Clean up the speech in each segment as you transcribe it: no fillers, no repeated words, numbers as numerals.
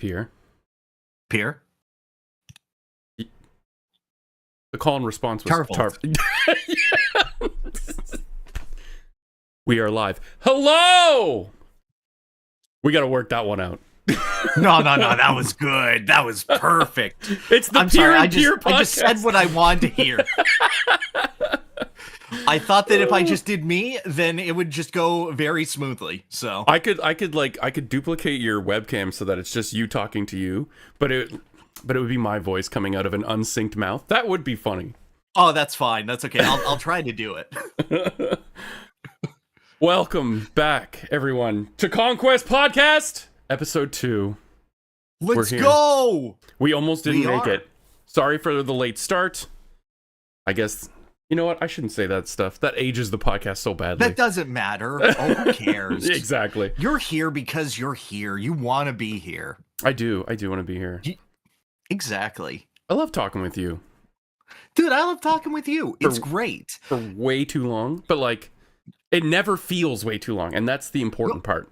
Pyrr. Pyrr? The call and response was Tarvould. We are live. Hello! We got to work that one out. No, that was good. That was perfect. It's the Pyrr and Pyrr podcast. I just said what I wanted to hear. I thought that if I just did me, then it would just go very smoothly. So I could duplicate your webcam so that it's just you talking to you, but it would be my voice coming out of an unsynced mouth. That would be funny. Oh, that's fine. That's okay. I'll try to do it. Welcome back, everyone, to Conquest Podcast, episode 2. Let's go! We almost didn't make it. Sorry for the late start. I guess, you know what? I shouldn't say that stuff. That ages the podcast so badly. That doesn't matter. Oh, who cares? Exactly. You're here because you're here. You want to be here. I do want to be here. Exactly. I love talking with you. Dude, I love talking with you. It's great. For way too long, but like, it never feels way too long, and that's the important part.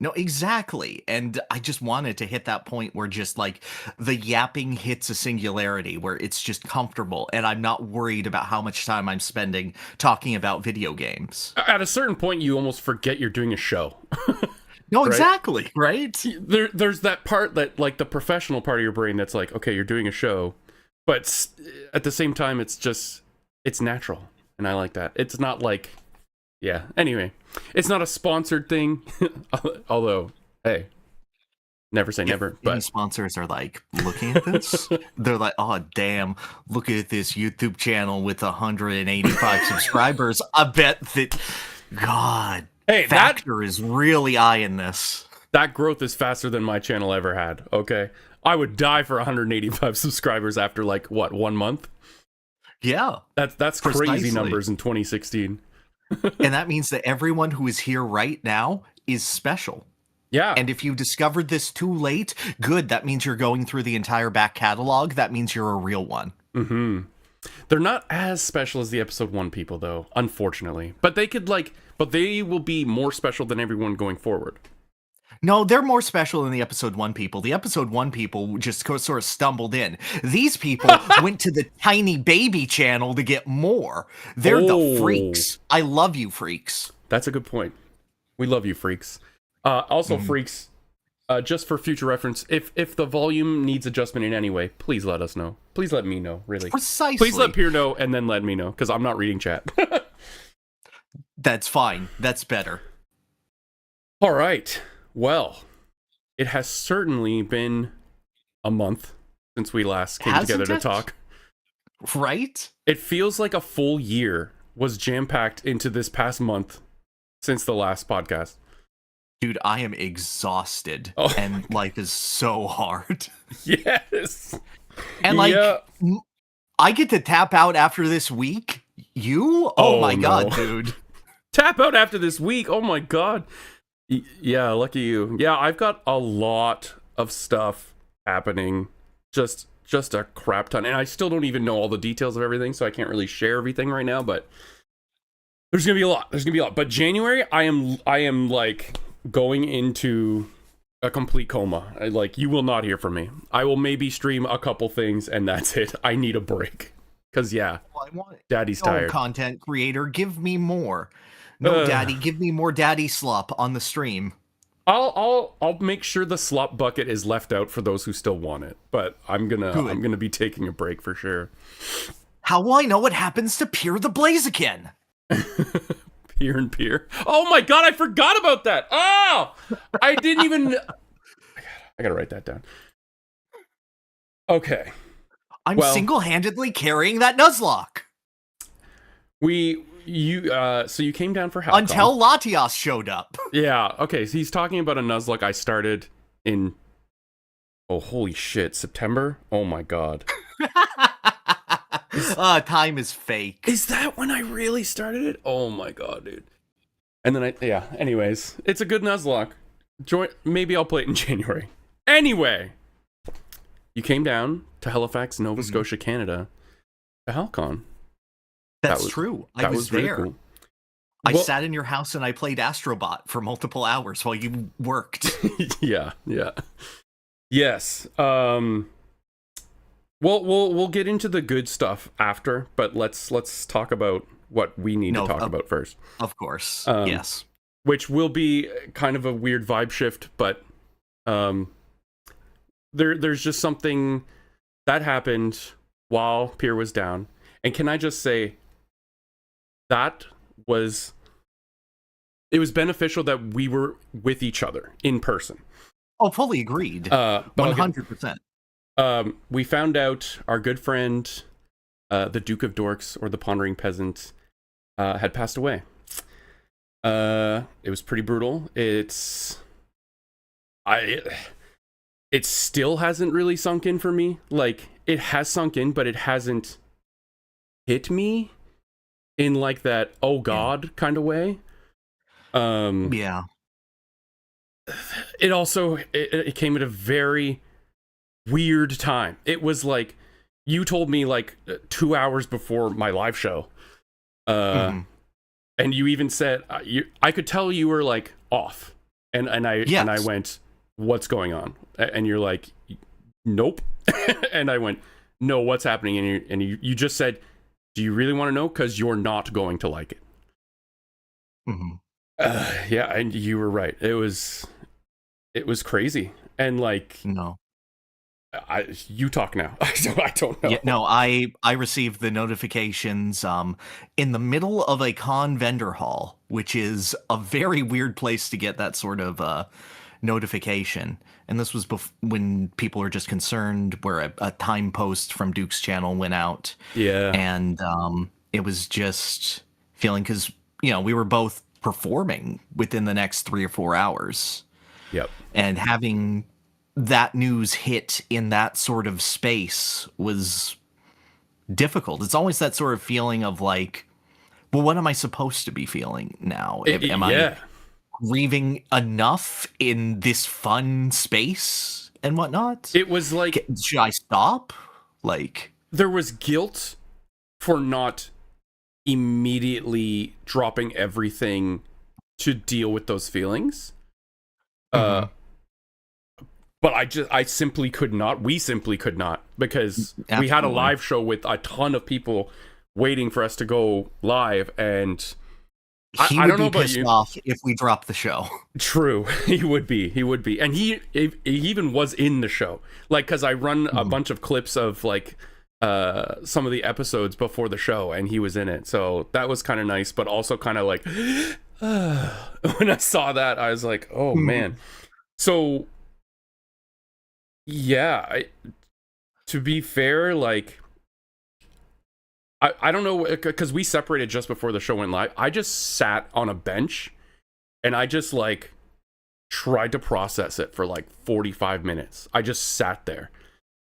No, exactly. And I just wanted to hit that point where just like the yapping hits a singularity where it's just comfortable and I'm not worried about how much time I'm spending talking about video games. At a certain point, you almost forget you're doing a show. No, right? Exactly, right? There's that part that, like, the professional part of your brain that's like, okay, you're doing a show, but at the same time, it's natural, and I like that. It's not like, yeah. Anyway, it's not a sponsored thing, although, hey, never say never. But sponsors are like looking at this, they're like, oh damn, look at this YouTube channel with 185 subscribers. I bet that, God. Hey, Factor is really eyeing this. That growth is faster than my channel ever had, okay? I would die for 185 subscribers after, like, what, 1 month? Yeah. That's crazy numbers in 2016. And that means that everyone who is here right now is special. Yeah. And if you discovered this too late, good. That means you're going through the entire back catalog. That means you're a real one. Mm-hmm. They're not as special as the episode 1 people, though, unfortunately. But they will be more special than everyone going forward. No, they're more special than the episode 1 people. The episode 1 people just sort of stumbled in. These people went to the tiny baby channel to get more. They're the freaks. I love you, freaks. That's a good point. We love you, freaks. Also, freaks, just for future reference, if the volume needs adjustment in any way, please let us know. Please let me know, really. Precisely. Please let Pyrr know, and then let me know, because I'm not reading chat. That's fine. That's better. All right. Well, it has certainly been a month since we last came together to talk. Right? It feels like a full year was jam-packed into this past month since the last podcast. Dude, I am exhausted, and life is so hard. Yes. And I get to tap out after this week. You? Oh my God, dude. Tap out after this week. Oh my God. Yeah, lucky you. Yeah, I've got a lot of stuff happening. Just a crap ton. And I still don't even know all the details of everything, so I can't really share everything right now, but there's gonna be a lot. But January, I am like going into a complete coma. You will not hear from me. I will maybe stream a couple things, and that's it. I need a break. Because, yeah, Daddy's tired. Content creator, give me more. No, Daddy, give me more daddy slop on the stream. I'll make sure the slop bucket is left out for those who still want it. But I'm gonna be taking a break for sure. How will I know what happens to Pyrr the Blaziken? Pyrr and Pyrr. Oh my God, I forgot about that. Oh, I didn't even. I gotta write that down. Okay. I'm single-handedly carrying that Nuzlocke. So you came down for Halcon. Until Latias showed up. Yeah, okay, so he's talking about a Nuzlocke I started in, holy shit, September? Oh my God. Time is fake. Is that when I really started it? Oh my God, dude. And then anyways, it's a good Nuzlocke. Maybe I'll play it in January. Anyway, you came down to Halifax, Nova Scotia, Canada, to Halcon. That's true. I was there. Cool. I sat in your house and I played Astrobot for multiple hours while you worked. Yeah. Yes. We'll get into the good stuff after, but let's talk about what we need to No, talk about first. of course. Um, Yes. Which will be kind of a weird vibe shift, but there's just something that happened while Pyrr was down. And can I just say that it was beneficial that we were with each other in person. Oh, fully agreed. 100%. We found out our good friend, the Duke of Dorks, or the Pondering Peasant, had passed away. It was pretty brutal. It still hasn't really sunk in for me. Like, it has sunk in, but it hasn't hit me in like that, oh God, kind of way. Yeah. It also it came at a very weird time. It was like, you told me like 2 hours before my live show, and you even said I could tell you were like off, and I went, what's going on? And you're like, nope. And I went, no, what's happening? And you just said, do you really want to know? Because you're not going to like it. Yeah, and you were right. It was crazy, and like, No. You talk now. I don't know. Yeah, no, I received the notifications in the middle of a con vendor hall, which is a very weird place to get that sort of notification. And this was when people were just concerned, where a time post from Duke's channel went out. Yeah. And it was just feeling, because, you know, we were both performing within the next 3 or 4 hours. Yep. And having that news hit in that sort of space was difficult. It's always that sort of feeling of like, well, what am I supposed to be feeling now? Am I grieving enough in this fun space and whatnot? It was like, should I stop? Like, there was guilt for not immediately dropping everything to deal with those feelings. But I simply could not. We simply could not, because Absolutely. We had a live show with a ton of people waiting for us to go live, and I don't know about you. Off if we drop the show. True, he would be, and he even was in the show, like, because I run a bunch of clips of like some of the episodes before the show, and he was in it, so that was kind of nice, but also kind of like when I saw that, I was like, oh man. So yeah, to be fair, like, I don't know, because we separated just before the show went live. I just sat on a bench and I just like tried to process it for like 45 minutes. I just sat there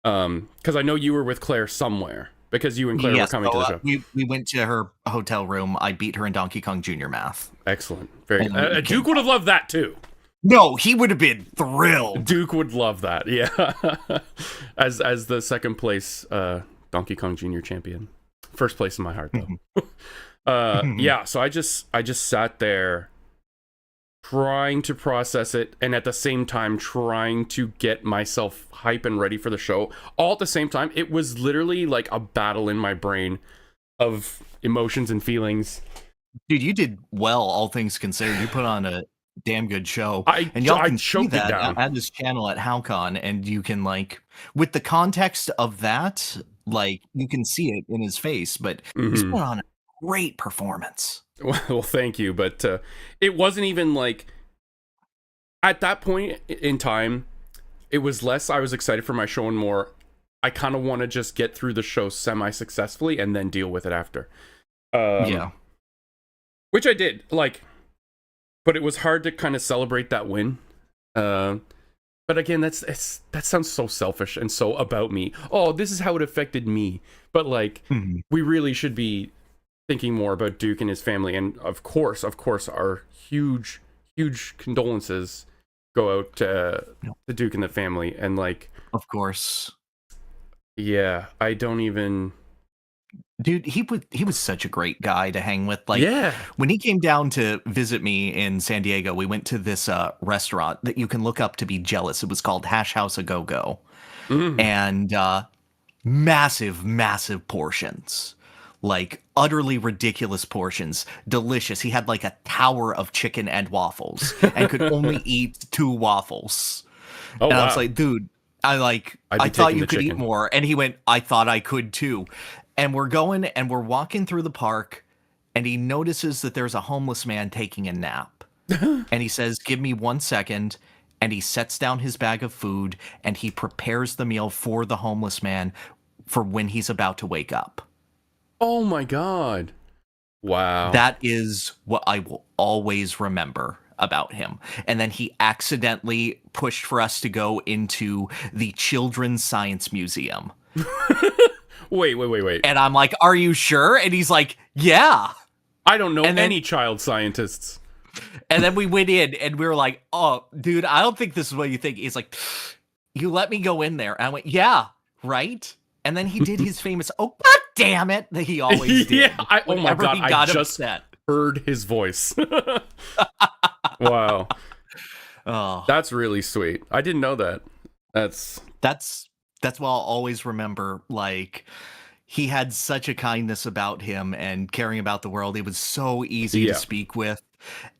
because I know you were with Claire somewhere, because you and Claire were coming to the show. We went to her hotel room. I beat her in Donkey Kong Jr. math. Excellent. Very good. Duke would have loved that too. No, he would have been thrilled. Duke would love that, yeah. as the second place Donkey Kong Jr. champion. First place in my heart, though. Yeah, so I just sat there trying to process it, and at the same time trying to get myself hype and ready for the show. All at the same time. It was literally like a battle in my brain of emotions and feelings. Dude, you did well, all things considered. You put on a damn good show, and y'all can see that at this channel at Halcon, and you can, like, with the context of that, like, you can see it in his face, but he's put on a great performance. Well, thank you, but it wasn't even like, at that point in time, it was less I was excited for my show and more I kind of want to just get through the show semi-successfully and then deal with it after. Yeah, which I did, like. But it was hard to kind of celebrate that win. But again, that sounds so selfish and so about me. Oh, this is how it affected me. But like, we really should be thinking more about Duke and his family. And of course, our huge condolences go out to the Duke and the family. And like, of course. Yeah, I don't even... Dude, he was such a great guy to hang with. Like, Yeah. when he came down to visit me in San Diego, we went to this restaurant that you can look up to be jealous. It was called Hash House A Go Go, Mm. and massive, massive portions, like utterly ridiculous portions, delicious. He had like a tower of chicken and waffles, and could only eat 2 waffles. Oh, And I wow. was like, dude, I'd be I thought taking you the could eat chicken. more. And he went, I thought I could too. And we're going and we're walking through the park, and he notices that there's a homeless man taking a nap. And he says, give me 1 second. And he sets down his bag of food and he prepares the meal for the homeless man for when he's about to wake up. Oh my God. Wow. That is what I will always remember about him. And then he accidentally pushed for us to go into the Children's Science Museum. Wait. And I'm like, are you sure? And he's like, yeah. I don't know And then- any child scientists. And then we went in and we were like, oh, dude, I don't think this is what you think. He's like, you let me go in there. And I went, yeah, right? And then he did his famous, oh, God damn it, that he always did. Yeah, oh my whenever God, he I got just upset. heard his voice. Wow. Oh, That's really sweet. I didn't know that. that's what I'll always remember. Like, he had such a kindness about him and caring about the world. It was so easy Yeah. to speak with.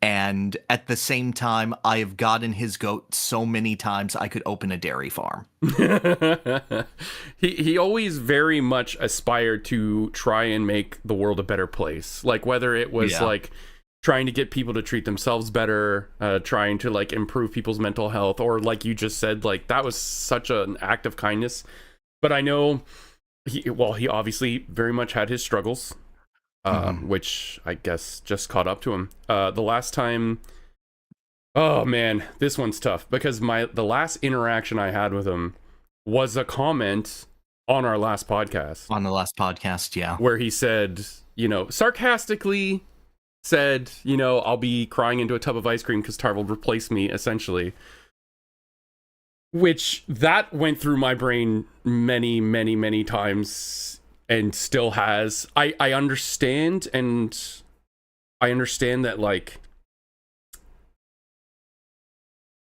And at the same time, I have gotten his goat so many times I could open a dairy farm. He always very much aspired to try and make the world a better place. Like, whether it was Yeah. like trying to get people to treat themselves better, trying to like improve people's mental health, or like you just said, like that was such an act of kindness. But I know he obviously very much had his struggles, which I guess just caught up to him. The last time, oh man, this one's tough because the last interaction I had with him was a comment on our last podcast. On the last podcast, yeah. Where he said, sarcastically said, I'll be crying into a tub of ice cream because Tarvould replaced me, essentially. Which that went through my brain many, many, many times and still has. I understand, and I understand that, like,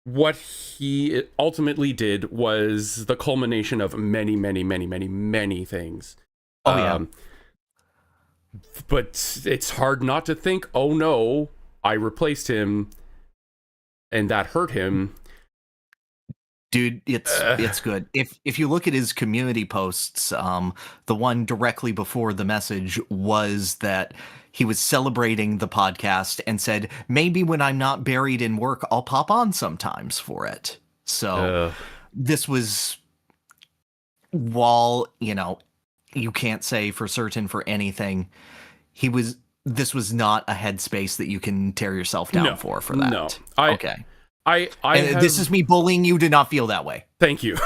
what he ultimately did was the culmination of many, many, many, many, many things. Oh, yeah. But it's hard not to think, oh no, I replaced him and that hurt him. Dude, it's good. If you look at his community posts, the one directly before the message was that he was celebrating the podcast and said, maybe when I'm not buried in work, I'll pop on sometimes for it. So this was, while, you can't say for certain for anything, this was not a headspace that you can tear yourself down for that. No. Okay. This is me bullying you. Do not feel that way. Thank you.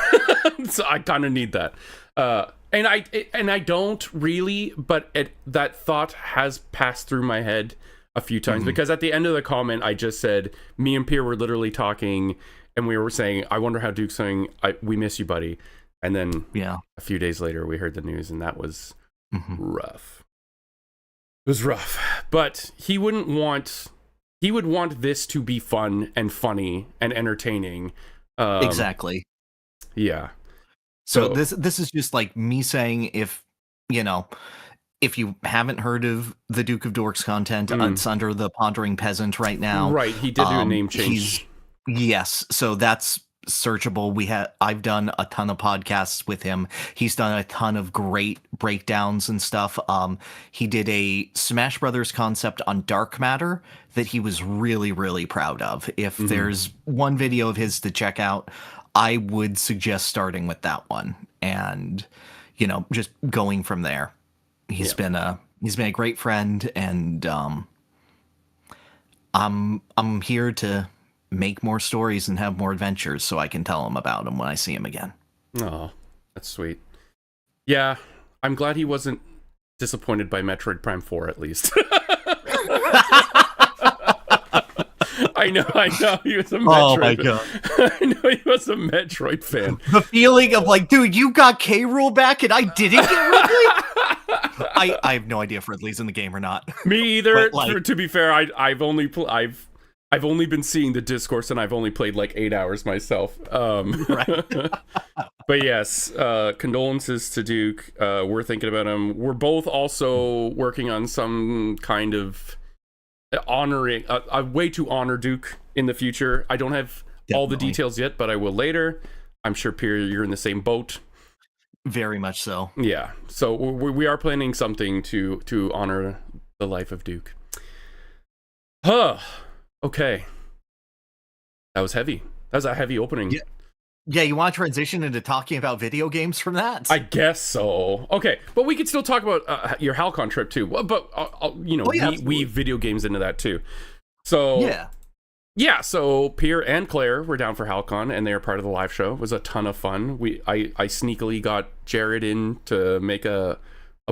So I kind of need that. And I don't really, but that thought has passed through my head a few times, because at the end of the comment, I just said, me and Pyrr were literally talking, and we were saying, I wonder how Duke's saying, we miss you, buddy. And then a few days later, we heard the news, and that was rough. It was rough. But he would want this to be fun and funny and entertaining. Exactly. Yeah. So this is just like me saying, if you haven't heard of the Duke of Dorks content, it's under the Pondering Peasant right now. Right, he did do a name change. Yes, so that's searchable. I've done a ton of podcasts with him. He's done a ton of great breakdowns and stuff. He did a Smash Brothers concept on dark matter that he was really, really proud of. If there's one video of his to check out, I would suggest starting with that one and, just going from there. He's been a great friend, and I'm here to make more stories and have more adventures so I can tell him about them when I see him again. Oh, that's sweet. Yeah, I'm glad he wasn't disappointed by Metroid Prime 4, at least. I know. He was a Metroid Oh my God. I know he was a Metroid fan. The feeling of like, dude, you got K. Rool back and I didn't get Ridley? I have no idea if Ridley's in the game or not. Me either. But, like- To be fair, I've only been seeing the discourse, and I've only played like 8 hours myself. Right. But yes, condolences to Duke. We're thinking about him. We're both also working on some kind of honoring a way to honor Duke in the future. I don't have all the details yet, but I will later. I'm sure, Pyrr, you're in the same boat. Very much so. Yeah, so we are planning something to honor the life of Duke. Okay. That was heavy. That was a heavy opening. Yeah, you want to transition into talking about video games from that? I guess so. Okay, but we could still talk about your Halcon trip too. But weave video games into that too. So yeah. So Pyrr and Claire were down for Halcon, and they were part of the live show. It was a ton of fun. I sneakily got Jared in to make a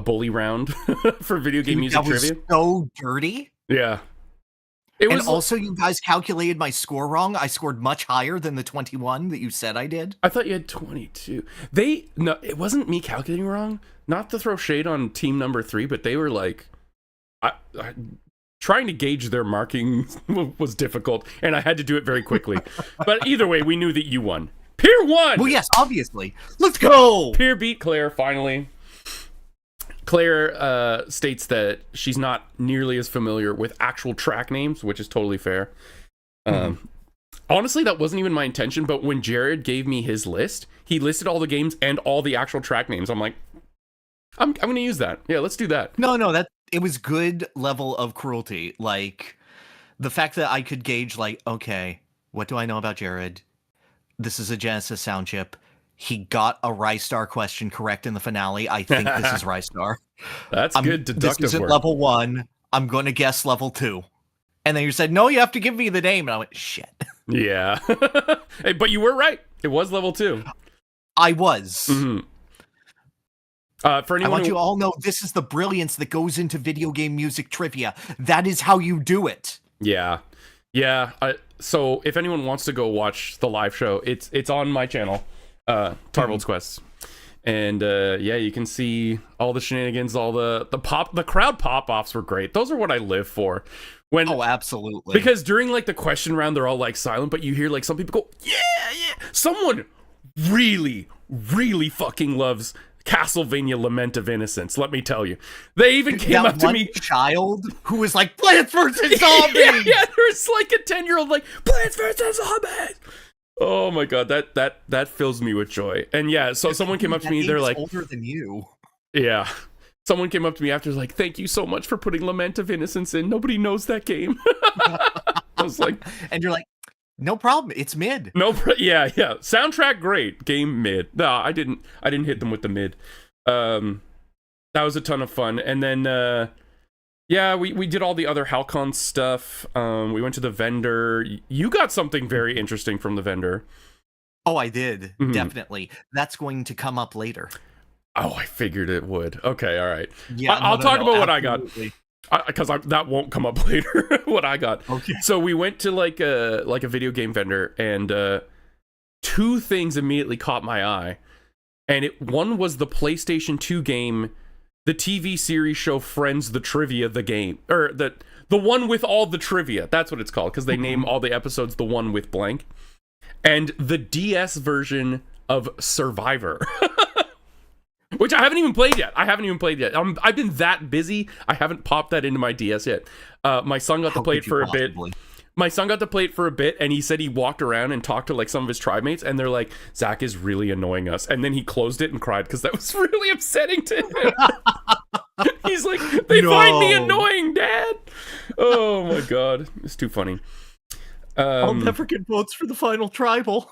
bully round for video game music trivia. So dirty. Yeah. And also, you guys calculated my score wrong. I scored much higher than the 21 that you said I did. I thought you had 22. No, it wasn't me calculating wrong. Not to throw shade on team number 3, but they were like, trying to gauge their marking was difficult, and I had to do it very quickly. But either way, we knew that you won. Pyrr won! Well, yes, obviously. Let's go! Pyrr beat Claire, finally. Claire states that she's not nearly as familiar with actual track names, which is totally fair. Honestly, that wasn't even my intention, but when Jared gave me his list, he listed all the games and all the actual track names. I'm like, I'm going to use that. Yeah, let's do that. No, it was good level of cruelty. Like, the fact that I could gauge, like, okay, what do I know about Jared? This is a Genesis sound chip. He got a Rystar question correct in the finale. I think this is Rystar. That's good deductive This isn't work. level 1. I'm going to guess level 2. And then you said, no, you have to give me the name. And I went, shit. Yeah. Hey, but you were right. It was level 2. I was. Mm-hmm. For anyone I want you all know this is the brilliance that goes into video game music trivia. That is how you do it. Yeah. Yeah. So if anyone wants to go watch the live show, it's on my channel. Tarvould's Quests, and yeah, you can see all the shenanigans, all the crowd pop-offs were great. Those are what I live for. Oh, absolutely. Because during like the question round, they're all like silent, but you hear like some people go, yeah. Someone really fucking loves Castlevania Lament of Innocence, let me tell you. They even came up to me, child who was like, Plants vs. Zombies! yeah, there's like a 10-year-old like, Plants vs. Zombies! Oh my god, that fills me with joy. And yeah, so someone came up to me, they're like, older than you. Yeah. Someone came up to me after, like, thank you so much for putting Lament of Innocence in. Nobody knows that game. I was like, and you're like, no problem, it's mid. Yeah. Soundtrack great, game mid. No, I didn't hit them with the mid. That was a ton of fun. And then yeah, we did all the other Halcon stuff. We went to the vendor. You got something very interesting from the vendor. Oh, I did. Mm-hmm. Definitely. That's going to come up later. Oh, I figured it would. Okay, all right. Yeah, I'll talk about absolutely. what I got. Because that won't come up later, what I got. Okay. So we went to like a video game vendor, and 2 things immediately caught my eye. And one was the PlayStation 2 game, the TV series show Friends, the Trivia, the game. Or the one with all the trivia. That's what it's called, because they name all the episodes the one with blank. And the DS version of Survivor. Which I haven't even played yet. I've been that busy, I haven't popped that into my DS yet. My son got to play it for a bit. My son got to play it for a bit, and he said he walked around and talked to like some of his tribe mates, and they're like, Zach is really annoying us. And then he closed it and cried because that was really upsetting to him. He's like, they find me annoying, Dad. Oh my god, it's too funny. I'll never get votes for the final tribal.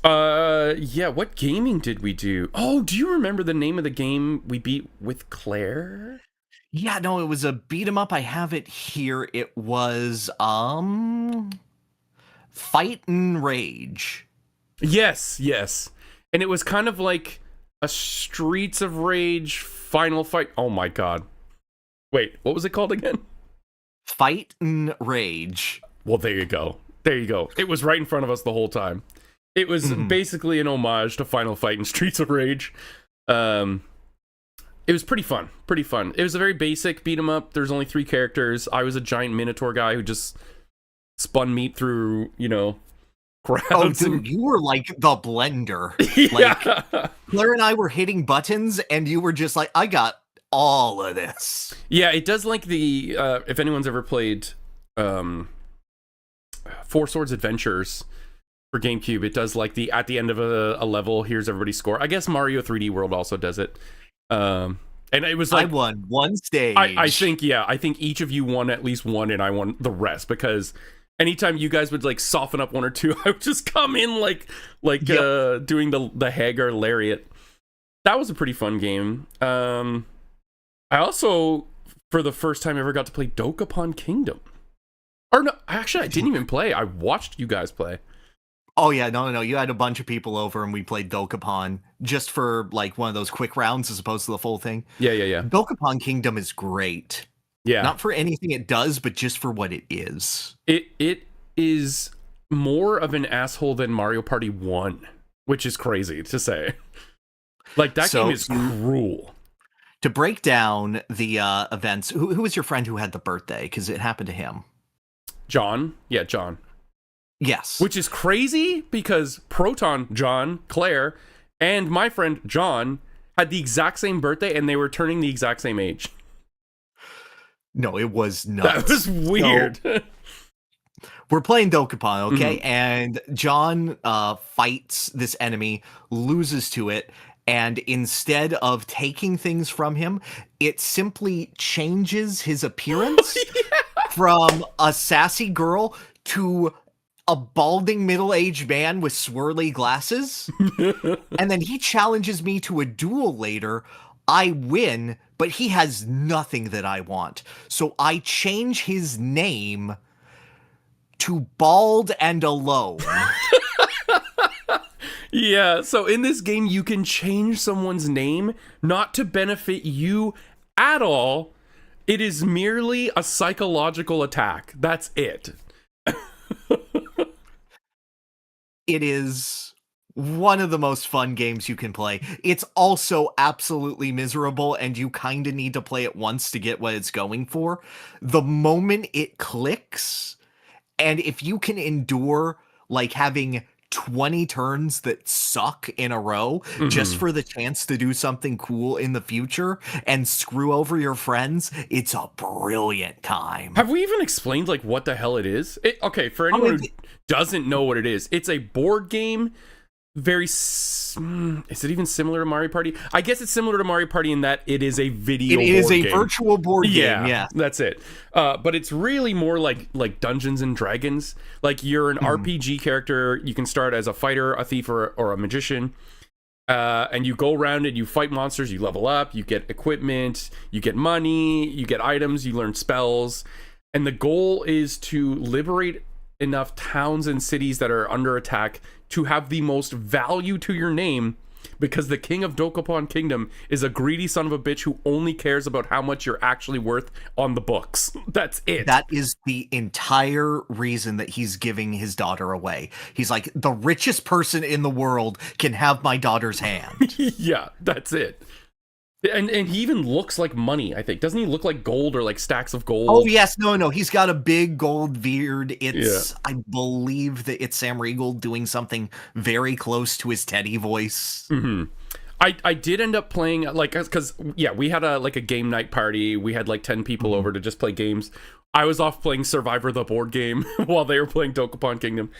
Yeah, what gaming did we do? Oh, do you remember the name of the game we beat with Claire? Yeah, no, it was a beat 'em up. I have it here. It was Fight and Rage. Yes. And it was kind of like a Streets of Rage final fight. Oh my god. Wait, what was it called again? Fight and Rage. Well, there you go. It was right in front of us the whole time. It was basically an homage to Final Fight and Streets of Rage. It was pretty fun. Pretty fun. It was a very basic beat 'em up. There's only 3 characters. I was a giant Minotaur guy who just spun meat through, crowds. Oh, dude, you were like the blender. Yeah. Like, Claire and I were hitting buttons, and you were just like, I got all of this. Yeah, it does like the if anyone's ever played Four Swords Adventures for GameCube, it does like the at the end of a level, here's everybody's score. I guess Mario 3D World also does it. And it was like I won one stage. I think each of you won at least one, and I won the rest, because anytime you guys would like soften up 1 or 2, I would just come in like doing the Hagar lariat. That was a pretty fun game. I also, for the first time ever, got to play Dokapon Kingdom. Or no, actually, I didn't even play. I watched you guys play. Oh yeah, no. You had a bunch of people over and we played Dokapon just for like one of those quick rounds as opposed to the full thing. Yeah. Dokapon Kingdom is great. Yeah. Not for anything it does, but just for what it is. It is more of an asshole than Mario Party 1, which is crazy to say. Like, that game is cruel. To break down the events, who was your friend who had the birthday? Because it happened to him. John. Yeah, John. Yes. Which is crazy because Proton, John, Claire, and my friend John had the exact same birthday, and they were turning the exact same age. No, it was nuts. That was weird. So, we're playing Dokapon, okay? Mm-hmm. And John fights this enemy, loses to it, and instead of taking things from him, it simply changes his appearance from a sassy girl to a balding middle-aged man with swirly glasses. And then he challenges me to a duel later. I win, but he has nothing that I want. So I change his name to Bald and Alone. Yeah, so in this game, you can change someone's name not to benefit you at all. It is merely a psychological attack. That's it. It is one of the most fun games you can play. It's also absolutely miserable, and you kind of need to play it once to get what it's going for. The moment it clicks, and if you can endure like having 20 turns that suck in a row just for the chance to do something cool in the future and screw over your friends, it's a brilliant time. Have we even explained like what the hell it is? Okay, for anyone who doesn't know what it is, it's a board game. Is it even similar to Mario Party? I guess it's similar to Mario Party in that it is a video board game. It is a virtual board game, yeah. That's it. But it's really more like Dungeons and Dragons. Like, you're an RPG character. You can start as a fighter, a thief, or a magician. And you go around and you fight monsters, you level up, you get equipment, you get money, you get items, you learn spells. And the goal is to liberate enough towns and cities that are under attack to have the most value to your name, because the king of Dokapon Kingdom is a greedy son of a bitch who only cares about how much you're actually worth on the books. That's it. That is the entire reason that he's giving his daughter away. He's like, the richest person in the world can have my daughter's hand. Yeah, that's it. And he even looks like money, I think. Doesn't he look like gold or like stacks of gold? Oh, yes. No. He's got a big gold beard. It's, I believe that it's Sam Riegel doing something very close to his Teddy voice. Mm-hmm. I did end up playing, like, because, we had a game night party. We had like 10 people over to just play games. I was off playing Survivor the board game while they were playing Dokapon Kingdom.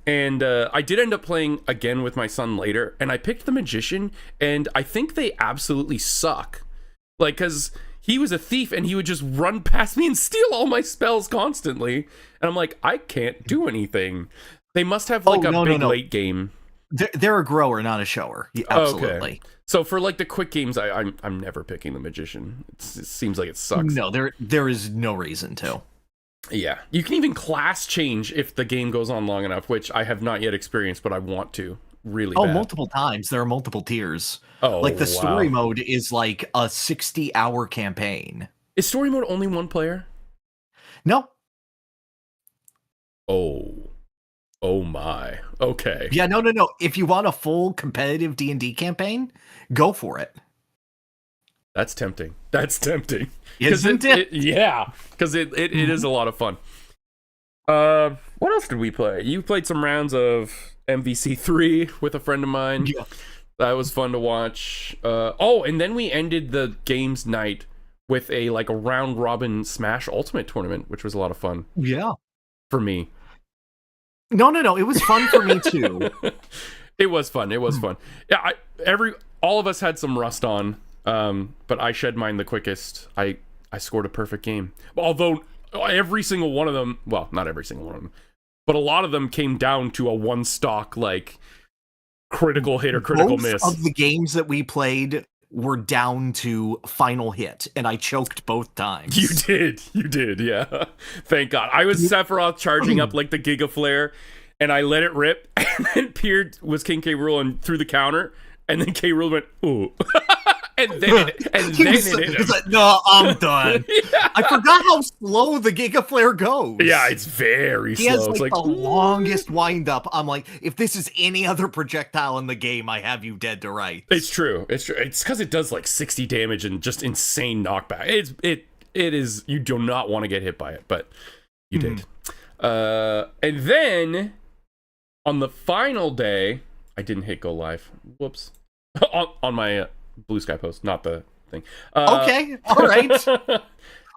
And I did end up playing again with my son later, and I picked the Magician, and I think they absolutely suck. Like, because he was a thief, and he would just run past me and steal all my spells constantly. And I'm like, I can't do anything. They must have like big late game. They're a grower, not a shower. Yeah, absolutely. Okay. So for like the quick games, I'm never picking the Magician. It seems like it sucks. No, there is no reason to. Yeah, you can even class change if the game goes on long enough, which I have not yet experienced, but I want to really bad. Multiple times. There are multiple tiers. Like the story mode is like a 60-hour campaign. Is story mode only one player? No. Oh my. Okay. Yeah, no. If you want a full competitive D&D campaign, go for it. That's tempting. That's tempting. Isn't it? Yeah, because it is a lot of fun. What else did we play? You played some rounds of MVC3 with a friend of mine. Yeah. That was fun to watch. And then we ended the games night with a round robin Smash Ultimate tournament, which was a lot of fun. Yeah. For me. No. It was fun for me too. It was fun. Yeah, all of us had some rust on, but I shed mine the quickest. I scored a perfect game. Although every single one of them, well, not every single one of them, but a lot of them came down to a one stock critical hit or critical Both miss. of the games that we played were down to final hit, and I choked both times. You did, yeah. Thank God. I was Sephiroth charging up like the Giga Flare, and I let it rip, and then Pyrr was King K. Rool and threw the counter, and then K. Rool went, ooh. and then He's like, no, I'm done. Yeah. I forgot how slow the Giga Flare goes. Yeah, it's very slow. He has it's the longest wind up. I'm like, if this is any other projectile in the game, I have you dead to rights. It's true. It's because it does 60 damage and just insane knockback. It is, you do not want to get hit by it, but you did. And then on the final day, I didn't hit go live. Whoops. on my Blue Sky post, not the thing. Okay, all right.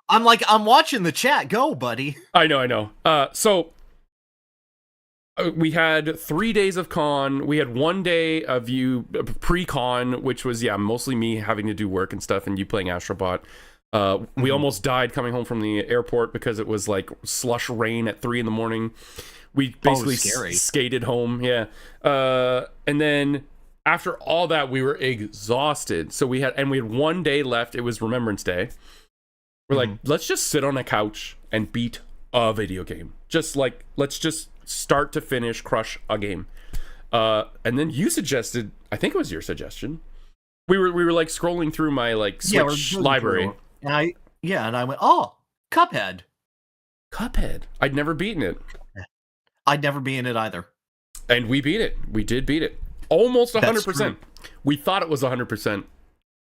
I'm watching the chat. Go, buddy. I know. So we had 3 days of con. We had 1 day of you pre-con, which was mostly me having to do work and stuff, and you playing Astrobot. We almost died coming home from the airport because it was slush rain at 3 a.m. We basically skated home. Yeah. And then after all that, we were exhausted. So we had 1 day left. It was Remembrance Day. We're like, let's just sit on a couch and beat a video game. Let's just start to finish crush a game. And then you suggested, I think it was your suggestion. We were scrolling through my Switch library. And I went, oh, Cuphead. I'd never beaten it. I'd never beaten it either. And we beat it. We did beat it. Almost 100%. We thought it was 100%.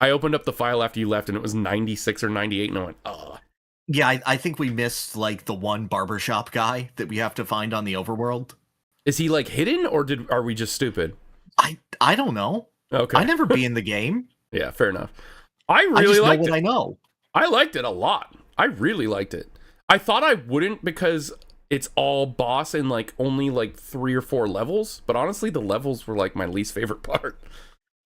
I opened up the file after you left and it was 96 or 98 and I went, oh. Yeah, I think we missed the one barbershop guy that we have to find on the overworld. Is he hidden or are we just stupid? I don't know. Okay. I never be in the game. Yeah, fair enough. I really liked it. I know. I liked it a lot. I really liked it. I thought I wouldn't because it's all boss in only 3 or 4 levels, but honestly the levels were my least favorite part.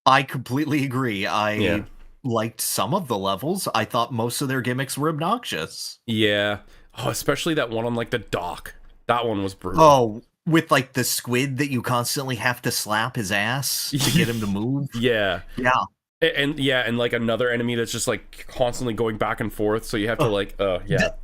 I completely agree. I liked some of the levels. I thought most of their gimmicks were obnoxious. Yeah. Oh, especially that one on the dock. That one was brutal. Oh, with the squid that you constantly have to slap his ass to get him to move. Yeah. Yeah. And another enemy that's just constantly going back and forth, so you have to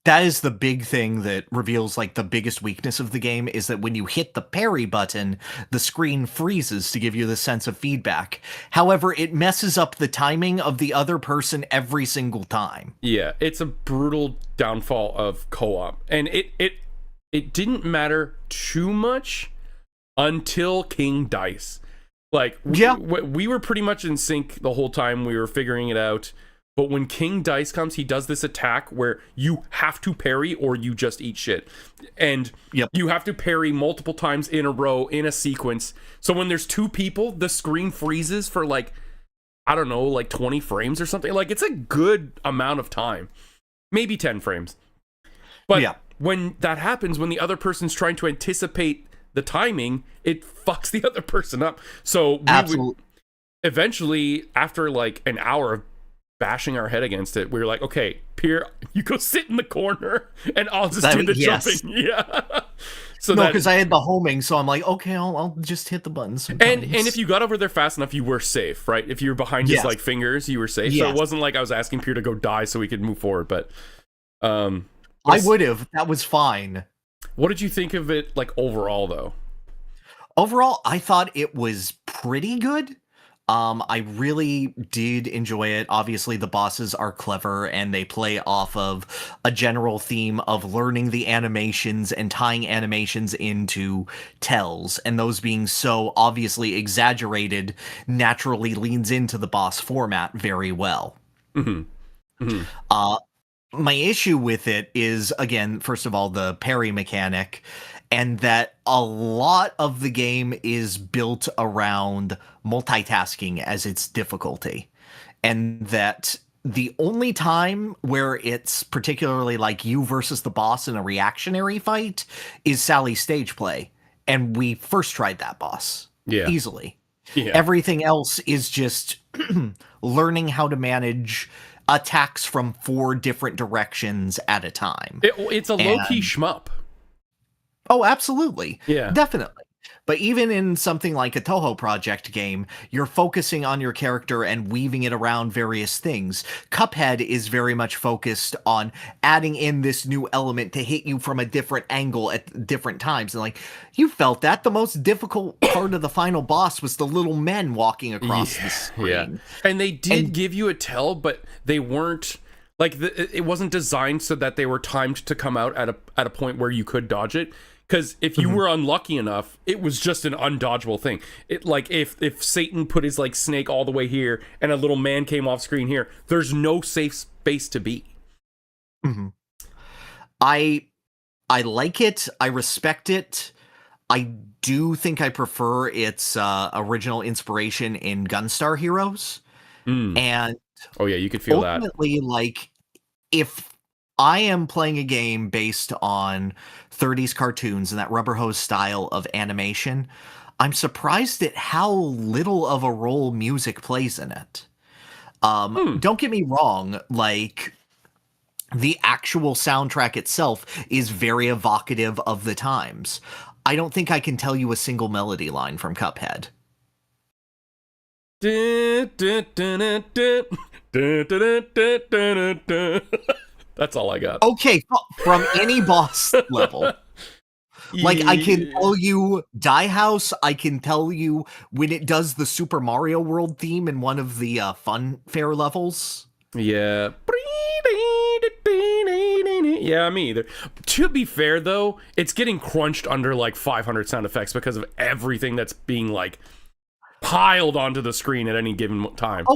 That is the big thing that reveals the biggest weakness of the game is that when you hit the parry button, the screen freezes to give you the sense of feedback. However, it messes up the timing of the other person every single time. Yeah, it's a brutal downfall of co-op. And it didn't matter too much until King Dice. We were pretty much in sync the whole time. We were figuring it out. But when King Dice comes, he does this attack where you have to parry or you just eat shit. And you have to parry multiple times in a row in a sequence. So when there's 2 people, the screen freezes for 20 frames or something. It's a good amount of time. Maybe 10 frames. But when that happens, when the other person's trying to anticipate the timing, it fucks the other person up. So we eventually, after an hour of bashing our head against it, we were like, okay, Pyrr, you go sit in the corner and I'll just do the jumping. Yeah. So because I had the homing, so I'm like, okay, I'll just hit the buttons sometimes. And if you got over there fast enough, you were safe, right? If you were behind his fingers, you were safe. So it wasn't I was asking Pyrr to go die so we could move forward, but I would have. That was fine. What did you think of it overall though? Overall, I thought it was pretty good. I really did enjoy it. Obviously, the bosses are clever and they play off of a general theme of learning the animations and tying animations into tells, and those being so obviously exaggerated naturally leans into the boss format very well. Mm-hmm. Mm-hmm. My issue with it is, again, first of all, the parry mechanic, and that a lot of the game is built around multitasking as its difficulty. And that the only time where it's particularly like you versus the boss in a reactionary fight is Sally's stage play. And we first tried that boss. Yeah. Easily. Yeah. Everything else is just learning how to manage attacks from 4 different directions at a time. It's a low-key shmup. Oh, absolutely. Yeah. Definitely. But even in something like a Toho Project game, you're focusing on your character and weaving it around various things. Cuphead is very much focused on adding in this new element to hit you from a different angle at different times. And like, you felt that. The most difficult part of the final boss was the little men walking across the screen. Yeah. And they did give you a tell, but they weren't... Like, it wasn't designed so that they were timed to come out at a point where you could dodge it. Because if you were unlucky enough, it was just an undodgeable thing. It like if Satan put his like snake all the way here and a little man came off screen here, there's no safe space to be. Mm-hmm. I like it. I respect it. I do think I prefer its original inspiration in Gunstar Heroes. And oh yeah, you could feel that. Ultimately, like, if I am playing a game based on 30s cartoons and that rubber hose style of animation, I'm surprised at how little of a role music plays in it. Don't get me wrong, like, the actual soundtrack itself is very evocative of the times. I don't think I can tell you a single melody line from Cuphead. That's all I got. Okay, from any boss level. Like, I can tell you Die House, I can tell you when it does the Super Mario World theme in one of the fun fair levels. Yeah. Yeah, me either. To be fair, though, it's getting crunched under like 500 sound effects because of everything that's being like piled onto the screen at any given time.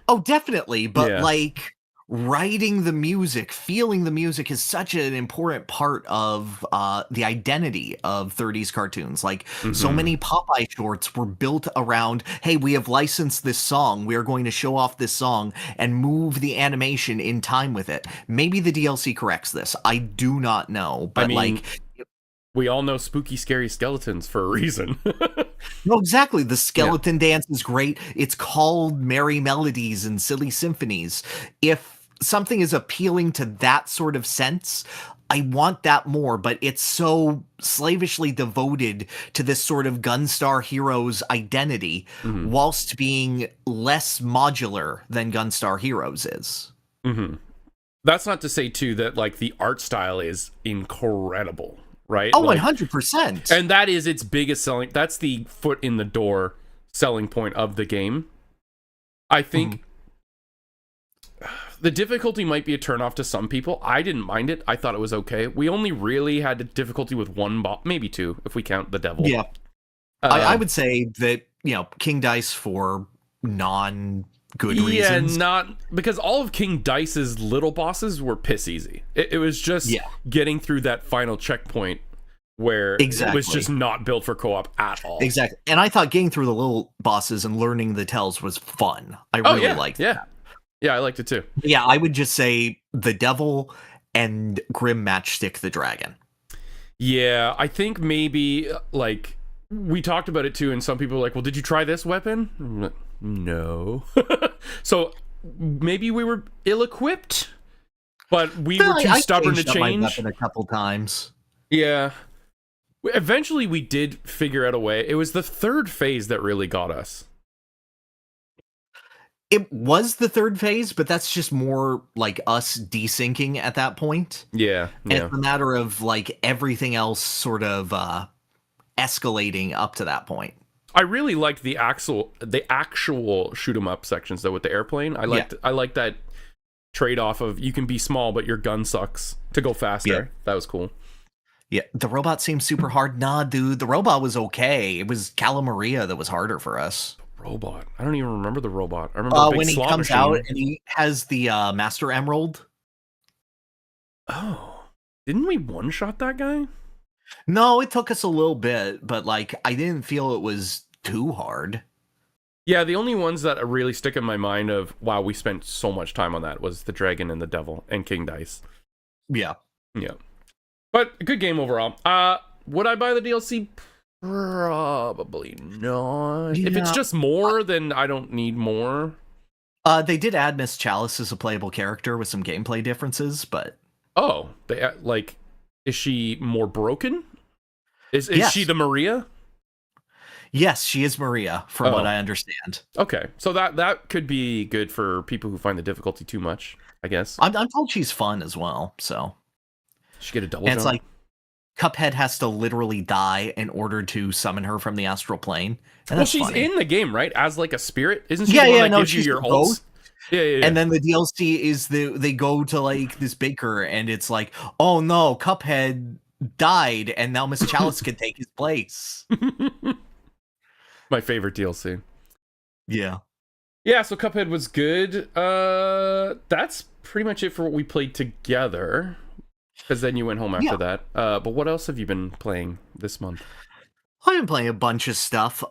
Oh, definitely. But like, writing the music, feeling the music is such an important part of the identity of 30s cartoons. Like, so many Popeye shorts were built around, hey, we have licensed this song, we are going to show off this song and move the animation in time with it. Maybe the DLC corrects this. I do not know. But I mean, like, we all know spooky, scary skeletons for a reason. No, exactly. The skeleton dance is great. It's called Merry Melodies and Silly Symphonies. If something is appealing to that sort of sense, I want that more, but it's so slavishly devoted to this sort of Gunstar Heroes identity, whilst being less modular than Gunstar Heroes is. That's not to say, too, that like the art style is incredible. Right? Oh, like, 100%. And that is its biggest selling. That's the foot in the door selling point of the game. I think the difficulty might be a turnoff to some people. I didn't mind it. I thought it was okay. We only really had a difficulty with one boss, maybe 2, if we count the devil. Yeah. I would say that, you know, King Dice for non-good reasons. Yeah, not because all of King Dice's little bosses were piss easy. It was just getting through that final checkpoint where it was just not built for co-op at all. Exactly. And I thought getting through the little bosses and learning the tells was fun. I really liked that. Yeah, I liked it too. Yeah, I would just say the devil and Grim Matchstick the dragon. Yeah, I think maybe, like, we talked about it too, and some people were like, well, did you try this weapon? No. So maybe we were ill-equipped, but we were too stubborn to change. My weapon a couple times. Yeah. Eventually we did figure out a way. It was the third phase that really got us. It was the third phase, but that's just more like us desyncing at that point. Yeah. It's a matter of like everything else sort of escalating up to that point. I really liked the actual shoot 'em up sections though with the airplane. I liked that trade off of you can be small but your gun sucks to go faster. Yeah. That was cool. Yeah, the robot seems super hard. Nah, dude, the robot was okay. It was Calamaria that was harder for us. Robot. I don't even remember the robot. I remember a big when he slot comes machine. out and he has the Master Emerald. Oh, didn't we one shot that guy? No, it took us a little bit, but like I didn't feel it was too hard. Yeah, the only ones that really stick in my mind of wow, we spent so much time on that was the dragon and the devil and King Dice. Yeah. Yeah. But a good game overall. Would I buy the DLC? Probably not. Yeah. If it's just more, then I don't need more. They did add Miss Chalice as a playable character with some gameplay differences, but Oh, they like, is she more broken? Is Yes. she the Maria? yes, she is Maria, from what I understand. Okay, so that could be good for people who find the difficulty too much, I guess. I'm told she's fun as well, so. She get a double And jump. it's like Cuphead has to literally die in order to summon her from the astral plane. And well, that's she's funny. in the game, right? As like a spirit, isn't she? Yeah, the one yeah, that no, gives you she's your the ults. ghost. Yeah. And then the DLC is they go to like this baker and it's like, oh no, Cuphead died and now Miss Chalice can take his place. My favorite DLC. Yeah. Yeah, so Cuphead was good. That's pretty much it for what we played together. Because then you went home after that. But what else have you been playing this month? I've been playing a bunch of stuff.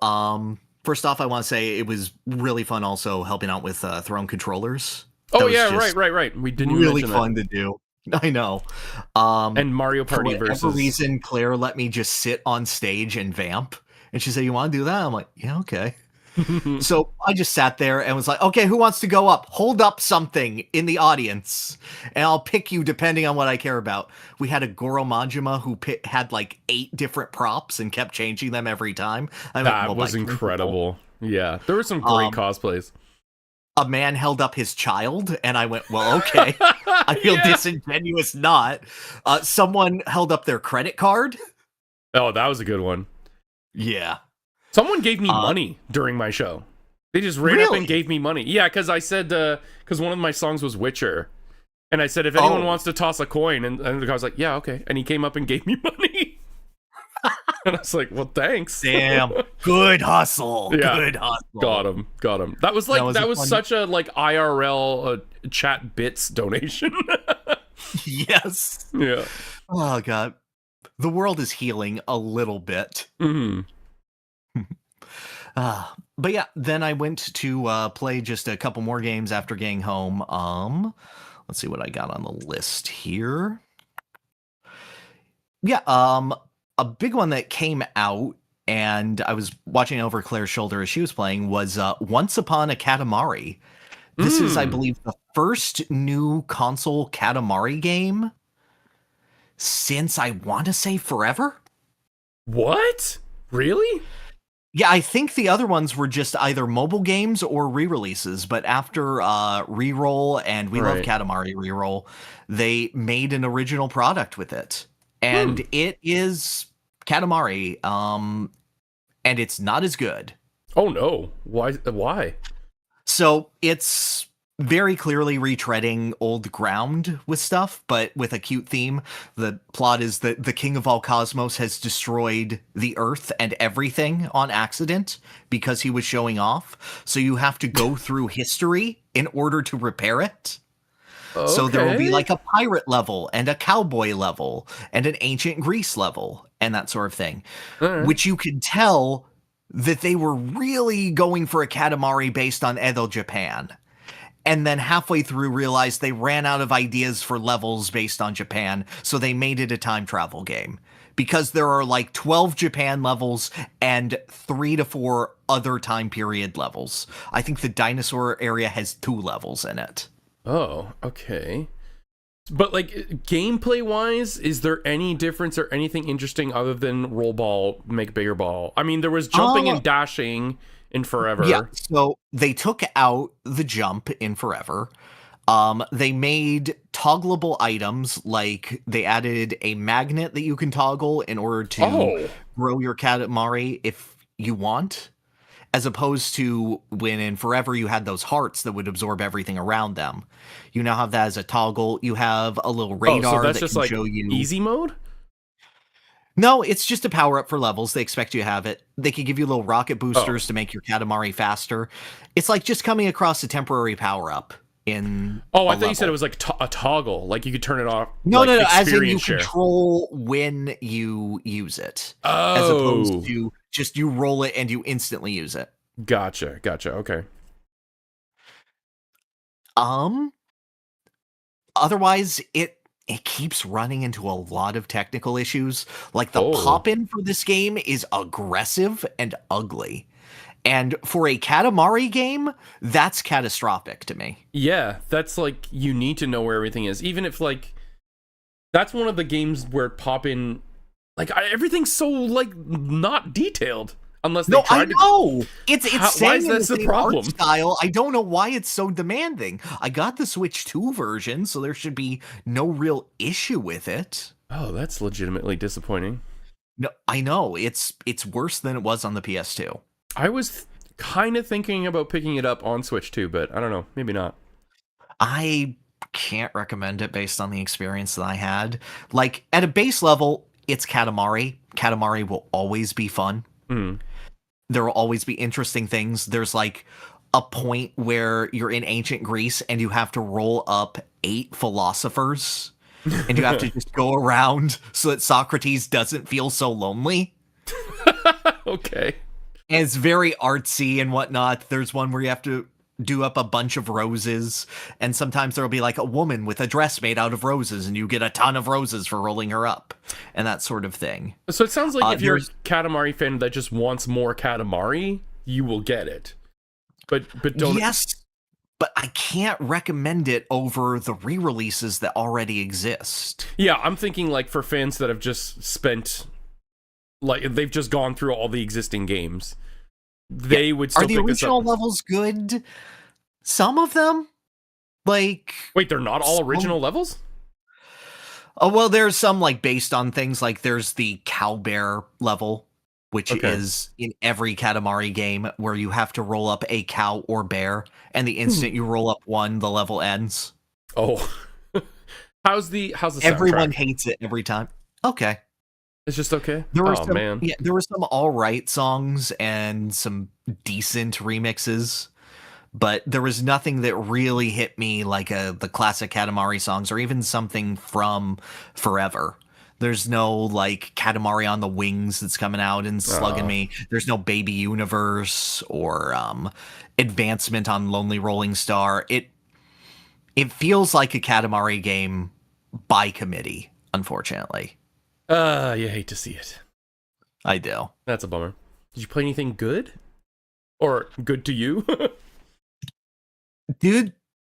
First off, I want to say it was really fun also helping out with Throne controllers. Oh That yeah, was right. We didn't really even fun to do. I know. And Mario For Party whatever versus reason, Claire let me just sit on stage and vamp. And she said, you want to do that? I'm like, yeah, okay. So I just sat there and was like, okay, who wants to go up? Hold up something in the audience, and I'll pick you depending on what I care about. We had a Goro Majima who had like 8 different props and kept changing them every time. that was incredible. Yeah, there were some great cosplays. A man held up his child, and I went, well, okay. I feel disingenuous not. Someone held up their credit card. Oh, that was a good one. Yeah. Someone gave me money during my show. They just ran up and gave me money. Yeah, because I said, because one of my songs was Witcher. And I said, if anyone wants to toss a coin, and the guy was like, yeah, okay. And he came up and gave me money. And I was like, well, thanks. Damn. Good hustle. Yeah. Good hustle. Got him. That was like, that was such a like IRL chat bits donation. Yes. Yeah. Oh, God. The world is healing a little bit. Mm-hmm. But yeah, then I went to play just a couple more games after getting home. Let's see what I got on the list here. Yeah, a big one that came out and I was watching over Claire's shoulder as she was playing was Once Upon a Katamari. This is, I believe, the first new console Katamari game since I want to say forever. What? Really? Yeah, I think the other ones were just either mobile games or re-releases, but after Reroll and We Love Katamari Reroll, they made an original product with it. And it is Katamari, and it's not as good. Oh no. Why? So it's very clearly retreading old ground with stuff, but with a cute theme. The plot is that the king of all cosmos has destroyed the earth and everything on accident because he was showing off. So you have to go through history in order to repair it. Okay. So there will be like a pirate level and a cowboy level and an ancient Greece level and that sort of thing, which you could tell that they were really going for a Katamari based on Edo, Japan. And then halfway through realized they ran out of ideas for levels based on Japan, so they made it a time travel game. Because there are like 12 Japan levels and 3 to 4 other time period levels. I think the dinosaur area has 2 levels in it. Oh, okay. But like gameplay wise, is there any difference or anything interesting other than roll ball, make bigger ball? I mean, there was jumping and dashing in Forever. Yeah, so they took out the jump in Forever. They made toggleable items, like they added a magnet that you can toggle in order to grow your Katamari if you want, as opposed to when in Forever you had those hearts that would absorb everything around them. You now have that as a toggle. You have a little radar so that's that just can like show you easy mode? No, it's just a power up for levels. They expect you to have it. They can give you little rocket boosters to make your Katamari faster. It's like just coming across a temporary power up in. Oh, I thought you said it was like a toggle, like you could turn it off. No, like no, no. As in you share. control when you use it, as opposed to just you roll it and you instantly use it. Gotcha. Okay. Otherwise, it keeps running into a lot of technical issues. Like the pop-in for this game is aggressive and ugly. And for a Katamari game, that's catastrophic to me. Yeah, that's like, you need to know where everything is. Even if like, that's one of the games where pop-in, like everything's so like not detailed. Unless they I know. It's why is that the problem? Style. I don't know why it's so demanding. I got the Switch 2 version, so there should be no real issue with it. Oh, that's legitimately disappointing. No, I know. It's worse than it was on the PS2. I was kind of thinking about picking it up on Switch 2, but I don't know. Maybe not. I can't recommend it based on the experience that I had. Like, at a base level, it's Katamari. Katamari will always be fun. There will always be interesting things. There's like a point where you're in ancient Greece and you have to roll up 8 philosophers and you have to just go around so that Socrates doesn't feel so lonely. Okay. And it's very artsy and whatnot. There's one where you have to do up a bunch of roses, and sometimes there'll be like a woman with a dress made out of roses and you get a ton of roses for rolling her up and that sort of thing. So it sounds like if you're a Katamari fan that just wants more Katamari, you will get it. But don't. Yes, but I can't recommend it over the re-releases that already exist. Yeah, I'm thinking like for fans that have just spent, like they've just gone through all the existing games, they would still pick this up. Are the original levels good? Some of them? Like... Wait, they're not all original levels? Oh, well, there's some like based on things, like there's the cow bear level, which is in every Katamari game where you have to roll up a cow or bear, and the instant you roll up one, the level ends. Oh. How's the soundtrack? Everyone hates it every time. Okay. It's just okay? There were there were some alright songs and some decent remixes, but there was nothing that really hit me like the classic Katamari songs or even something from Forever. There's no like Katamari on the Wings that's coming out and slugging me. There's no Baby Universe or Advancement on Lonely Rolling Star. It feels like a Katamari game by committee, unfortunately. You hate to see it. I do. That's a bummer. Did you play anything good? Or good to you? Dude,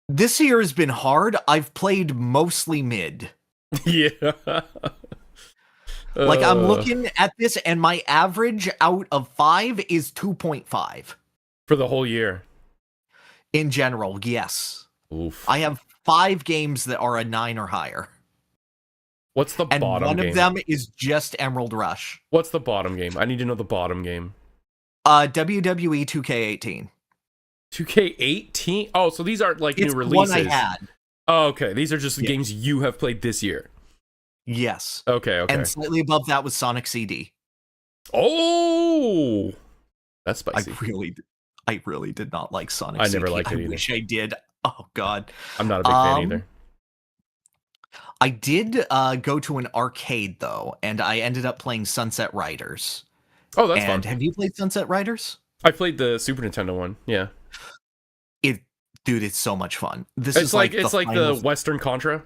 this year has been hard. I've played mostly mid. Yeah. Like, I'm looking at this, and my average out of 5 is 2.5. For the whole year? In general, yes. Oof. I have 5 games that are a 9 or higher. What's the bottom game? And one of them is just Emerald Rush. What's the bottom game? I need to know the bottom game. WWE 2K18. 2K18? Oh, so these aren't like new releases. One I had. Oh, okay. These are just the games you have played this year. Yes. Okay. And slightly above that was Sonic CD. Oh! That's spicy. I really did not like Sonic CD. I never liked it either. I wish I did. Oh, God. I'm not a big fan either. I did go to an arcade, though, and I ended up playing Sunset Riders. Oh, that's fun. Have you played Sunset Riders? I played the Super Nintendo one, yeah. Dude, it's so much fun. It's like the Western Contra.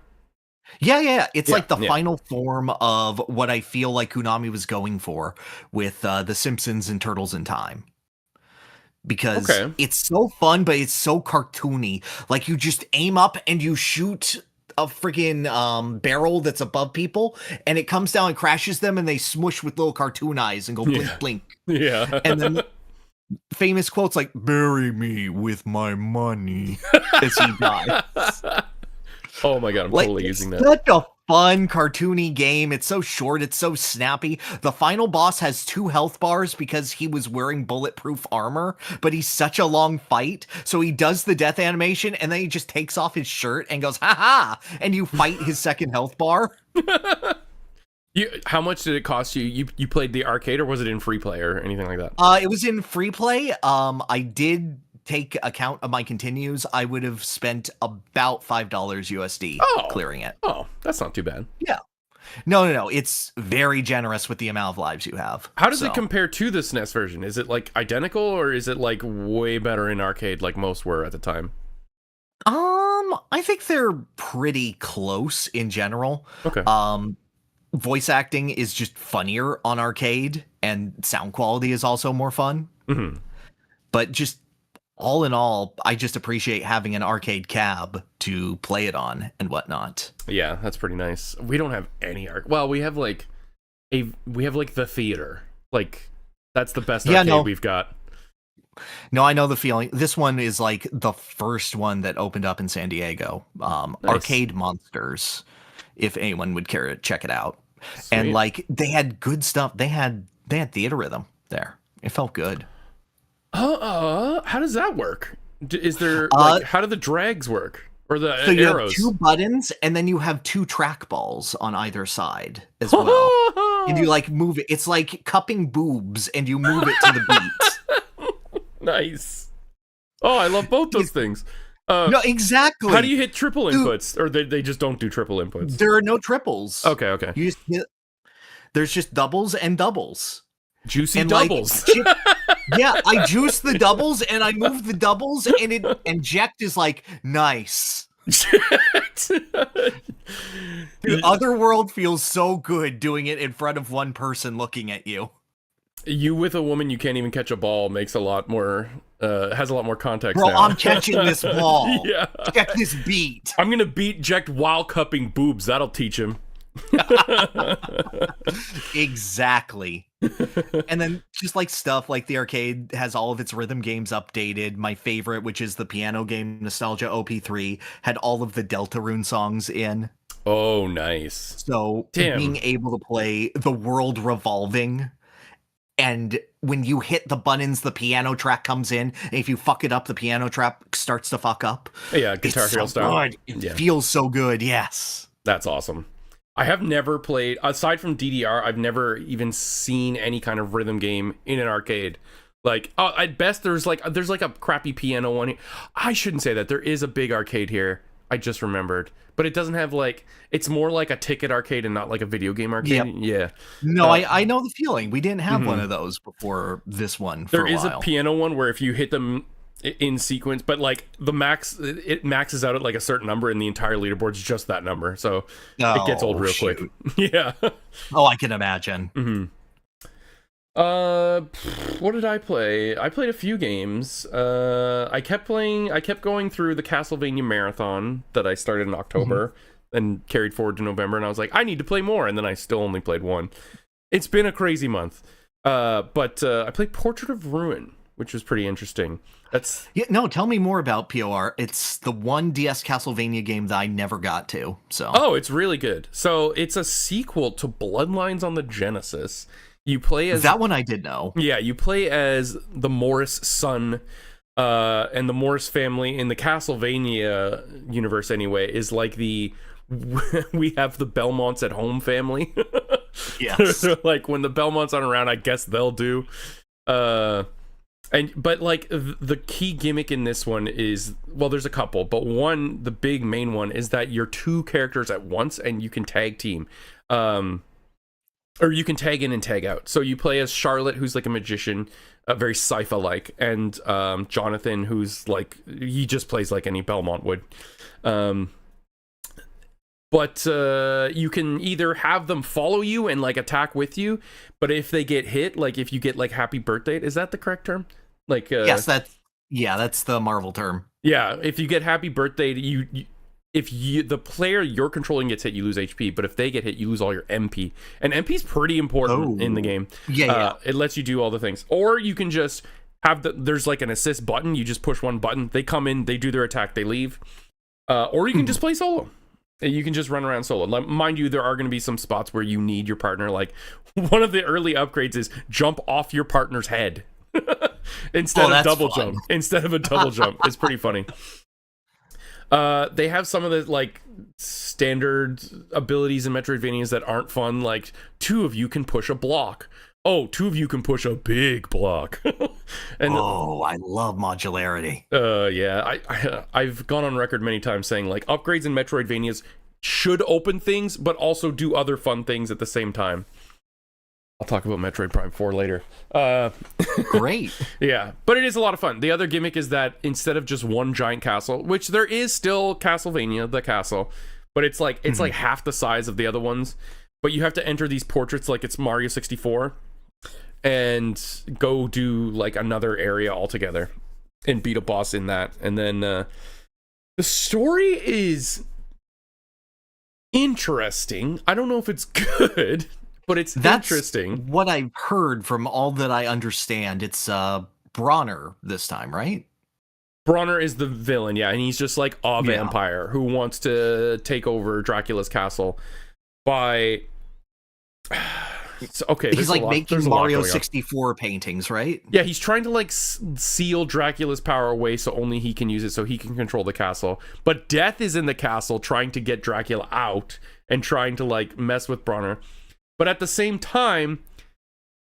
Yeah. It's like the final form of what I feel like Konami was going for with The Simpsons and Turtles in Time. Because it's so fun, but it's so cartoony. Like, you just aim up and you shoot a freaking barrel that's above people, and it comes down and crashes them, and they smush with little cartoon eyes and go blink, blink. Yeah. And then famous quotes like, "Bury me with my money," as he dies. Oh my god, I'm Like, totally it's using that. such a fun, cartoony game. It's so short, it's so snappy. The final boss has 2 health bars because he was wearing bulletproof armor, but he's such a long fight, so he does the death animation, and then he just takes off his shirt and goes, haha, and you fight his second health bar. How much did it cost you? You played the arcade, or was it in free play or anything like that? It was in free play. I did take account of my continues. I would have spent about $5 USD clearing it. Oh, that's not too bad. Yeah. No. It's very generous with the amount of lives you have. How does it compare to the SNES version? Is it like identical, or is it like way better in arcade like most were at the time? I think they're pretty close in general. Okay. Voice acting is just funnier on arcade, and sound quality is also more fun. Mm-hmm. But just all in all, I just appreciate having an arcade cab to play it on and whatnot. Yeah, that's pretty nice. We don't have any well, we have like the theater. Like, that's the best arcade we've got. No, I know the feeling. This one is like the first one that opened up in San Diego. Nice. Arcade Monsters, if anyone would care to check it out. Sweet. And like, they had good stuff. They had theater rhythm there. It felt good. How does that work? Is there like, how do the drags work, or the so you arrows? have 2 buttons, and then you have 2 trackballs on either side as well. And you like move it. It's like cupping boobs, and you move it to the beat. Nice. Oh, I love both those things. No, exactly. How do you hit triple inputs, or they just don't do triple inputs? There are no triples. Okay. You just hit, there's just doubles and doubles. Juicy and doubles. Yeah, I juice the doubles and I move the doubles, and eject is like, nice. Dude, Otherworld feels so good doing it in front of one person looking at you. You with a woman you can't even catch a ball makes a lot more has a lot more context. Bro, now. I'm catching this ball. Yeah. Check this beat. I'm gonna beat Ject while cupping boobs. That'll teach him. Exactly. And then just like stuff like the arcade has all of its rhythm games updated. My favorite, which is the piano game Nostalgia OP3, had all of the Deltarune songs in. Oh, nice. So being able to play The World Revolving, and when you hit the buttons, the piano track comes in, and if you fuck it up, the piano track starts to fuck up. Yeah, Guitar Hero style. It feels so good, yes. That's awesome. I have never played, aside from DDR, I've never even seen any kind of rhythm game in an arcade. Like, at best, there's like a crappy piano one. I shouldn't say that. There is a big arcade here. I just remembered. But it doesn't have like, it's more like a ticket arcade and not like a video game arcade. Yep. Yeah. No, I know the feeling. We didn't have one of those before this one for There is a piano one where if you hit them in sequence, but like the max, it maxes out at like a certain number, and the entire leaderboard's just that number, so it gets old real quick. Yeah. Oh, I can imagine. What did I play? I played a few games. I kept going through the Castlevania marathon that I started in October and carried forward to November, and I was like, I need to play more, and then I still only played one. It's been a crazy month. But I played Portrait of Ruin, which was pretty interesting. Tell me more about POR. It's the one DS Castlevania game that I never got to. So it's really good. So it's a sequel to Bloodlines on the Genesis. You play as that one. I did know. Yeah, you play as the Morris son, and the Morris family in the Castlevania universe. Anyway, is like we have the Belmonts at home family. Yes. Like when the Belmonts aren't around, I guess they'll do. But like the key gimmick in this one is, well, there's a couple, but one, the big main one, is that you're 2 characters at once and you can tag team, or you can tag in and tag out. So you play as Charlotte, who's like a magician, very sci-fi like, and Jonathan, who's like, he just plays like any Belmont would. But you can either have them follow you and like attack with you, but if they get hit, like if you get like happy birthday, is that the correct term? Like yes, that's the Marvel term. Yeah, if you get happy birthday, if the player you're controlling gets hit, you lose HP, but if they get hit, you lose all your MP. And MP is pretty important in the game. Yeah. It lets you do all the things. Or you can just have there's like an assist button. You just push one button. They come in, they do their attack, they leave. Or you can just play solo. You can just run around solo. Mind you, there are going to be some spots where you need your partner. Like, one of the early upgrades is jump off your partner's head instead of double jump. Instead of a double jump. It's pretty funny. They have some of the like standard abilities in Metroidvanias that aren't fun. Like, 2 of you can push a block. Oh, 2 of you can push a big block. And I love modularity. Yeah, I've gone on record many times saying like upgrades in Metroidvanias should open things, but also do other fun things at the same time. I'll talk about Metroid Prime 4 later. Great. Yeah, but it is a lot of fun. The other gimmick is that instead of just one giant castle, which there is still Castlevania, the castle, but it's like like half the size of the other ones. But you have to enter these portraits like it's Mario 64 and go do like another area altogether and beat a boss in that. And then the story is interesting. I don't know if it's good, but that's interesting. What I've heard from all that I understand. It's Bronner this time, right? Bronner is the villain, yeah, and he's just like a vampire who wants to take over Dracula's castle by... Okay, he's like making Mario 64 paintings, right? Yeah, he's trying to like seal Dracula's power away so only he can use it, so he can control the castle. But Death is in the castle trying to get Dracula out and trying to like mess with Bronner. But at the same time,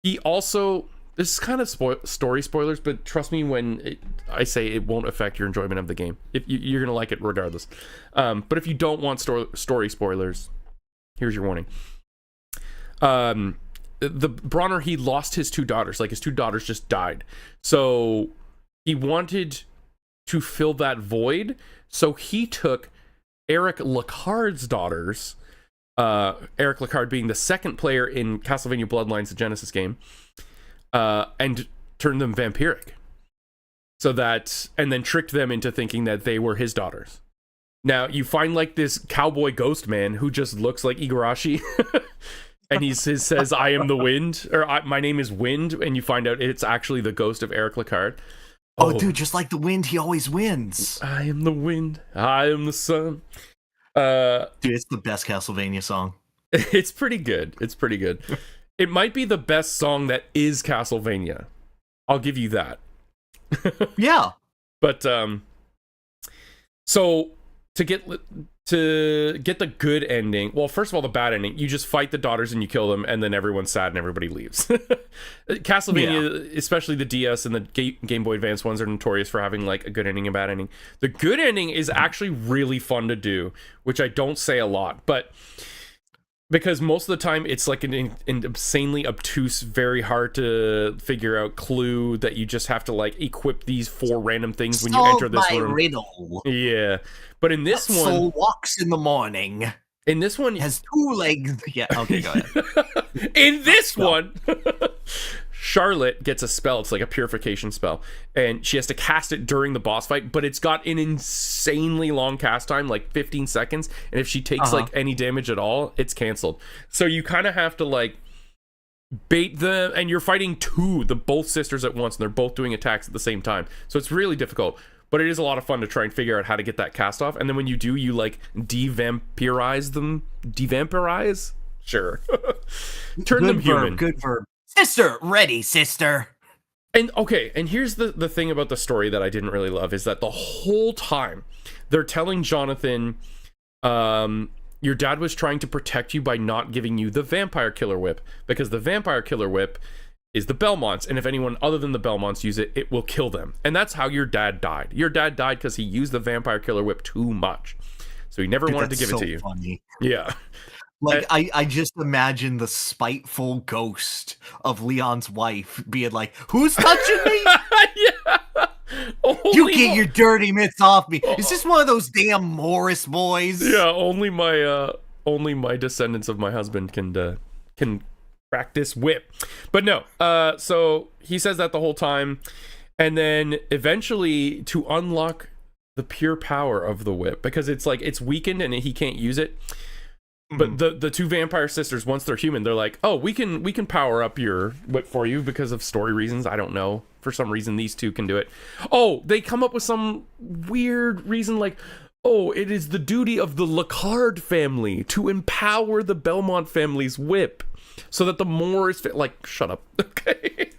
he also... This is kind of story spoilers, but trust me when I say it won't affect your enjoyment of the game. If you're gonna like it regardless. But if you don't want story spoilers, here's your warning. The Bronner, he lost his 2 daughters. Like, his 2 daughters just died. So he wanted to fill that void. So he took Eric Lacard's daughters, Eric Lacard being the second player in Castlevania Bloodlines, the Genesis game, and turned them vampiric. So that, and then tricked them into thinking that they were his daughters. Now, you find like this cowboy ghost man who just looks like Igarashi. And he says, I am the wind, or my name is Wind, and you find out it's actually the ghost of Eric Lacard. Oh, dude, just like the wind, he always wins. I am the wind, I am the sun. Dude, it's the best Castlevania song. It's pretty good. It's pretty good. It might be the best song that is Castlevania. I'll give you that. Yeah. But, so, to get the good ending, well, first of all, the bad ending, you just fight the daughters and you kill them, and then everyone's sad and everybody leaves. Castlevania, especially the DS and the Game Boy Advance ones, are notorious for having like a good ending and bad ending. The good ending is actually really fun to do, which I don't say a lot, but because most of the time it's like an insanely obtuse, very hard to figure out clue that you just have to like equip these 4 random things when you enter this room. Riddle. Yeah, but in this one, soul walks in the morning. In this one, has 2 legs. Yeah, okay, go ahead. In this one, Charlotte gets a spell. It's like a purification spell, and she has to cast it during the boss fight, but it's got an insanely long cast time, like 15 seconds, and if she takes like any damage at all, it's canceled. So you kind of have to like bait them, and you're fighting both sisters at once, and they're both doing attacks at the same time, so it's really difficult. But it is a lot of fun to try and figure out how to get that cast off, and then when you do, you like devampirize them. Devampirize? Sure. Turn them human. Good verb. Sister, ready, sister. And okay, and here's the thing about the story that I didn't really love, is that the whole time they're telling Jonathan, your dad was trying to protect you by not giving you the vampire killer whip, because the vampire killer whip is the Belmonts, and if anyone other than the Belmonts use it, it will kill them. And that's how your dad died. Your dad died because he used the vampire killer whip too much, so he never wanted to give it to you. Funny. Yeah. Like, I just imagine the spiteful ghost of Leon's wife being like, who's touching me? Yeah. You get your dirty mitts off me. Is this one of those damn Morris boys? Yeah, only my descendants of my husband can crack this whip. But no, so he says that the whole time, and then eventually to unlock the pure power of the whip, because it's like it's weakened and he can't use it. But the 2 vampire sisters, once they're human, they're like, oh, we can power up your whip for you because of story reasons. I don't know. For some reason, these 2 can do it. Oh, they come up with some weird reason like, Oh, it is the duty of the Lacard family to empower the Belmont family's whip so that the more is like, shut up. Okay.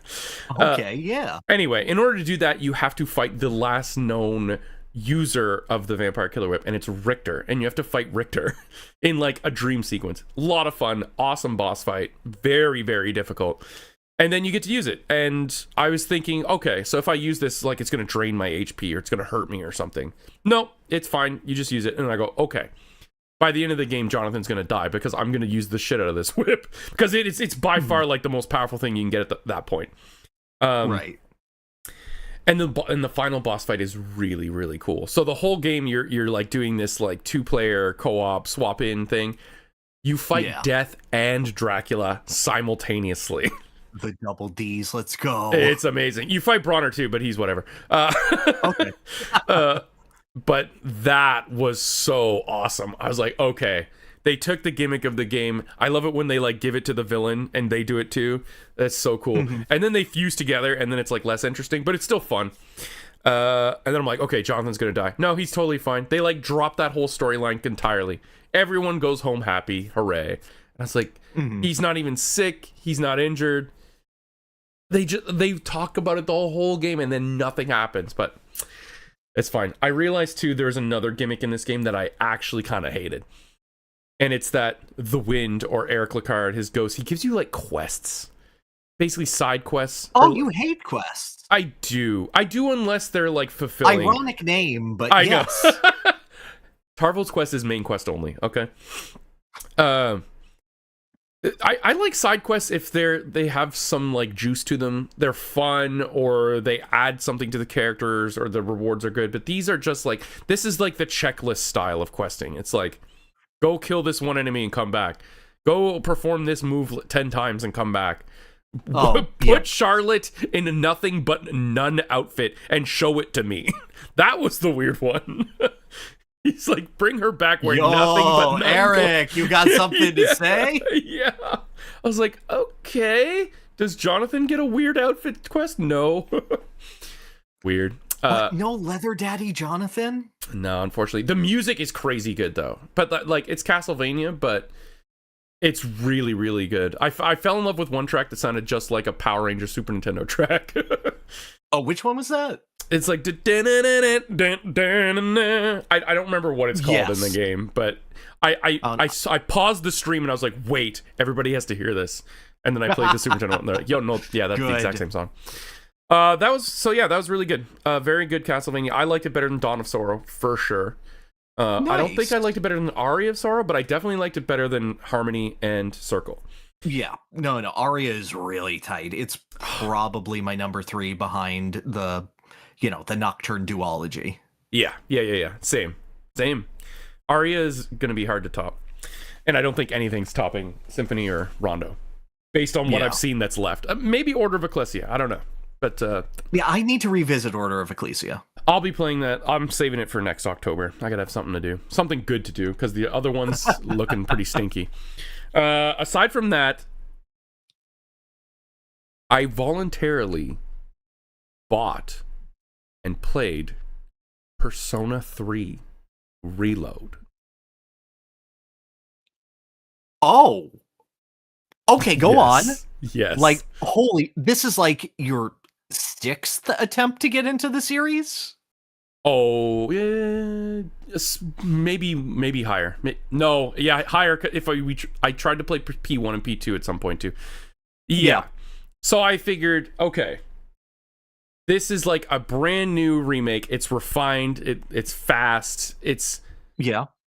Okay, yeah. Anyway, in order to do that, you have to fight the last known user of the vampire killer whip, and it's Richter, and you have to fight Richter in like a dream sequence. A lot of fun, awesome boss fight, very, very difficult. And then you get to use it. And I was thinking, okay, so if I use this, like, it's going to drain my HP or it's going to hurt me or something. No, it's fine. You just use it. And I go, okay. By the end of the game, Jonathan's going to die because I'm going to use the shit out of this whip. Because it's by far, like, the most powerful thing you can get at that point. Right. And the final boss fight is really, really cool. So the whole game, you're like, doing this, like, 2-player co-op swap-in thing. You fight Death and Dracula simultaneously. The double D's, let's go. It's amazing. You fight Bronner too, but he's whatever. Okay. But that was so awesome. I was like, okay, they took the gimmick of the game. I love it when they like give it to the villain and they do it too. That's so cool. And then they fuse together and then it's like less interesting, but it's still fun. And then I'm like, okay, Jonathan's gonna die. No, he's totally fine. They like drop that whole storyline entirely. Everyone goes home happy. Hooray. And I was like, he's not even sick. He's not injured. They talk about it the whole game and then nothing happens, but it's fine. I realized too there's another gimmick in this game that I actually kind of hated. And it's that the Wind, or Eric Lacard, his ghost, he gives you like quests. Basically side quests. Oh, you hate quests. I do unless they're like fulfilling. Ironic name, but I yes. know. Tarvould's quest is main quest only, okay? I like side quests if they have some like juice to them. They're fun, or they add something to the characters, or the rewards are good. But these are just like, this is like the checklist style of questing. It's like, go kill this one enemy and come back. Go perform this move 10 times and come back. Put Charlotte in a nothing but none outfit and show it to me. That was the weird one. He's like, bring her back wearing nothing but none. Eric, you got something to say? Yeah. I was like, okay. Does Jonathan get a weird outfit quest? No. Weird. No leather daddy Jonathan? No, unfortunately. The music is crazy good, though. But, like, it's Castlevania, but it's really, really good. I fell in love with one track that sounded just like a Power Ranger Super Nintendo track. Oh, which one was that? It's like I don't remember what it's called in the game, but I paused the stream and I was like, wait, everybody has to hear this. And then I played the Super Nintendo and they're like, yo, no, yeah, that's the exact same song. That was really good. Very good Castlevania. I liked it better than Dawn of Sorrow for sure. Nice. I don't think I liked it better than Aria of Sorrow, but I definitely liked it better than Harmony and Circle. Yeah, no, Aria is really tight. It's probably my number 3 behind the Nocturne duology. Yeah. Same. Aria is gonna be hard to top, and I don't think anything's topping Symphony or Rondo, based on what I've seen that's left. Maybe Order of Ecclesia. I don't know, but yeah, I need to revisit Order of Ecclesia. I'll be playing that. I'm saving it for next October. I gotta have something to do, something good to do, because the other one's looking pretty stinky. Aside from that, I voluntarily bought and played Persona 3 Reload. Oh. Okay, go on. Yes. Like, this is like your 6th attempt to get into the series? Oh, yeah, maybe higher. No, yeah, higher. If I tried to play P1 and P2 at some point too. Yeah. So I figured, okay, this is like a brand new remake. It's refined. It's fast.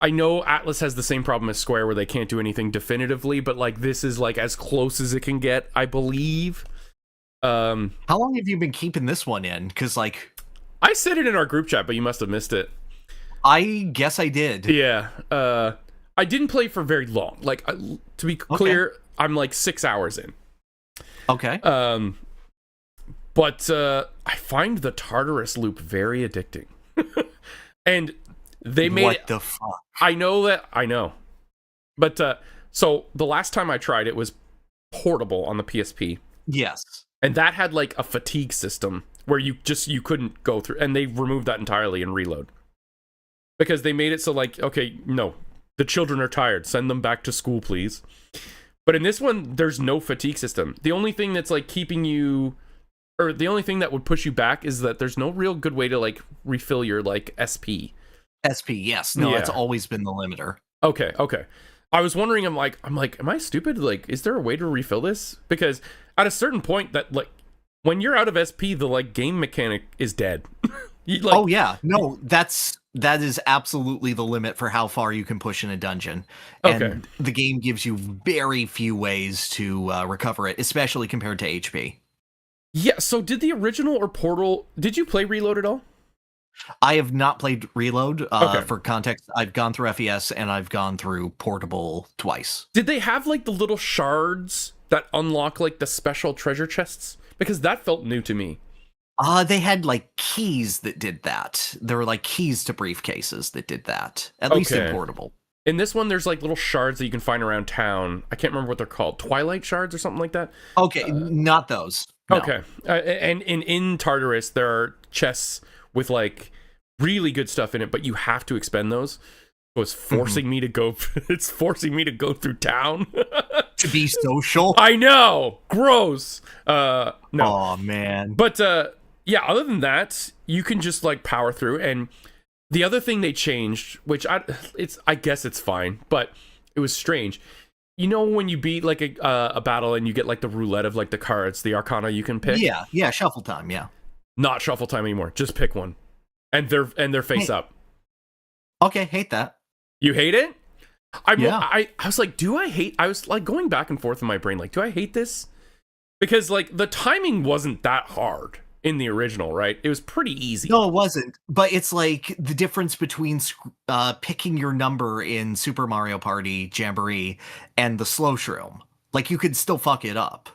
I know Atlas has the same problem as Square where they can't do anything definitively, but like this is like as close as it can get, I believe. How long have you been keeping this one in? Because like, I said it in our group chat, but you must have missed it. I guess I did. Yeah. I didn't play for very long. Like, to be clear, I'm like 6 hours in. Okay. But I find the Tartarus loop very addicting. And they made what the fuck? I know. But so the last time I tried it was portable on the PSP. Yes. And that had like a fatigue system where you couldn't go through, and they removed that entirely in Reload. because they made it so like, okay, no, the children are tired, send them back to school, please. But in this one, there's no fatigue system. The only thing that's like keeping you, or the only thing that would push you back is that there's no real good way to like refill your like SP. Yes. No, it's always been the limiter. Okay. I was wondering, I'm like, am I stupid? Like, is there a way to refill this? Because at a certain point that like, when you're out of SP, the like game mechanic is dead. Oh yeah, no, that is absolutely the limit for how far you can push in a dungeon. And the game gives you very few ways to recover it, especially compared to HP. Yeah, so did the original or Portal, did you play Reload at all? I have not played Reload. For context, I've gone through FES and I've gone through Portable twice. Did they have like the little shards that unlock like the special treasure chests? Because that felt new to me. They had like keys that did that. There were like keys to briefcases that did that. At least in Portable. In this one, there's like little shards that you can find around town. I can't remember what they're called. Twilight shards or something like that? Okay, not those. No. Okay. And in Tartarus, there are chests with like really good stuff in it, but you have to expend those. So it's forcing me to go. It's forcing me to go through town to be social. I know, gross. No. Oh man. But yeah. Other than that, you can just like power through. And the other thing they changed, which I guess it's fine, but it was strange. You know when you beat like a battle and you get like the roulette of like the cards, the arcana you can pick. Yeah, shuffle time. Yeah. Not shuffle time anymore. Just pick one, and they're face up. Okay, hate that. You hate it? I was like, do I hate? I was like going back and forth in my brain, like, do I hate this? Because like the timing wasn't that hard in the original, right? It was pretty easy. No, it wasn't. But it's like the difference between picking your number in Super Mario Party Jamboree and the slow shroom. Like you could still fuck it up.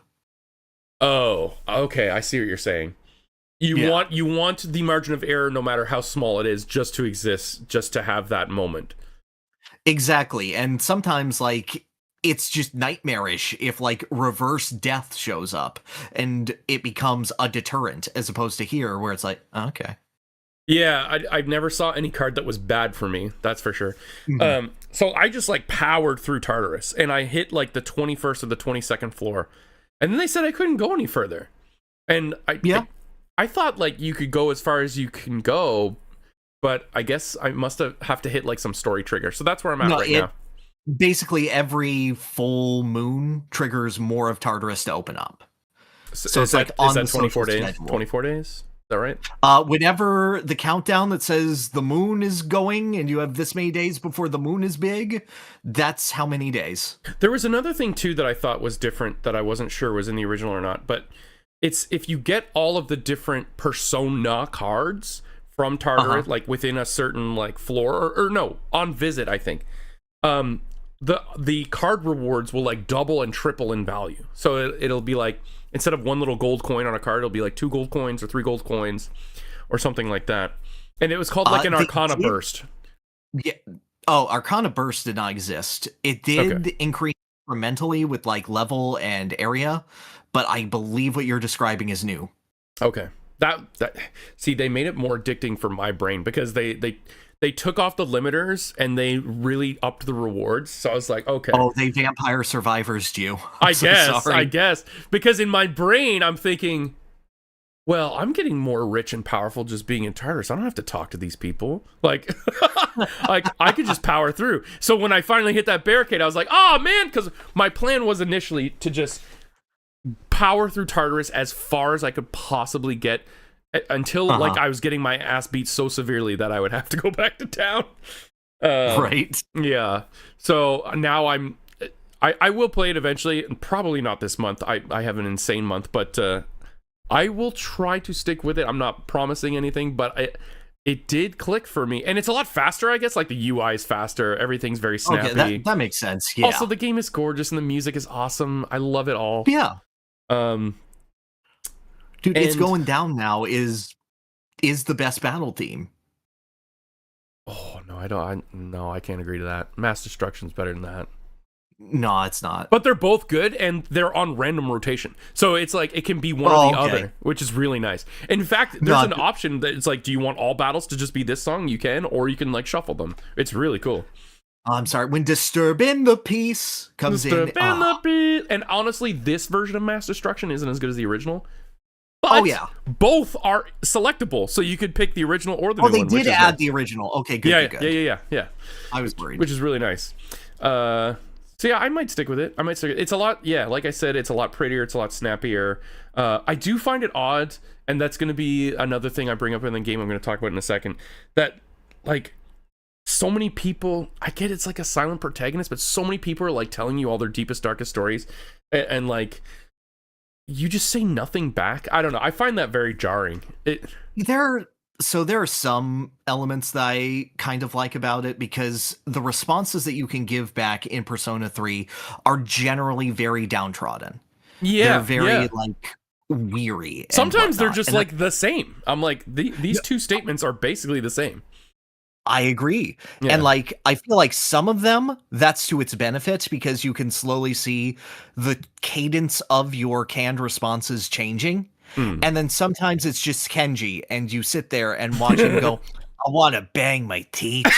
Oh, okay. I see what you're saying. You want the margin of error, no matter how small it is, just to exist, just to have that moment. Exactly. And sometimes like it's just nightmarish if like reverse death shows up and it becomes a deterrent, as opposed to here where it's like, okay. Yeah, I never saw any card that was bad for me, that's for sure. So I just like powered through Tartarus and I hit like the 21st or the 22nd floor, and then they said I couldn't go any further. And I thought like you could go as far as you can go, but I guess I must have to hit like some story trigger. So that's where I'm at now. Basically, every full moon triggers more of Tartarus to open up. So it's like on the 24 days? schedule. 24 days? Is that right? Whenever the countdown that says the moon is going and you have this many days before the moon is big, that's how many days. There was another thing too that I thought was different that I wasn't sure was in the original or not, but it's if you get all of the different persona cards from Tartarus, like within a certain like floor, or no, on visit, I think. The card rewards will like double and triple in value. So it'll be like, instead of one little gold coin on a card, it'll be like 2 gold coins or 3 gold coins or something like that. And it was called like an Arcana Burst. Yeah. Oh, Arcana Burst did not exist. It did increase incrementally with like level and area, but I believe what you're describing is new. Okay. That see, they made it more addicting for my brain because they took off the limiters and they really upped the rewards. So I was like, okay. Oh, they Vampire Survivors you. I guess. Because in my brain, I'm thinking, well, I'm getting more rich and powerful just being in Tartarus. I don't have to talk to these people. Like, like I could just power through. So when I finally hit that barricade, I was like, oh man, because my plan was initially to just power through Tartarus as far as I could possibly get until like I was getting my ass beat so severely that I would have to go back to town. Right. Yeah. So now I will play it eventually, and probably not this month. I have an insane month, but I will try to stick with it. I'm not promising anything, but it did click for me, and it's a lot faster, I guess. Like the UI is faster, everything's very snappy. Okay, that makes sense. Yeah. Also, the game is gorgeous and the music is awesome. I love it all. Yeah. Dude, it's going down now. Is the best battle theme? Oh no, I can't agree to that. Mass Destruction's better than that. No, it's not. But they're both good, and they're on random rotation. So it's like it can be one or the other, which is really nice. In fact, there's an option that it's like, do you want all battles to just be this song? You can, or you can like shuffle them. It's really cool. I'm sorry, when Disturbing the Peace comes in. And honestly, this version of Mass Destruction isn't as good as the original. But both are selectable, so you could pick the original or the new one. Oh, they did add the original. Okay, good. Yeah. I was worried. Which is really nice. So yeah, I might stick with it. It's a lot, like I said, it's a lot prettier, it's a lot snappier. I do find it odd, and that's going to be another thing I bring up in the game I'm going to talk about in a second, that, like, so many people, I get it's like a silent protagonist, but so many people are, like, telling you all their deepest, darkest stories, and like, you just say nothing back. I don't know. I find that very jarring. So there are some elements that I kind of like about it, because the responses that you can give back in Persona 3 are generally very downtrodden. Yeah. They're very like weary. Sometimes they're just like the same. I'm like, these two statements are basically the same. I agree. Yeah. And like, I feel like some of them, that's to its benefit, because you can slowly see the cadence of your canned responses changing. And then sometimes it's just Kenji, and you sit there and watch him go, I want to bang my teacher.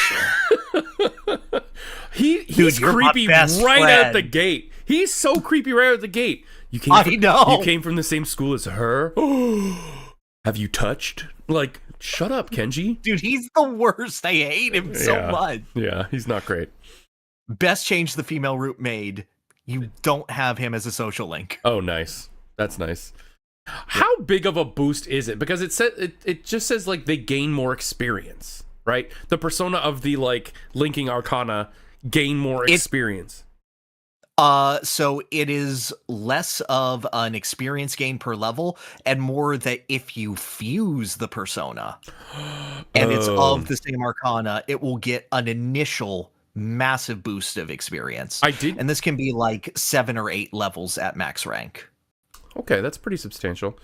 He's creepy right out the gate. He's so creepy right out the gate. You came from the same school as her? Have you touched? Like, shut up, Kenji. Dude, he's the worst. I hate him so much. Yeah, he's not great. Best change the female route made. You don't have him as a social link. Oh, nice. That's nice. How big of a boost is it? Because it just says like they gain more experience, right? The persona of the like linking arcana gain more experience. So it is less of an experience gain per level, and more that if you fuse the persona and it's of the same arcana, it will get an initial massive boost of experience. And this can be like 7 or 8 levels at max rank. Okay, that's pretty substantial.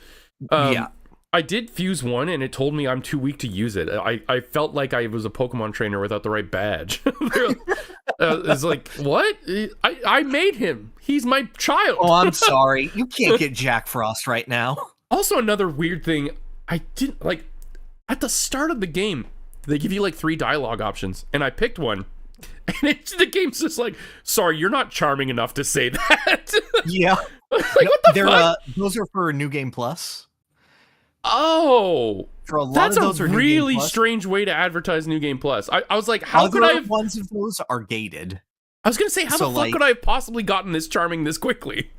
Yeah. I did fuse one, and it told me I'm too weak to use it. I felt like I was a Pokemon trainer without the right badge. It's like, what? I made him. He's my child. Oh, I'm sorry. You can't get Jack Frost right now. Also, another weird thing, I didn't, like, at the start of the game, they give you, like, 3 dialogue options, and I picked one. And the game's just like, sorry, you're not charming enough to say that. Yeah. Like, what the fuck? Those are for New Game Plus. Oh, for a lot that's of those a really strange way to advertise New Game Plus. I was like, how could I have... ones of those are gated. I was going to say, how the fuck could I have possibly gotten this charming this quickly?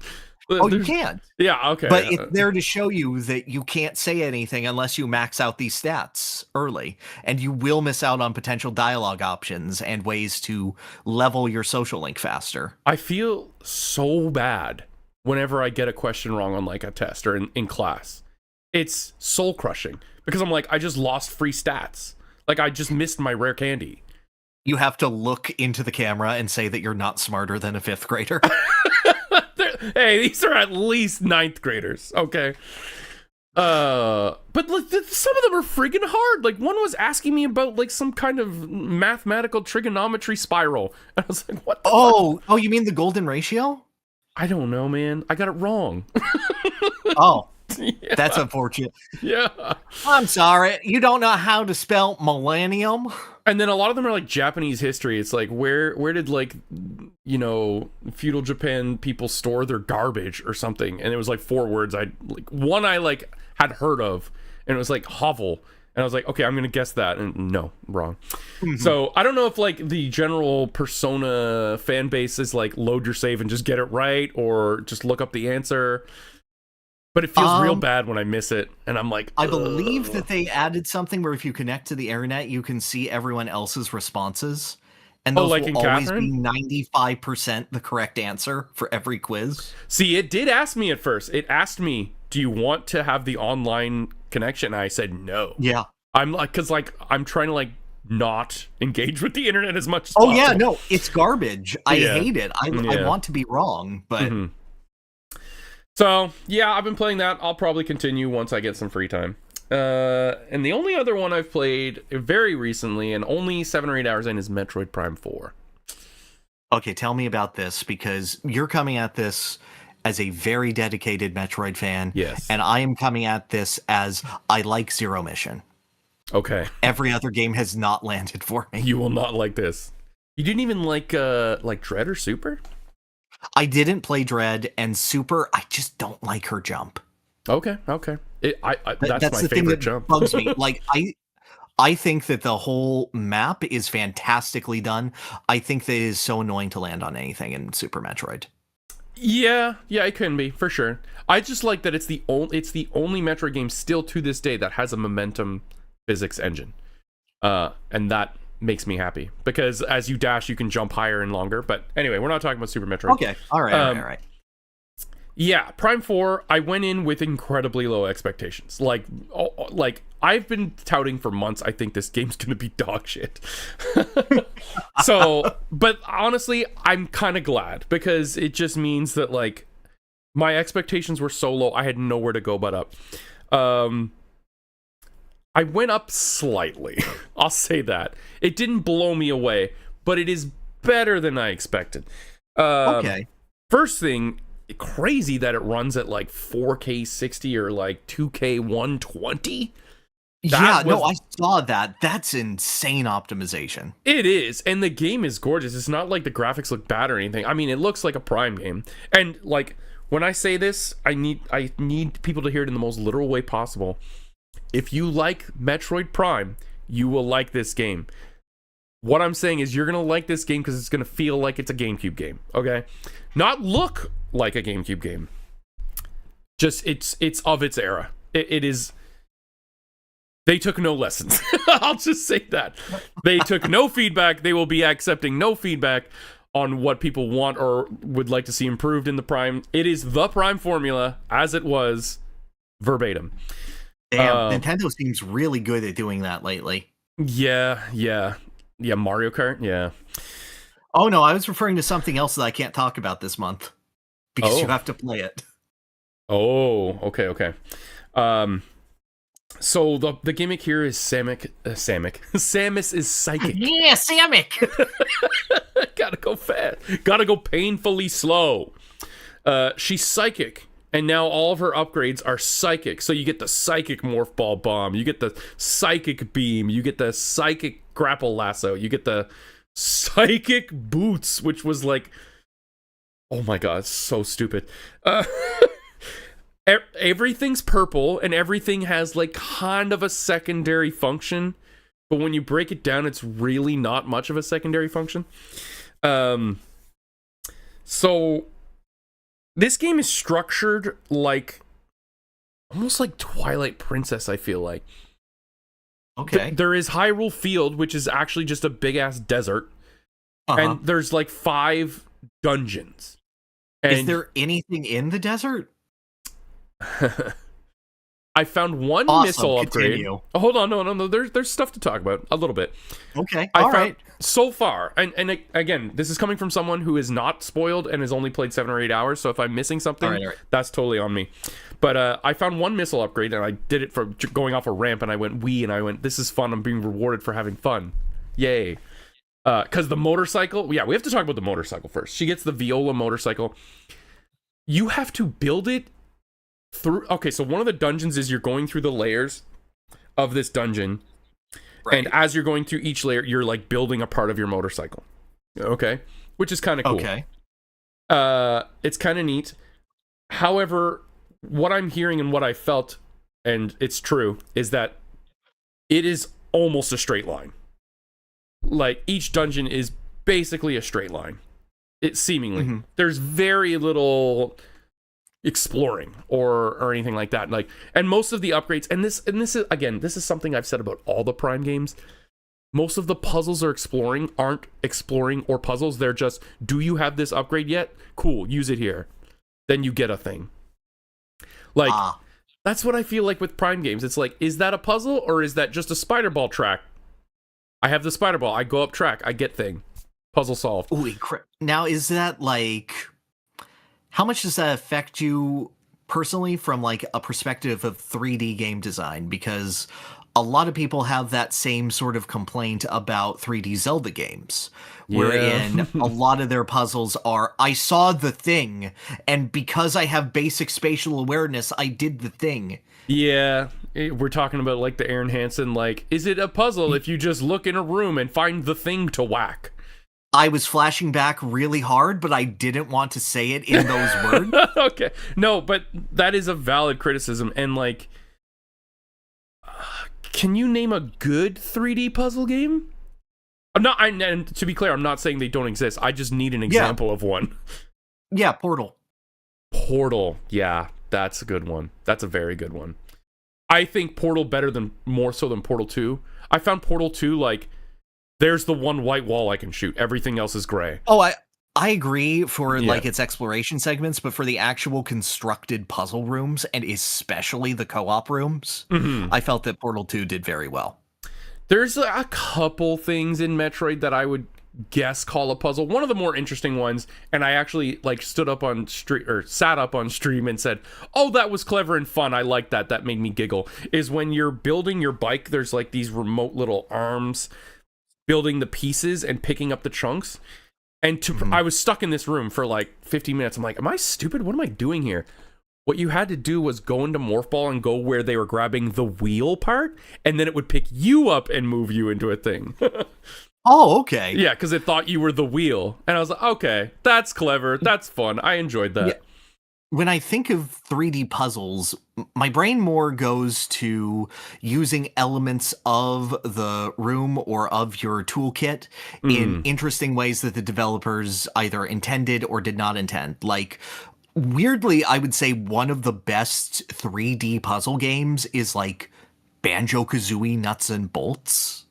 Oh, you can't. Yeah, okay. But it's there to show you that you can't say anything unless you max out these stats early, and you will miss out on potential dialogue options and ways to level your social link faster. I feel so bad whenever I get a question wrong on like a test or in class. It's soul crushing because I'm like, I just lost free stats. Like I just missed my rare candy. You have to look into the camera and say that you're not smarter than a 5th grader. Hey, these are at least 9th graders, okay? But like, some of them are friggin' hard. Like, one was asking me about like some kind of mathematical trigonometry spiral. And I was like, what the fuck? Oh, you mean the golden ratio? I don't know, man. I got it wrong. Oh, yeah. That's unfortunate. Yeah. I'm sorry. You don't know how to spell millennium? And then a lot of them are like Japanese history. It's like, where did like, you know, feudal Japan people store their garbage or something? And it was like 4 words. I had heard of, and it was like hovel. And I was like, okay, I'm going to guess that. And no, wrong. Mm-hmm. So I don't know if like the general Persona fan base is like load your save and just get it right, or just look up the answer. But it feels real bad when I miss it, and I'm like, I believe that they added something where if you connect to the internet, you can see everyone else's responses, and those like will always be 95% the correct answer for every quiz. See, it did ask me at first. It asked me, "Do you want to have the online connection?" And I said no. Yeah, I'm like, because like I'm trying to like not engage with the internet as much as possible. Oh yeah, no, it's garbage. I hate it. I want to be wrong, but. Mm-hmm. So, yeah, I've been playing that. I'll probably continue once I get some free time. And the only other one I've played very recently, and only 7 or 8 hours in, is Metroid Prime 4. Okay, tell me about this, because you're coming at this as a very dedicated Metroid fan, Yes. and I am coming at this as I like Zero Mission. Okay. Every other game has not landed for me. You will not like this. You didn't even like Dread or Super? I didn't play Dread, and Super, I just don't like her jump. Okay. That's my the thing favorite that jump. bugs me. Like, I think that the whole map is fantastically done. I think that it is so annoying to land on anything in Super Metroid. Yeah, it can be for sure. I just like that it's the only Metroid game still to this day that has a momentum physics engine, and that makes me happy, because as you dash, you can jump higher and longer. But anyway, we're not talking about Super Metroid. Okay, all right. Yeah, Prime 4, I went in with incredibly low expectations. Like I've been touting for months, I think this game's gonna be dog shit. So, but honestly, I'm kind of glad, because it just means that, like, my expectations were so low, I had nowhere to go but up. I went up slightly. I'll say that. It didn't blow me away, but it is better than I expected. Okay. First thing, crazy that it runs at like 4K 60 or like 2K 120. I saw that. That's insane optimization. It is, and the game is gorgeous. It's not like the graphics look bad or anything. I mean, it looks like a Prime game. And like, when I say this, I need people to hear it in the most literal way possible. If you like Metroid Prime, you will like this game. What I'm saying is, you're gonna like this game because it's gonna feel like it's a GameCube game, okay? Not look like a GameCube game. Just it's of its era. It is. They took no lessons. I'll just say that. They took no feedback. They will be accepting no feedback on what people want or would like to see improved in the Prime. It is the Prime formula as it was, verbatim. Damn, Nintendo seems really good at doing that lately. Yeah, Mario Kart, yeah. Oh no, I was referring to something else that I can't talk about this month, because you have to play it. Oh, okay. So the gimmick here is Samus is psychic. Yeah, Samus. Gotta go fast. Gotta go painfully slow. She's psychic, and now all of her upgrades are psychic. So you get the psychic morph ball bomb, you get the psychic beam, you get the psychic grapple lasso, you get the psychic boots, which was like, oh my god, so stupid. Everything's purple, and everything has like kind of a secondary function, but when you break it down, it's really not much of a secondary function. So this game is structured like almost like Twilight Princess, I feel like. Okay. There is Hyrule Field, which is actually just a big ass desert. And there's like 5 dungeons. And is there anything in the desert? I found one missile upgrade. Oh, hold on, no. There's stuff to talk about a little bit. Okay, I found so far, and again, this is coming from someone who is not spoiled and has only played 7 or 8 hours. So if I'm missing something, all right. That's totally on me. But I found one missile upgrade, and I did it for going off a ramp, and I went this is fun. I'm being rewarded for having fun. Yay. Because the motorcycle, we have to talk about the motorcycle first. She gets the Viola motorcycle. You have to build it through. Okay, so one of the dungeons is you're going through the layers of this dungeon, and as you're going through each layer, you're like building a part of your motorcycle. Okay, which is kind of cool. Okay, it's kind of neat. However, what I'm hearing and what I felt, and it's true, is that it is almost a straight line. Like, each dungeon is basically a straight line. It seemingly there's very little exploring or anything like that. Like, and most of the upgrades, and this is, again, this is something I've said about all the Prime games. Most of the puzzles aren't exploring or puzzles. They're just, do you have this upgrade yet? Cool, use it here. Then you get a thing. Like, that's what I feel like with Prime games. It's like, is that a puzzle or is that just a spider ball track? I have the spider ball. I go up track. I get thing. Puzzle solved. Now, is that like, how much does that affect you personally from like a perspective of 3D game design, because a lot of people have that same sort of complaint about 3D Zelda games, wherein a lot of their puzzles are, I saw the thing, and because I have basic spatial awareness, I did the thing. Yeah, we're talking about like the Aaron Hansen, like, is it a puzzle if you just look in a room and find the thing to whack? I was flashing back really hard, but I didn't want to say it in those words. Okay. No, but that is a valid criticism. And like, can you name a good 3D puzzle game? And to be clear, I'm not saying they don't exist. I just need an example of one. Yeah, Portal. Portal. Yeah, that's a good one. That's a very good one. I think Portal more so than Portal 2. I found Portal 2 like, there's the one white wall I can shoot. Everything else is gray. Oh, I agree for like its exploration segments, but for the actual constructed puzzle rooms, and especially the co-op rooms, I felt that Portal 2 did very well. There's a couple things in Metroid that I would guess call a puzzle. One of the more interesting ones, and I actually like sat up on stream and said, "Oh, that was clever and fun. I like that. That made me giggle." Is when you're building your bike, there's like these remote little arms building the pieces and picking up the chunks. And I was stuck in this room for like 15 minutes. I'm like, am I stupid? What am I doing here? What you had to do was go into Morph Ball and go where they were grabbing the wheel part, and then it would pick you up and move you into a thing. Oh, okay. Yeah, because it thought you were the wheel. And I was like, okay, that's clever. That's fun. I enjoyed that. Yeah. When I think of 3D puzzles, my brain more goes to using elements of the room or of your toolkit in interesting ways that the developers either intended or did not intend. Like, weirdly, I would say one of the best 3D puzzle games is like Banjo-Kazooie Nuts and Bolts.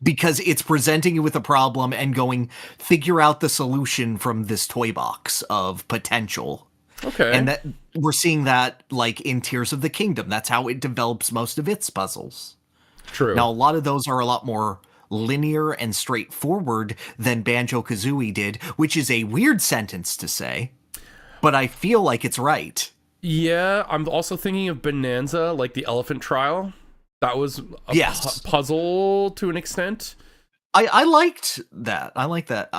Because it's presenting you with a problem and going, figure out the solution from this toy box of potential. Okay. And that we're seeing that like in Tears of the Kingdom. That's how it develops most of its puzzles. True. Now, a lot of those are a lot more linear and straightforward than Banjo-Kazooie did, which is a weird sentence to say, but I feel like it's right. Yeah, I'm also thinking of Bonanza, like the Elephant Trial. That was a puzzle to an extent. I liked that. I like that.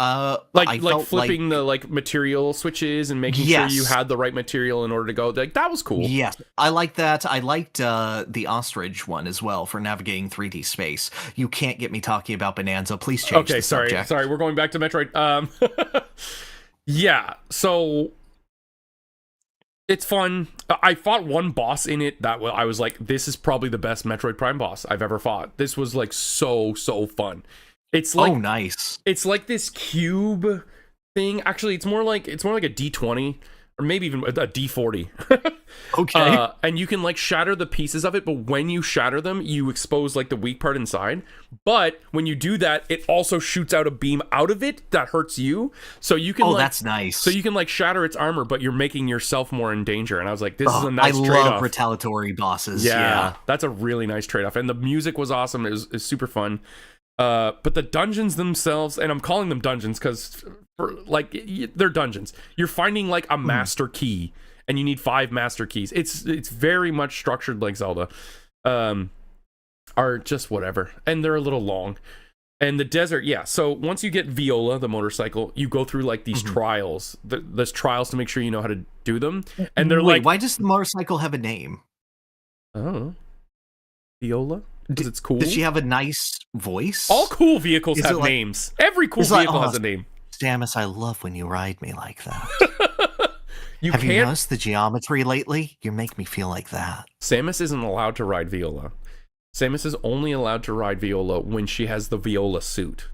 Like flipping the like material switches and making sure you had the right material in order to go. Like that was cool. Yes, I like that. I liked the ostrich one as well for navigating 3D space. You can't get me talking about Bonanza. Please change the subject. Sorry, we're going back to Metroid. Yeah, so it's fun. I fought one boss in it that I was like, this is probably the best Metroid Prime boss I've ever fought. This was like so fun. It's like, oh, nice. It's like this cube thing. Actually, it's more like a D20 or maybe even a D40. Okay. And you can like shatter the pieces of it, but when you shatter them, you expose like the weak part inside. But when you do that, it also shoots out a beam out of it that hurts you. So you can that's nice. So you can like shatter its armor, but you're making yourself more in danger. And I was like, this is a nice trade-off. I love retaliatory bosses. Yeah, that's a really nice trade-off. And the music was awesome. It was super fun. But the dungeons themselves, and I'm calling them dungeons because they're dungeons. You're finding like a master key, and you need 5 master keys. It's very much structured like Zelda, are just whatever, and they're a little long. And the desert, yeah. So once you get Viola, the motorcycle, you go through like these trials. There's trials to make sure you know how to do them. And they're like, why does the motorcycle have a name? Oh, Viola. Because it's cool. Does she have a nice voice? All cool vehicles have names. Every cool vehicle has a name. Samus, I love when you ride me like that. You noticed the geometry lately? You make me feel like that. Samus isn't allowed to ride Viola. Samus is only allowed to ride Viola when she has the Viola suit.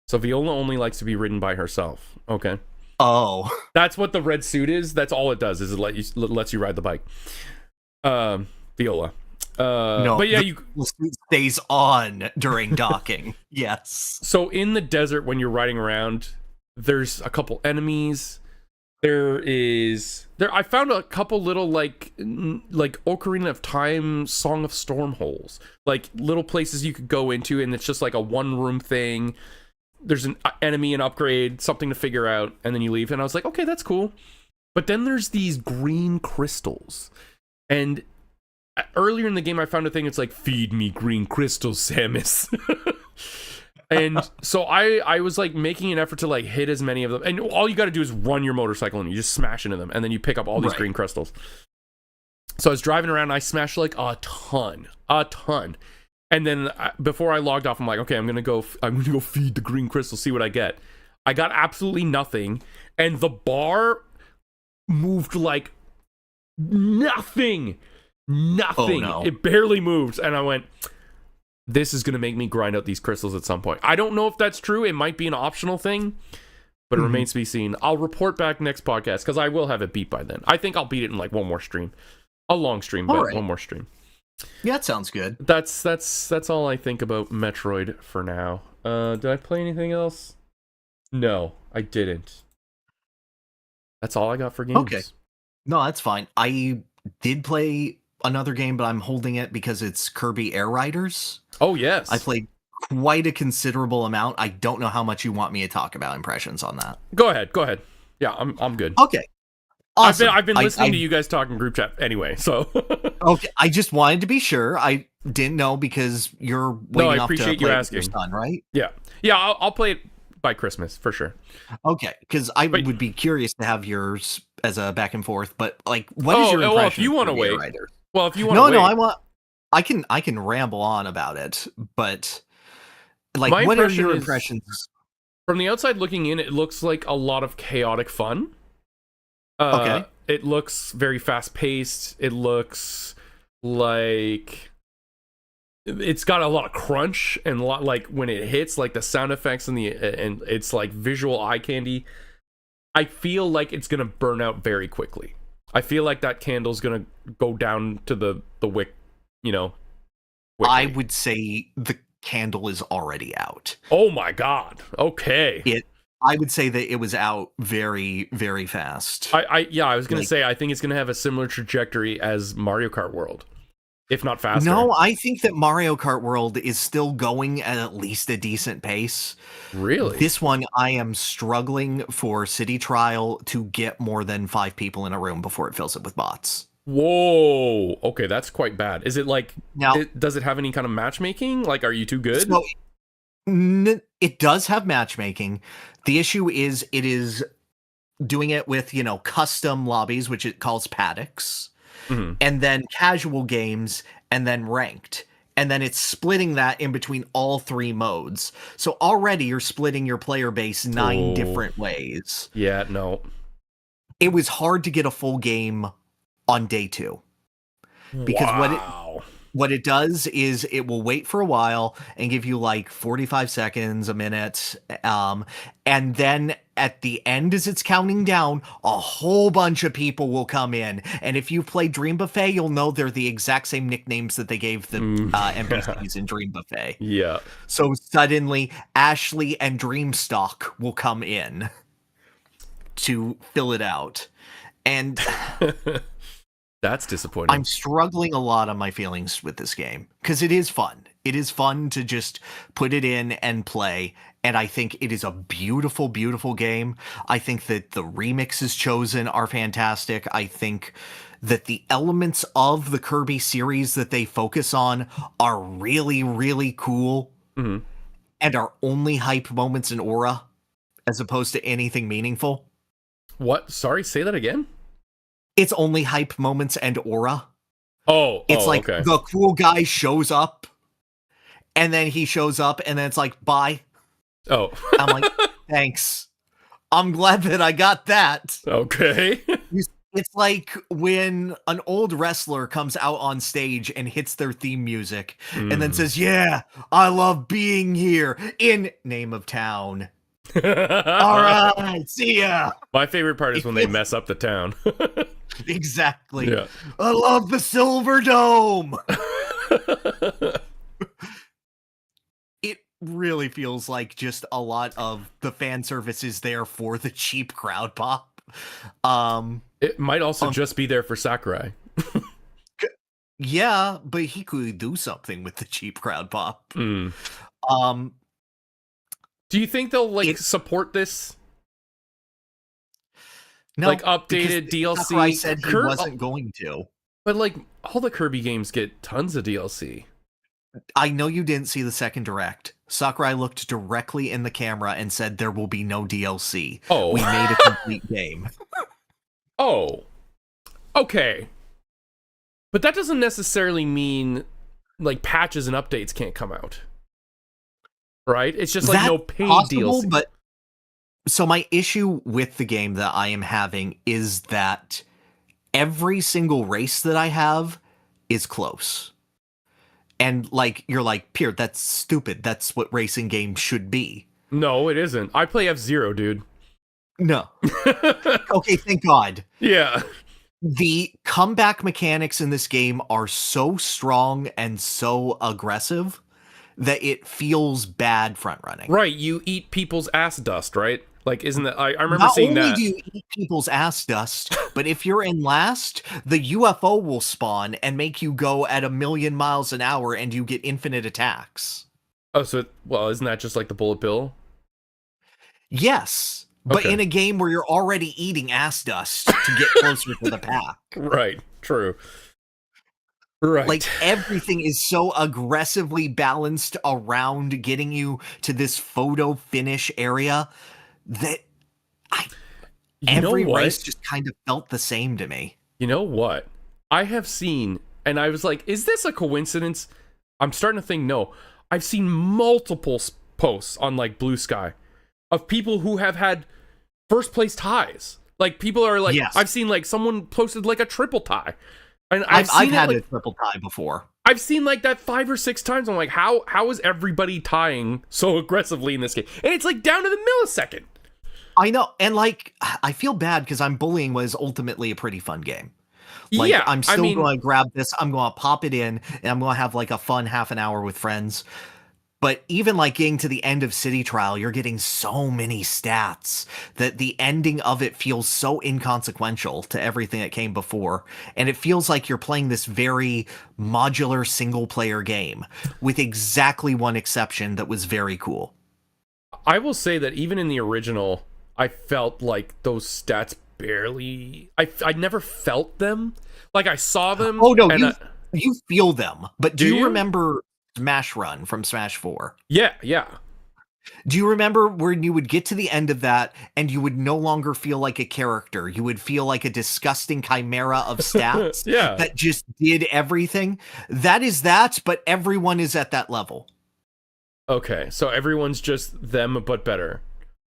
So Viola only likes to be ridden by herself. Okay. Oh. That's what the red suit is. That's all it does, is it lets you ride the bike. Viola. No, but yeah, the suit stays on during docking. Yes. So in the desert, when you're riding around, there's a couple enemies. I found a couple little like Ocarina of Time Song of Storm holes, like little places you could go into, and it's just like a one room thing. There's an enemy, an upgrade, something to figure out, and then you leave. And I was like, okay, that's cool. But then there's these green crystals. And earlier in the game, I found a thing. It's like, feed me green crystals, Samus. And so I was like making an effort to like hit as many of them. And all you got to do is run your motorcycle and you just smash into them. And then you pick up all these green crystals. So I was driving around and I smashed like a ton. And then before I logged off, I'm like, okay, I'm gonna go feed the green crystal, see what I get. I got absolutely nothing, and the bar moved like nothing. Oh, no. It barely moved, and I went, this is gonna make me grind out these crystals at some point. I don't know if that's true. It might be an optional thing, but it remains to be seen. I'll report back next podcast because I will have it beat by then. I think I'll beat it in like one more stream, a long stream, but one more stream. Yeah, that sounds good. That's all I think about Metroid for now. Did I play anything else? No, I didn't. That's all I got for games. Okay. No, that's fine. I did play another game, but I'm holding it because it's Kirby Air Riders. Oh, yes. I played quite a considerable amount. I don't know how much you want me to talk about impressions on that. Go ahead. Yeah, I'm good. Okay. Awesome. I've been listening to you guys talk in group chat anyway, so. Okay, I just wanted to be sure. I didn't know because you're waiting up to play you with your son, right? Yeah, I'll play it by Christmas for sure. Okay, because I would be curious to have yours as a back and forth. But like, what is your impression? Well, if you want to wait. Well, if you want. No, I want. I can ramble on about it, but like, what are your impressions? From the outside looking in, it looks like a lot of chaotic fun. Okay. It looks very fast paced. It looks like it's got a lot of crunch and a lot like when it hits, like the sound effects and it's like visual eye candy. I feel like it's gonna burn out very quickly. I feel like that candle's gonna go down to the wick, quickly. I would say the candle is already out. Oh my god. Okay. I would say that it was out very, very fast. I was going to say, I think it's going to have a similar trajectory as Mario Kart World, if not faster. No, I think that Mario Kart World is still going at least a decent pace. Really? This one, I am struggling for City Trial to get more than 5 people in a room before it fills up with bots. Whoa. Okay, that's quite bad. Is it like, does it have any kind of matchmaking? Like, are you too good? So, it does have matchmaking. The issue is it is doing it with, custom lobbies, which it calls paddocks, and then casual games, and then ranked. And then it's splitting that in between all 3 modes. So already you're splitting your player base 9 different ways. Yeah, no. It was hard to get a full game on day 2. Because what it does is it will wait for a while and give you like 45 seconds, a minute. And then at the end, as it's counting down, a whole bunch of people will come in. And if you've played Dream Buffet, you'll know they're the exact same nicknames that they gave the NPCs in Dream Buffet. Yeah. So suddenly, Ashley and Dreamstock will come in to fill it out. And that's disappointing. I'm struggling a lot on my feelings with this game because it is fun. It is fun to just put it in and play. And I think it is a beautiful, beautiful game. I think that the remixes chosen are fantastic. I think that the elements of the Kirby series that they focus on are really, really cool and are only hype moments in Aura as opposed to anything meaningful. What? Sorry, say that again? It's only hype moments and Aura. It's like the cool guy shows up and then he shows up and then it's like, bye. Oh. I'm like, thanks. I'm glad that I got that. Okay. It's like when an old wrestler comes out on stage and hits their theme music and then says, yeah, I love being here in name of town. All right, see ya. My favorite part is when they mess up the town. Exactly. Yeah. I love the Silver Dome. It really feels like just a lot of the fan service is there for the cheap crowd pop. It might also just be there for Sakurai. Yeah, but he could do something with the cheap crowd pop. Do you think they'll support this? No, Like updated because DLC. Sakurai said he wasn't going to. But like all the Kirby games get tons of DLC. I know you didn't see the second direct. Sakurai looked directly in the camera and said there will be no DLC. Oh. We made a complete game. Oh. Okay. But that doesn't necessarily mean like patches and updates can't come out. Right? It's just like That's no paid possible, DLC. But so my issue with the game that I am having is that every single race that I have is close. And like you're like, Pyrr, that's stupid. That's what racing games should be. No, it isn't. I play F-Zero, dude. No. Okay, thank God. Yeah. The comeback mechanics in this game are so strong and so aggressive that it feels bad front running. Right, you eat people's ass dust, right? Like, isn't that... I remember seeing that. Not only do you eat people's ass dust, but if you're in last, the UFO will spawn and make you go at 1,000,000 miles an hour and you get infinite attacks. Oh, so... Well, isn't that just like the bullet bill? Yes, but Okay. in a game where you're already eating ass dust to get closer to the pack. Right, true. Right. Like, everything is so aggressively balanced around getting you to this photo finish area that every race just kind of felt the same to me. You know what? I have seen, and I was like, is this a coincidence? I'm starting to think, no. I've seen multiple posts on like Blue Sky of people who have had first place ties. Like, people are like, Yes. I've seen like someone posted like a triple tie. And I've had like, a triple tie before. I've seen like that 5 or 6 times. I'm like, how is everybody tying so aggressively in this game? And it's like down to the millisecond. I know, and like, I feel bad because I'm bullying what is ultimately a pretty fun game. Like, Yeah, I'm still going to grab this, I'm going to pop it in, and I'm going to have like a fun half an hour with friends. But even like getting to the end of City Trial, you're getting so many stats that the ending of it feels so inconsequential to everything that came before. And it feels like you're playing this very modular single player game with exactly one exception that was very cool. I will say that even in the original, I felt like those stats barely... I never felt them. Like, I saw them. Oh, no, and you feel them. But do you you remember Smash Run from Smash 4? Yeah. Do you remember when you would get to the end of that and you would no longer feel like a character? You would feel like a disgusting chimera of stats Yeah. that just did everything? That is that, but everyone is at that level. Okay, so everyone's just them, but better.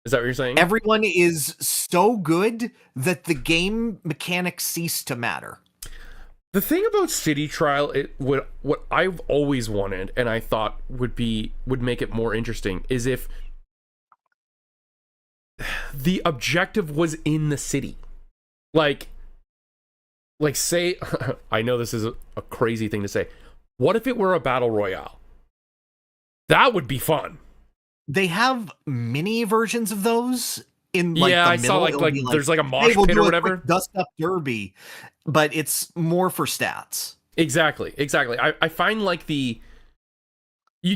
Is that what you're saying? Everyone is so good that the game mechanics cease to matter. The thing about City Trial, what I've always wanted, and I thought would make it more interesting, is if the objective was in the city. Like say, I know this is a crazy thing to say. What if it were a battle royale? That would be fun. They have mini versions of those in like the I middle. saw like there's like a mosh pit or whatever. Dust up derby, but it's more for stats. Exactly. I find like you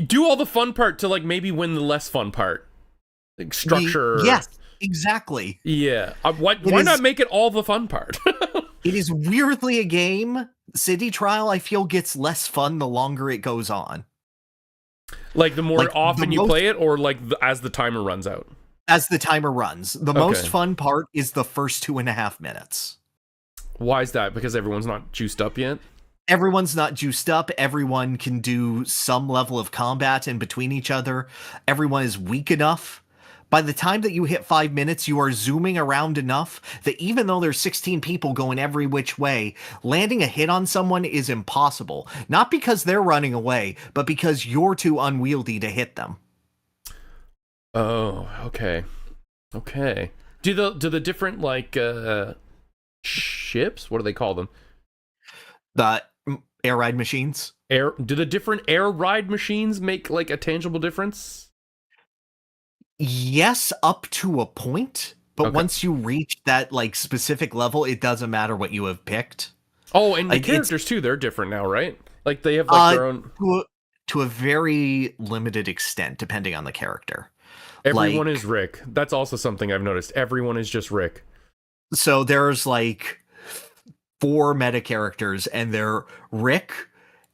do all the fun part to like maybe win the less fun part, like structure. Yes, exactly. Yeah. Why not make it all the fun part? It is weirdly a game. City Trial, I feel, gets less fun the longer it goes on. Like the more Like, often you play it, or like as the timer runs out? As the timer runs. The most fun part is the first 2.5 minutes. Why is that? Because everyone's not juiced up yet? Everyone's not juiced up. Everyone can do some level of combat in between each other. Everyone is weak enough. By the time that you hit 5 minutes, you are zooming around enough that even though there's 16 people going every which way, landing a hit on someone is impossible. Not because they're running away, but because you're too unwieldy to hit them. Oh, okay. Do the different like ships? What do they call them? The air ride machines? Do the different air ride machines make like a tangible difference? Yes, up to a point, but once you reach that like specific level, it doesn't matter what you have picked. Oh, and the Like, characters too, they're different now, right? Like they have like their own... To a very limited extent, depending on the character. Everyone is Rick. That's also something I've noticed. Everyone is just Rick. So there's like 4 meta characters, and they're Rick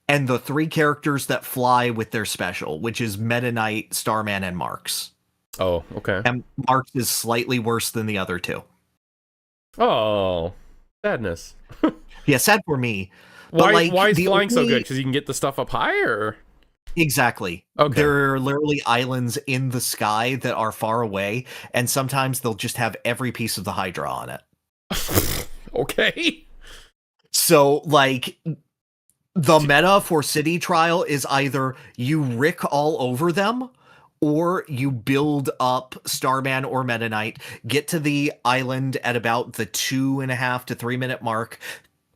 and the 3 characters that fly with their special, which is Meta Knight, Starman, and Marks. Oh, okay. And Marks is slightly worse than the other 2. Oh, sadness. Yeah, sad for me. Why is flying so good? Because you can get the stuff up higher? Exactly. Okay. There are literally islands in the sky that are far away, and sometimes they'll just have every piece of the Hydra on it. Okay. So, like, the meta for City Trial is either you Rick all over them, or you build up Starman or Meta Knight, get to the island at about the 2.5 to 3 minute mark,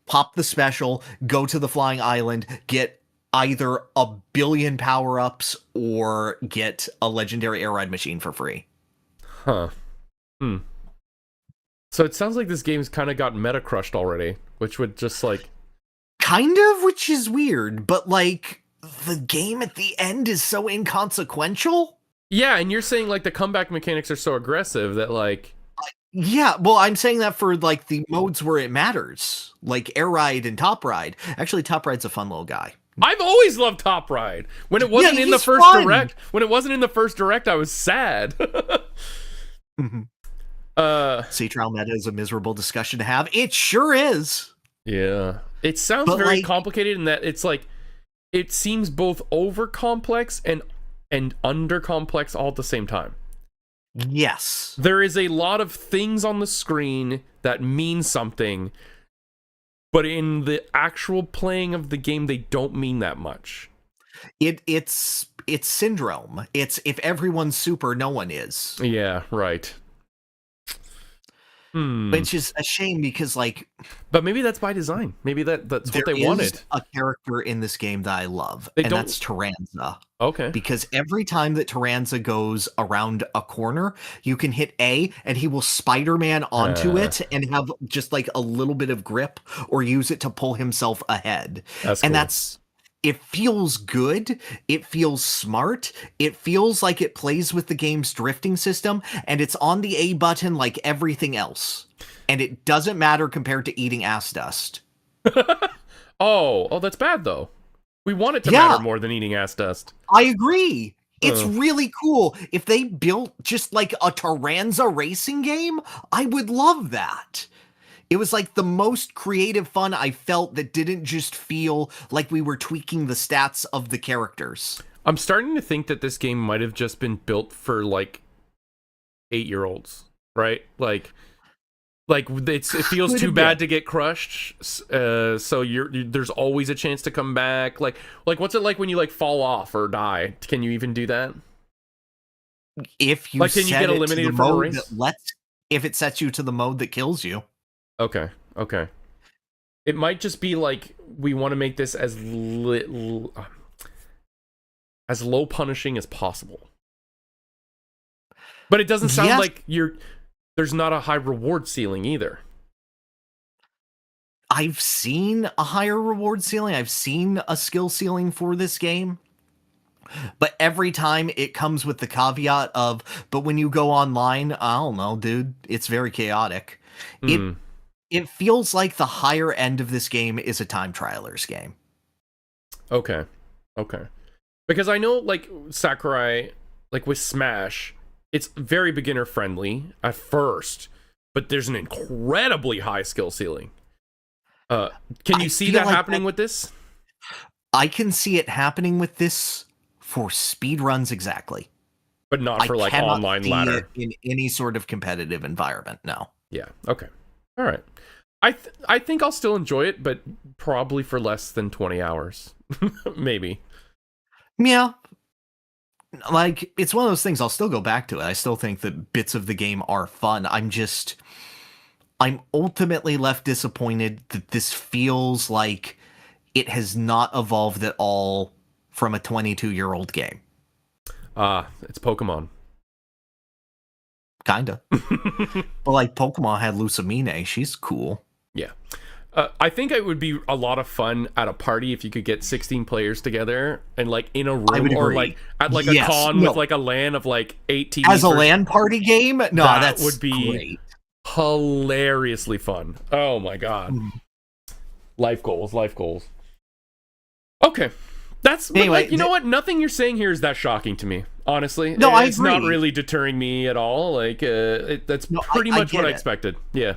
pop the special, go to the flying island, get either a billion power-ups or get a legendary air ride machine for free. Huh. So it sounds like this game's kind of got meta crushed already, which would just like... Kind of, which is weird, but like, the game at the end is so inconsequential. Yeah, and you're saying like the comeback mechanics are so aggressive that like... Yeah, well, I'm saying that for like the modes where it matters, like Air Ride and Top Ride. Actually, Top Ride's a fun little guy. I've always loved Top Ride. When it wasn't in the first direct, I was sad. Sea Trial meta is a miserable discussion to have. It sure is. Yeah. It sounds very complicated in that it's like it seems both over complex and under complex all at the same time. Yes. There is a lot of things on the screen that mean something, but in the actual playing of the game, they don't mean that much. It's syndrome. It's if everyone's super, no one is. Yeah, right. Which is a shame because, like... But maybe that's by design. Maybe that's what they wanted. There is a character in this game that I love, and that's Taranza. Okay. Because every time that Taranza goes around a corner, you can hit A, and he will Spider-Man onto it and have just, like, a little bit of grip, or use it to pull himself ahead. That's cool. It feels good, it feels smart, it feels like it plays with the game's drifting system, and it's on the A button like everything else. And it doesn't matter compared to eating ass dust. Oh, that's bad, though. We want it to matter more than eating ass dust. I agree. It's really cool. If they built just like a Taranza racing game, I would love that. It was like the most creative fun I felt that didn't just feel like we were tweaking the stats of the characters. I'm starting to think that this game might have just been built for like 8-year-olds, right? Like it feels too bad to get crushed. So there's always a chance to come back. Like what's it like when you like fall off or die? Can you even do that? If you like, can you get eliminated from a race? If it sets you to the mode that kills you. Okay. It might just be like we want to make this as low punishing as possible. But it doesn't sound like there's not a high reward ceiling either. I've seen a higher reward ceiling. I've seen a skill ceiling for this game. But every time it comes with the caveat of, but when you go online, I don't know, dude, it's very chaotic. It feels like the higher end of this game is a time trialer's game. Okay. Because I know, like, Sakurai, like with Smash, it's very beginner friendly at first, but there's an incredibly high skill ceiling. Can you see that happening with this? I can see it happening with this for speedruns exactly. But not for, like, online ladder. In any sort of competitive environment, no. Yeah, okay. All right. I think I'll still enjoy it, but probably for less than 20 hours. Maybe. Yeah. Like, it's one of those things, I'll still go back to it. I still think that bits of the game are fun. I'm ultimately left disappointed that this feels like it has not evolved at all from a 22-year-old game. It's Pokemon. Kinda. But like, Pokemon had Lucamine. She's cool. Yeah. I think it would be a lot of fun at a party if you could get 16 players together and like in a room or like at like a con with like a LAN of like 8 teams. As a LAN party game? No, that would be great. hilariously fun. Oh my god. Life goals. Okay. Anyway, you know what? Nothing you're saying here is that shocking to me, honestly. No, I it's agree. not really deterring me at all. Like, that's pretty much what I expected. Yeah.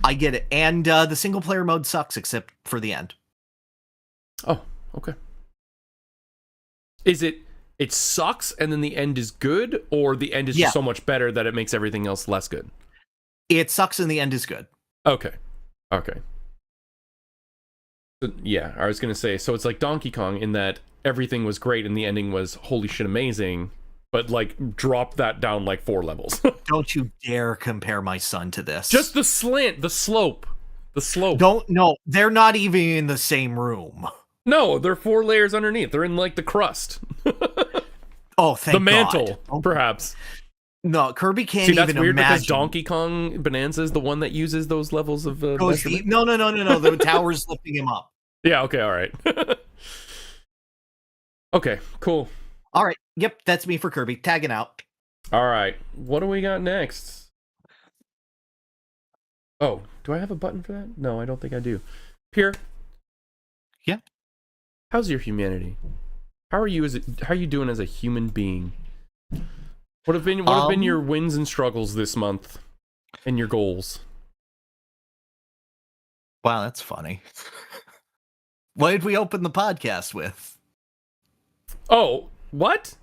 I get it. And the single player mode sucks except for the end. Oh, okay. Is it sucks and then the end is good, or the end is just so much better that it makes everything else less good? It sucks and the end is good. Okay. So, yeah, I was going to say, so it's like Donkey Kong in that everything was great and the ending was holy shit amazing, but like drop that down like 4 levels. Don't you dare compare my son to this. Just the slant, the slope. No, they're not even in the same room. No, they're 4 layers underneath. They're in like the crust. Oh, thank God. The mantle, perhaps. No, Kirby can't See, that's even weird imagine. Because Donkey Kong Bonanza is the one that uses those levels of No. The tower's lifting him up. Yeah, okay, all right. Okay, cool. All right, yep, that's me for Kirby. Tagging out. All right, what do we got next? Oh, do I have a button for that? No, I don't think I do. Pyrr. Yeah. How's your humanity? How are you doing as a human being? What have been your wins and struggles this month, and your goals? Wow, that's funny. What did we open the podcast with? Oh, what?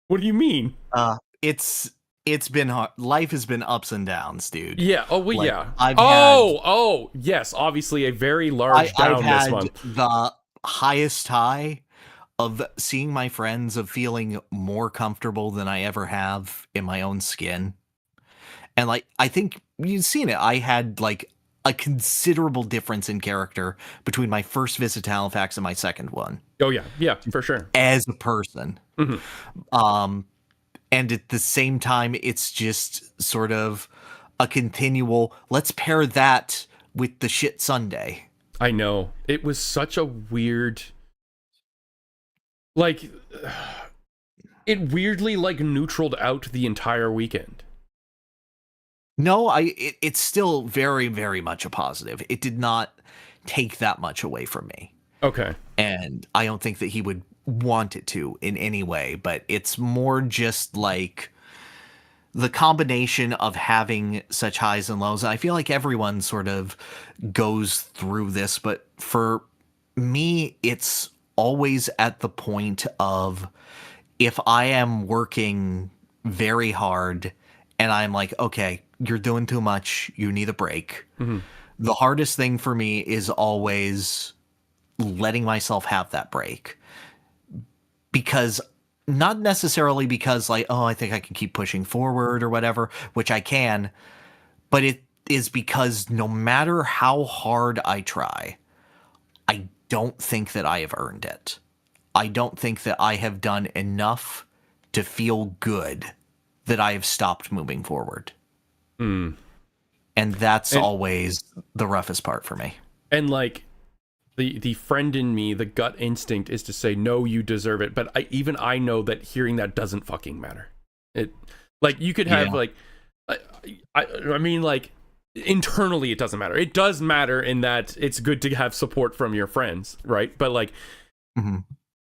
What do you mean? It's been hard. Life has been ups and downs, dude. Yeah. Oh, well, like, yeah. Yes. Obviously, a very large down I've had this month. The highest high of seeing my friends, of feeling more comfortable than I ever have in my own skin. And like, I think you've seen it. I had like a considerable difference in character between my first visit to Halifax and my second one. Oh yeah, for sure. As a person. Mm-hmm. And at the same time, it's just sort of a continual, let's pair that with the shit Sunday. I know. It was such a weird... Like, it weirdly, like, neutraled out the entire weekend. No, it's still very, very much a positive. It did not take that much away from me. Okay. And I don't think that he would want it to in any way, but it's more just like the combination of having such highs and lows. I feel like everyone sort of goes through this, but for me, it's always at the point of, if I am working very hard and I'm like, okay, you're doing too much, you need a break. Mm-hmm. The hardest thing for me is always letting myself have that break. Because not necessarily because like, oh, I think I can keep pushing forward or whatever, which I can, but it is because no matter how hard I try, I don't think that I have earned it. I don't think that I have done enough to feel good that I have stopped moving forward. Mm. And that's always the roughest part for me. And like, the friend in me, the gut instinct is to say, no, you deserve it. But I know that hearing that doesn't fucking matter. It, like, you could have like, I mean, like, internally it doesn't matter. It does matter in that it's good to have support from your friends, right? But like,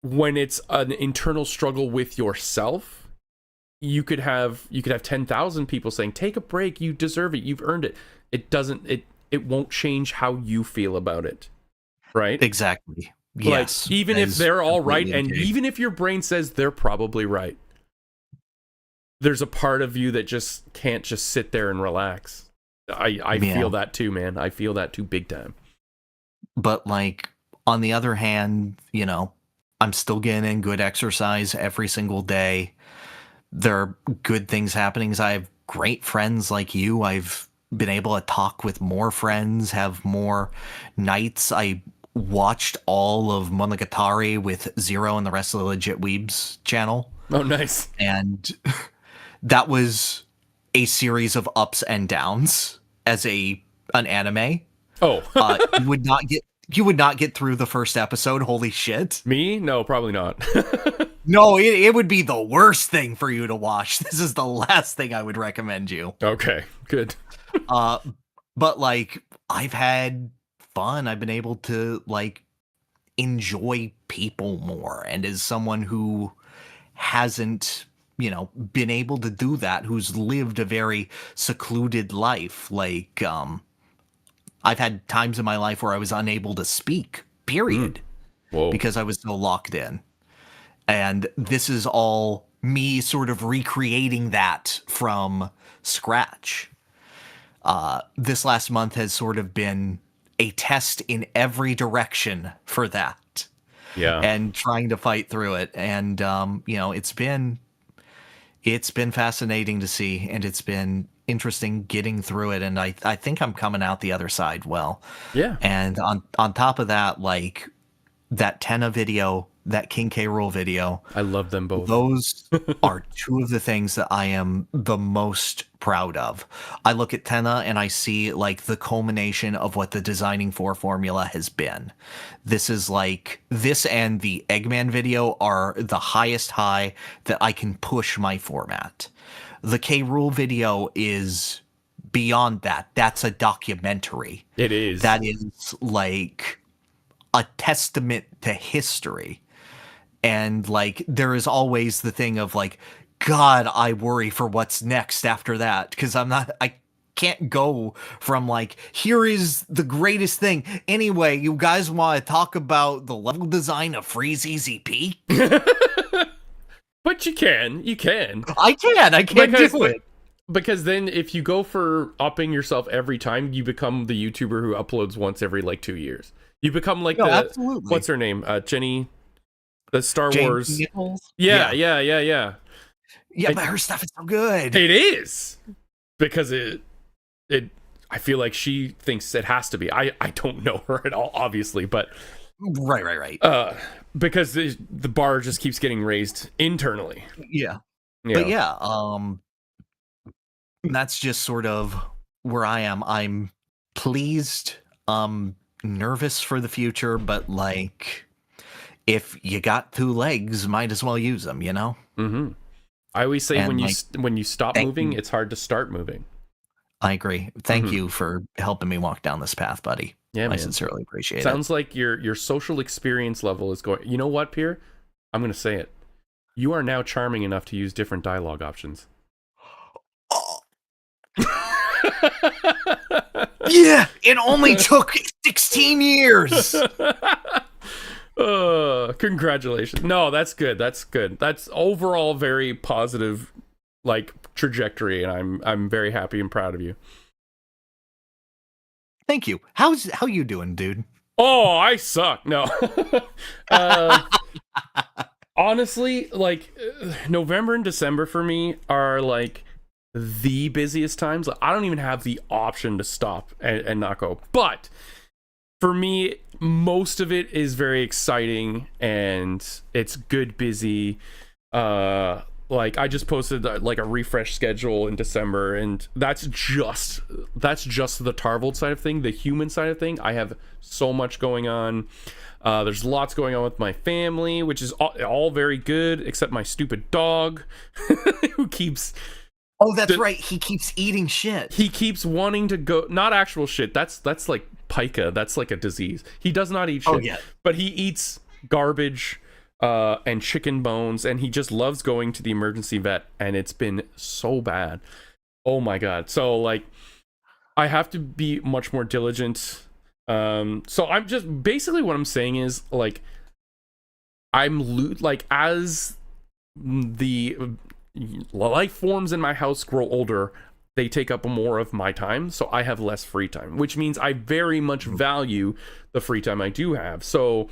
when it's an internal struggle with yourself, you could have 10,000 people saying, take a break, you deserve it, you've earned it. It won't change how you feel about it. Right? Exactly. Yes. Like, even if they're all right, and even if your brain says they're probably right, there's a part of you that just can't just sit there and relax. I feel that too, man. I feel that too, big time. But like, on the other hand, you know, I'm still getting in good exercise every single day. There are good things happening. I have great friends like you. I've been able to talk with more friends, have more nights. I watched all of Monogatari with Zero and the rest of the Legit Weebs channel. Oh, nice. And that was a series of ups and downs as an anime. Oh. You would not get through the first episode. Holy shit. Me? No, probably not. No, it would be the worst thing for you to watch. This is the last thing I would recommend you. Okay, good. But like, I've had fun. I've been able to like enjoy people more, and as someone who hasn't, been able to do that, who's lived a very secluded life, like I've had times in my life where I was unable to speak, period, because I was so locked in. And this is all me sort of recreating that from scratch. This last month has sort of been a test in every direction for that. Yeah. And trying to fight through it. And, it's been fascinating to see, and it's been interesting getting through it. And I think I'm coming out the other side well. Yeah. And on top of that, like that Tenna video, that King K. Rool video, I love them both. Those are two of the things that I am the most proud of. I look at Tenna and I see like the culmination of what the Designing 4 formula has been. This is like, this and the Eggman video are the highest high that I can push my format. The K. Rool video is beyond that. That's a documentary. It is. That is like a testament to history. And like, there is always the thing of like, God, I worry for what's next after that. Because I can't go from like, here is the greatest thing. Anyway, you guys want to talk about the level design of Freeze Easy Peak? But you can. I can do it. Because then if you go for upping yourself every time, you become the YouTuber who uploads once every like 2 years. You become like absolutely. What's her name? Jenny, the Star Jane Wars. Nichols? Yeah, but her stuff is so good. It is. Because it I feel like she thinks it has to be. I don't know her at all, obviously, but Right. Because the bar just keeps getting raised internally. Yeah. But that's just sort of where I am. I'm pleased, nervous for the future, but like, if you got 2 legs, might as well use them, Mm-hmm. I always say when you stop moving, it's hard to start moving. I agree. Thank you for helping me walk down this path, buddy. Yeah, man. I sincerely appreciate it. Sounds like your social experience level is going. You know what, Pyrr? I'm going to say it. You are now charming enough to use different dialogue options. Yeah, it only took 16 years. Congratulations. No, that's good. That's overall very positive like trajectory, and I'm very happy and proud of you. Thank you. How you doing, dude? Oh, I suck. No. Honestly, like November and December for me are like the busiest times. Like, I don't even have the option to stop and not go. But for me, most of it is very exciting and it's good busy. Like I just posted like a refresh schedule in December, and that's just the Tarvould side of thing. The human side of thing, I have so much going on. There's lots going on with my family, which is all very good, except my stupid dog who keeps. Oh, that's right. He keeps eating shit. He keeps wanting to go. Not actual shit. That's like pica. That's like a disease. He does not eat shit. Oh, yeah. But he eats garbage. And chicken bones, and he just loves going to the emergency vet, and it's been so bad. Oh my god. So like I have to be much more diligent. So I'm just basically what I'm saying is like like as the life forms in my house grow older, they take up more of my time, so I have less free time, which means I very much value the free time I do have. So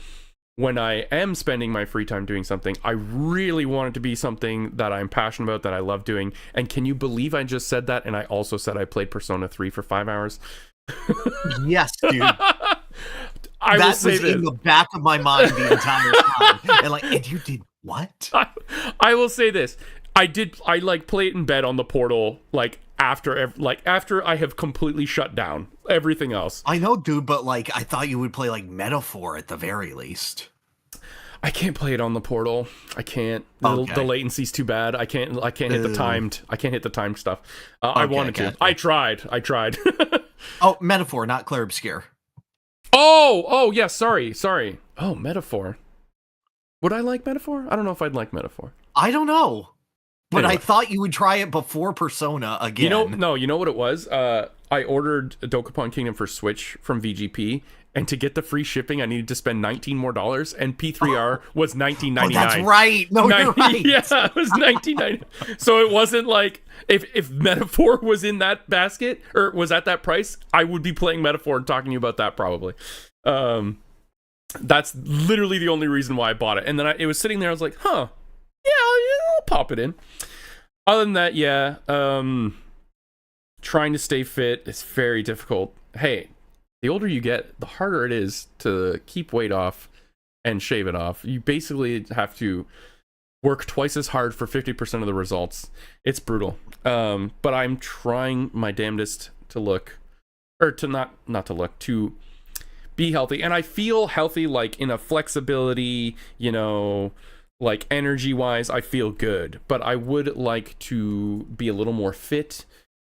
when I am spending my free time doing something, I really want it to be something that I'm passionate about, that I love doing. And can you believe I just said that? And I also said I played Persona 3 for 5 hours. Yes, dude. That was in the back of my mind the entire time. And you did what? I will say this. I like play it in bed on the portal, like after I have completely shut down everything else. I know, dude, but like I thought you would play like Metaphor at the very least. I can't play it on the portal. I can't. The latency's too bad. I can't hit the timed. I can't hit the timed stuff. I wanted to. I tried. Oh, Metaphor, not Clair Obscur. Oh, yeah. Sorry. Oh, Metaphor. Would I like Metaphor? I don't know if I'd like Metaphor. I don't know. But Anyway. I thought you would try it before Persona again. You know what it was? I ordered Dokapon Kingdom for Switch from VGP, and to get the free shipping, I needed to spend $19 more, and P3R was $19.99. Oh, that's right. No, you're right. Yeah, it was $19.99. So it wasn't like if Metaphor was in that basket or was at that price, I would be playing Metaphor and talking to you about that probably. That's literally the only reason why I bought it. And then it was sitting there. I was like, huh. Yeah, I'll pop it in. Other than that, yeah, trying to stay fit is very difficult. Hey, the older you get, the harder it is to keep weight off and shave it off. You basically have to work twice as hard for 50% of the results. It's brutal. But I'm trying my damnedest to look, or to not to look, to be healthy. And I feel healthy, like in a flexibility, like energy wise, I feel good, but I would like to be a little more fit.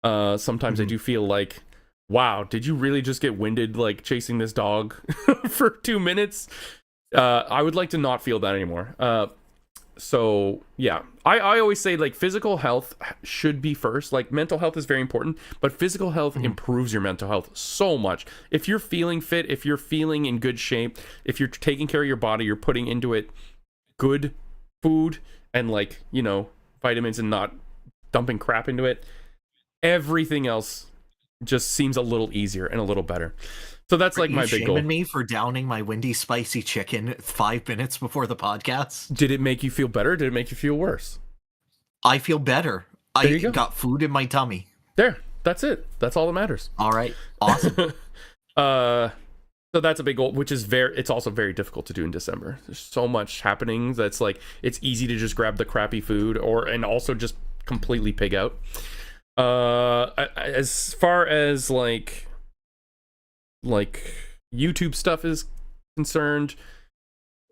Sometimes I do feel like, wow, did you really just get winded like chasing this dog for 2 minutes? I would like to not feel that anymore. So yeah, I always say like physical health should be first. Like mental health is very important, but physical health improves your mental health so much. If you're feeling fit, if you're feeling in good shape, if you're taking care of your body, you're putting into it good food and like vitamins and not dumping crap into it, everything else just seems a little easier and a little better. So that's like my big goal. Shaming me for downing my windy spicy chicken 5 minutes before the podcast. Did it make you feel better? Did it make you feel worse? I feel better. I got food in my tummy. There, that's it. That's all that matters. All right, awesome. So that's a big goal, which is it's also very difficult to do in December. There's so much happening that's like, it's easy to just grab the crappy food and also just completely pig out. As far as like YouTube stuff is concerned,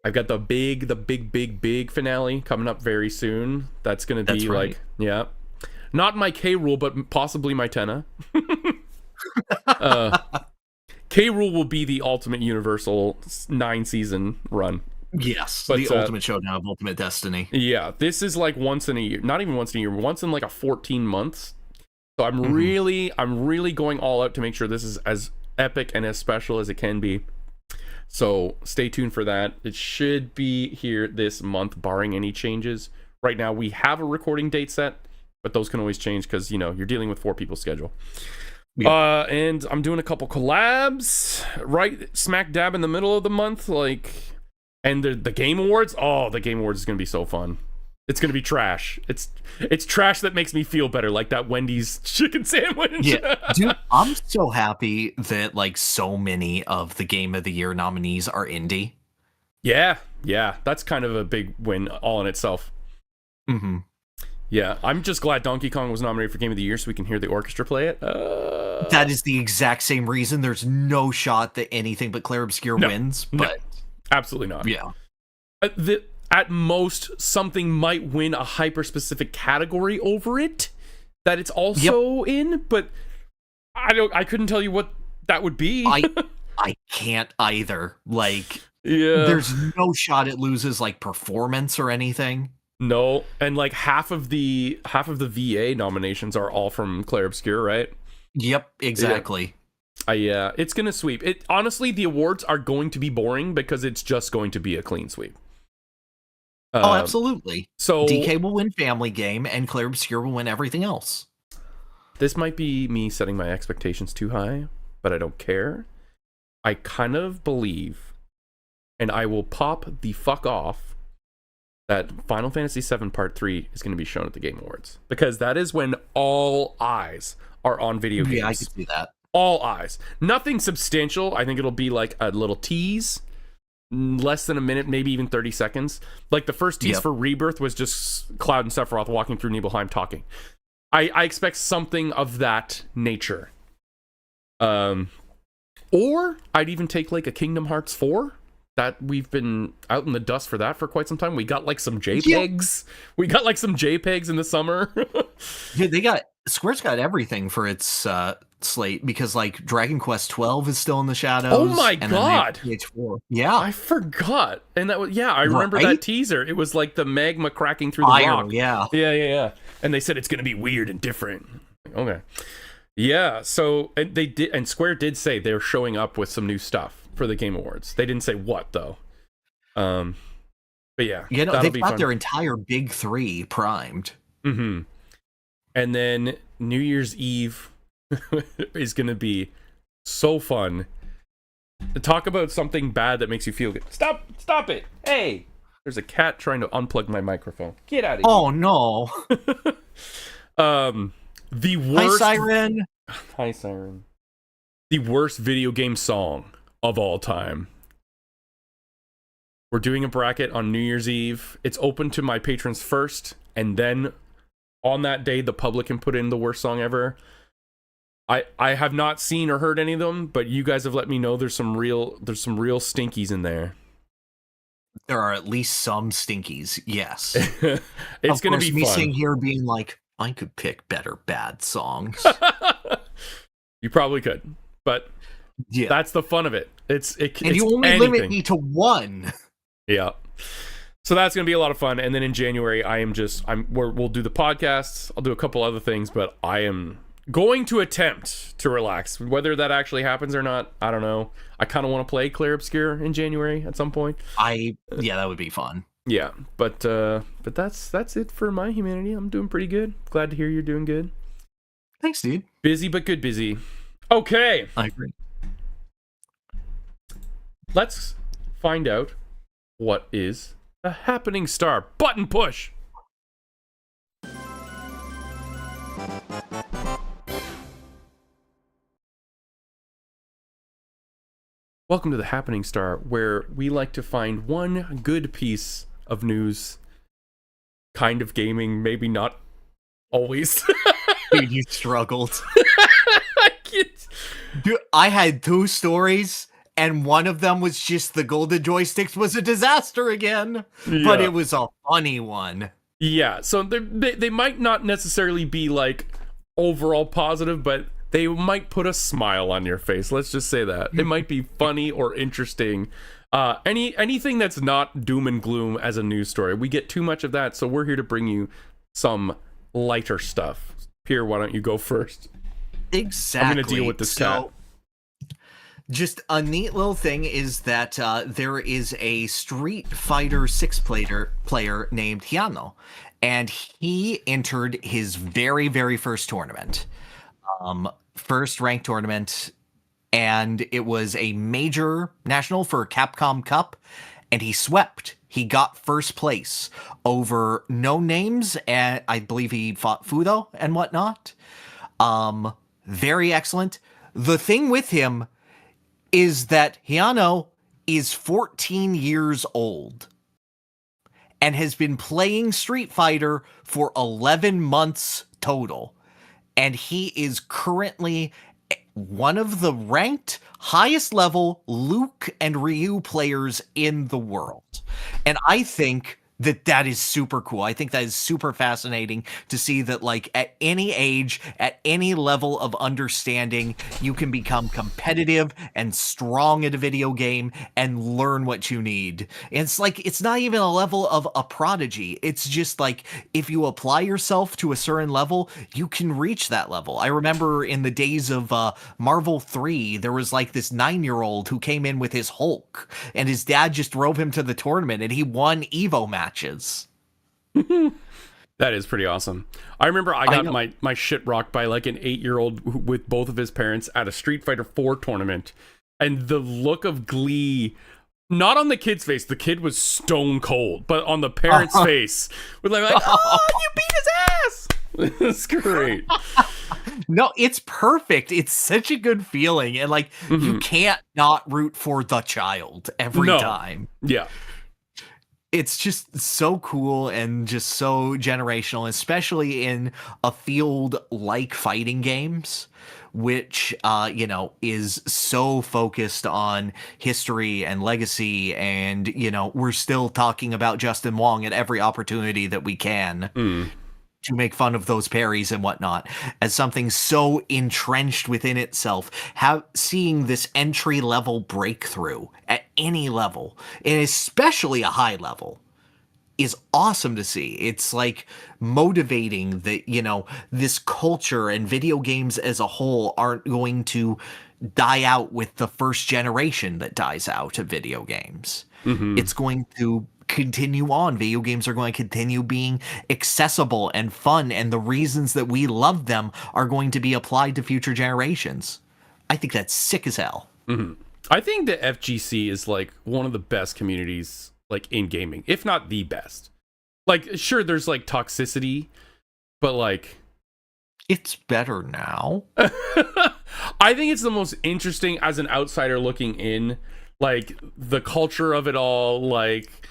I've got the big finale coming up very soon. That's going to be right. Yeah, not my K Rule, but possibly my Tenna. K Rule will be the ultimate universal 9-season run. Yes, but, the ultimate showdown of Ultimate Destiny. Yeah, this is like once in a year, not even once in a year, once in like a 14 months. So I'm really going all out to make sure this is as epic and as special as it can be. So stay tuned for that. It should be here this month, barring any changes. Right now we have a recording date set, but those can always change because you're dealing with 4 people's schedule. Yep. And I'm doing a couple collabs right smack dab in the middle of the month, and the Game Awards. Oh, the Game Awards is gonna be so fun. It's gonna be trash. It's trash that makes me feel better, like that Wendy's chicken sandwich. Yeah, dude, I'm so happy that like so many of the Game of the Year nominees are indie. Yeah, that's kind of a big win all in itself. Mm-hmm. Yeah, I'm just glad Donkey Kong was nominated for Game of the Year so we can hear the orchestra play it. That is the exact same reason. There's no shot that anything but Clair Obscur wins. But absolutely not. Yeah. At most, something might win a hyper-specific category over it that it's also in, but I couldn't tell you what that would be. I can't either. Like, there's no shot it loses like performance or anything. No, and like half of the VA nominations are all from Clair Obscur, right? Yep, exactly. Yeah, it's gonna sweep. It honestly, the awards are going to be boring because it's just going to be a clean sweep. Oh, absolutely. So DK will win Family Game, and Clair Obscur will win everything else. This might be me setting my expectations too high, but I don't care. I kind of believe, and I will pop the fuck off, that Final Fantasy VII Part 3 is going to be shown at the Game Awards. Because that is when all eyes are on video games. Yeah, I can see that. All eyes. Nothing substantial. I think it'll be like a little tease. Less than a minute, maybe even 30 seconds. Like the first tease for Rebirth was just Cloud and Sephiroth walking through Nibelheim talking. I expect something of that nature. Or I'd even take like a Kingdom Hearts 4 that we've been out in the dust for that for quite some time. We got like some JPEGs. Yeah. We got like some JPEGs in the summer. Yeah, Square's got everything for its slate, because like Dragon Quest 12 is still in the shadows. Oh my god. PH4. Yeah. I forgot. And that was I remember that teaser. It was like the magma cracking through the rock. Yeah. And they said it's going to be weird and different. Okay. Yeah, so and Square did say they're showing up with some new stuff for the Game Awards. They didn't say what though. But yeah. You know, they've got their entire big three primed. Mm-hmm. And then New Year's Eve is going to be so fun. Talk about something bad that makes you feel good. Stop it. Hey, there's a cat trying to unplug my microphone. Get out of here. Oh no. The worst. Hi, Siren. The worst video game song of all time. We're doing a bracket on New Year's Eve. It's open to my patrons first, and then on that day, the public can put in the worst song ever. I have not seen or heard any of them, but you guys have let me know there's some real stinkies in there. There are at least some stinkies, yes. It's going to be fun. Me sitting here being like, I could pick better bad songs. You probably could, but yeah, that's the fun of it. It's you only limit me to one. Yeah. So that's going to be a lot of fun. And then in January, we'll do the podcasts. I'll do a couple other things, but I am going to attempt to relax. Whether that actually happens or not, I don't know. I kind of want to play Clair Obscur in January at some point. That would be fun. Yeah, but that's it for my humanity. I'm doing pretty good. Glad to hear you're doing good. Thanks, dude. Busy but good busy. Okay. I agree. Let's find out what is a happening star. Button push. Welcome to the Happening Star, where we like to find one good piece of news, kind of gaming, maybe not always. Dude, you struggled. Dude, I had 2 stories, and one of them was just the golden joysticks was a disaster again. Yeah. But it was a funny one. Yeah, so they might not necessarily be like overall positive, but they might put a smile on your face. Let's just say that. It might be funny or interesting. Anything that's not doom and gloom as a news story. We get too much of that, so we're here to bring you some lighter stuff. Pyrr, why don't you go first? Exactly. I'm going to deal with this cat. Just a neat little thing is that there is a Street Fighter 6 player named Hiano, and he entered his very, very first tournament. First ranked tournament, and it was a major national for Capcom Cup, and he swept. He got first place over no names, and I believe he fought Fudo and whatnot. Very excellent. The thing with him is that Hiano is 14 years old and has been playing Street Fighter for 11 months total. And he is currently one of the ranked highest level Luke and Ryu players in the world. And I think that is super cool. I think that is super fascinating to see that, like, at any age, at any level of understanding, you can become competitive and strong at a video game and learn what you need. It's like, it's not even a level of a prodigy. It's just like, if you apply yourself to a certain level, you can reach that level. I remember in the days of Marvel 3, there was like this 9-year-old who came in with his Hulk, and his dad just drove him to the tournament, and he won Evo matches. That is pretty awesome. I remember I got my shit rocked by like an 8-year-old with both of his parents at a Street Fighter 4 tournament, and the look of glee, not on the kid's face, the kid was stone cold, but on the parents' face, with like, oh, you beat his ass. It's great. No, it's perfect. It's such a good feeling, and like, you can't not root for the child every time. Yeah. It's just so cool and just so generational, especially in a field like fighting games, which, is so focused on history and legacy. And, we're still talking about Justin Wong at every opportunity that we can. To make fun of those parries and whatnot, as something so entrenched within itself. Seeing this entry level breakthrough at any level, and especially a high level, is awesome to see. It's like motivating that, this culture and video games as a whole aren't going to die out with the first generation that dies out of video games. It's going to continue on. Video games are going to continue being accessible and fun, and the reasons that we love them are going to be applied to future generations. I think that's sick as hell. I think the FGC is like one of the best communities like in gaming, if not the best. Like, sure, there's like toxicity, but like it's better now. I think it's the most interesting as an outsider looking in, like the culture of it all, like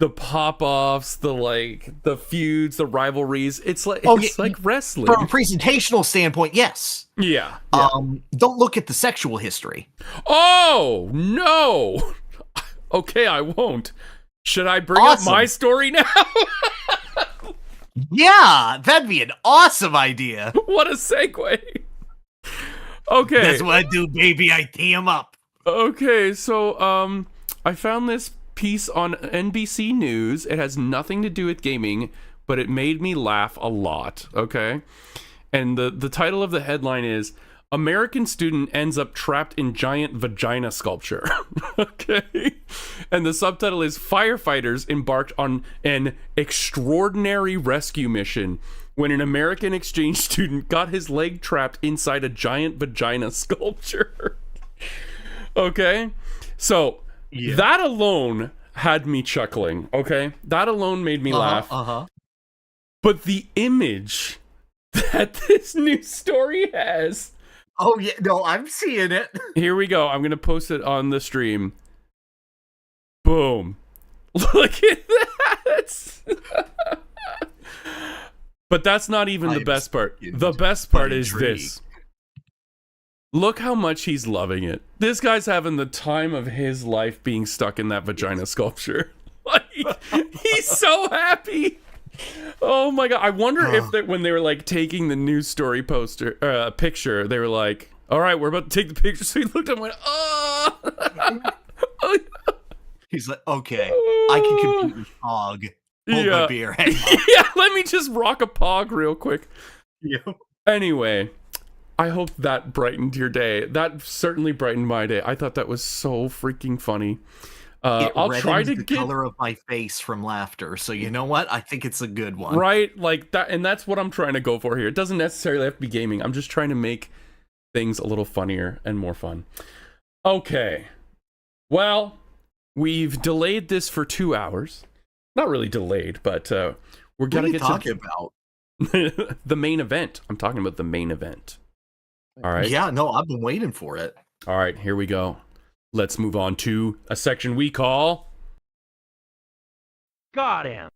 the pop-offs, the feuds, the rivalries. It's like like wrestling. From a presentational standpoint, yes. Yeah. Don't look at the sexual history. Oh no. Okay, I won't. Should I bring up my story now? Yeah, that'd be an awesome idea. What a segue. Okay. That's what I do, baby. I tee him up. Okay, so I found this piece on NBC News. It has nothing to do with gaming, but it made me laugh a lot, okay? And the title of the headline is American Student Ends Up Trapped in Giant Vagina Sculpture. Okay? And the subtitle is Firefighters Embarked on an Extraordinary Rescue Mission when an American exchange student got his leg trapped inside a giant vagina sculpture. Okay? So that alone had me chuckling, okay? That alone made me laugh. But the image that this news story has... Oh, yeah. No, I'm seeing it. Here we go. I'm going to post it on the stream. Boom. Look at that. But that's not even the best part. The best part is this. Look how much he's loving it. This guy's having the time of his life being stuck in that vagina sculpture. Like, he's so happy. Oh my god! I wonder if that when they were like taking the news story picture, they were like, "All right, we're about to take the picture." So he looked up and went, "Oh." He's like, "Okay, I can compete with Pog. Hold my beer. Hang on." Yeah, let me just rock a Pog real quick. Yeah. Anyway, I hope that brightened your day. That certainly brightened my day. I thought that was so freaking funny. I'll try to get the get color of my face from laughter. So you know what? I think it's a good one. Right, like that, and that's what I'm trying to go for here. It doesn't necessarily have to be gaming. I'm just trying to make things a little funnier and more fun. Okay. Well, we've delayed this for 2 hours. Not really delayed, but we're gonna get talking about the main event. I'm talking about the main event. All right. Yeah, no, I've been waiting for it. All right, here we go. Let's move on to a section we call GOTM.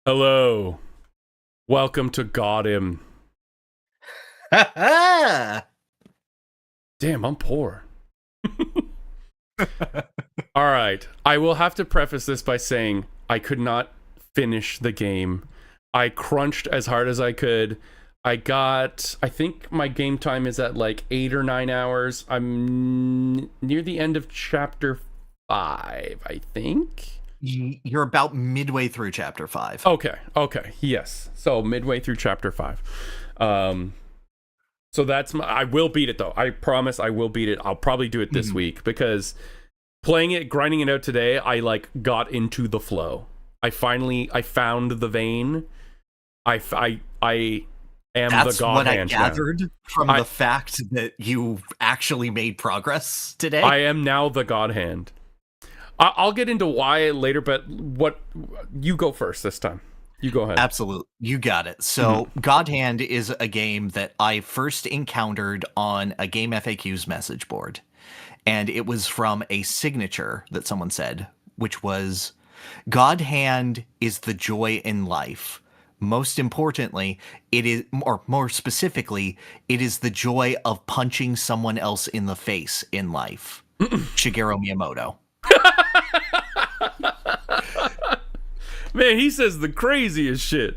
Hello. Welcome to GOTM. Damn, I'm poor. All right. I will have to preface this by saying I could not finish the game. I crunched as hard as I could. I think my game time is at like 8 or 9 hours. I'm near the end of chapter 5, I think. You're about midway through chapter 5. Okay, yes. So midway through chapter 5. So that's I will beat it though. I promise I will beat it. I'll probably do it this week because playing it, grinding it out today, I like got into the flow. I found the vein. I am the That's God what I Hand now. gathered from the fact that you actually made progress today. I am now the God Hand. I'll get into why later, but you go first this time. You go ahead. Absolutely. You got it. So, God Hand is a game that I first encountered on a Game FAQs message board. And it was from a signature that someone said, which was, God Hand is the joy in life. Most importantly, it is, or more specifically, it is the joy of punching someone else in the face in life. Shigeru Miyamoto. Man, he says the craziest shit.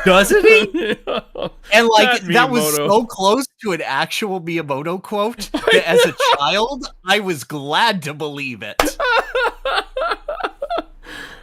Doesn't he? And like that was Miyamoto. so close to an actual Miyamoto quote that as a child, I was glad to believe it.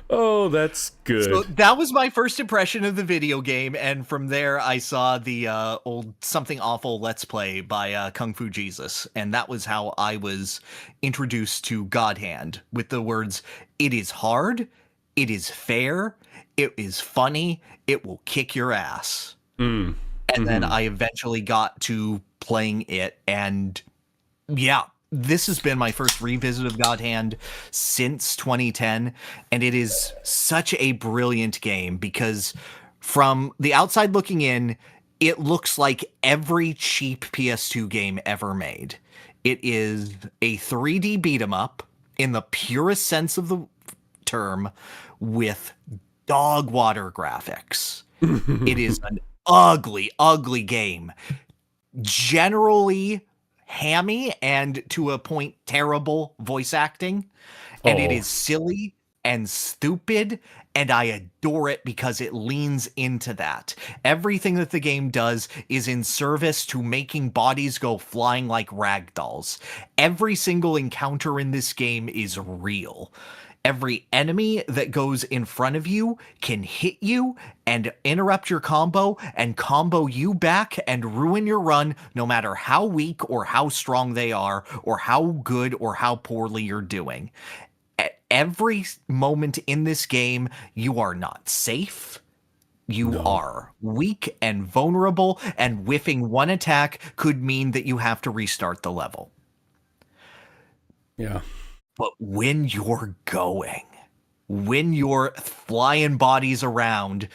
Oh, that's good. So that was my first impression of the video game, and from there I saw the old Something Awful Let's Play by Kung Fu Jesus, and that was how I was introduced to God Hand, with the words, "It is hard, it is fair, it is funny, it will kick your ass." And then I eventually got to playing it, and yeah, this has been my first revisit of God Hand since 2010, and it is such a brilliant game because from the outside looking in, it looks like every cheap PS2 game ever made. It is a 3D beat 'em up in the purest sense of the term with dog water graphics. It is an ugly, ugly game. Generally hammy and to a point terrible voice acting, and it is silly and stupid, and I adore it because it leans into that. Everything that the game does is in service to making bodies go flying like ragdolls. Every single encounter in this game is real. Every enemy that goes in front of you can hit you and interrupt your combo and combo you back and ruin your run, no matter how weak or how strong they are or how good or how poorly you're doing. At every moment in this game, you are not safe. You are weak and vulnerable, and whiffing one attack could mean that you have to restart the level. Yeah. But when you're going, when you're flying bodies around,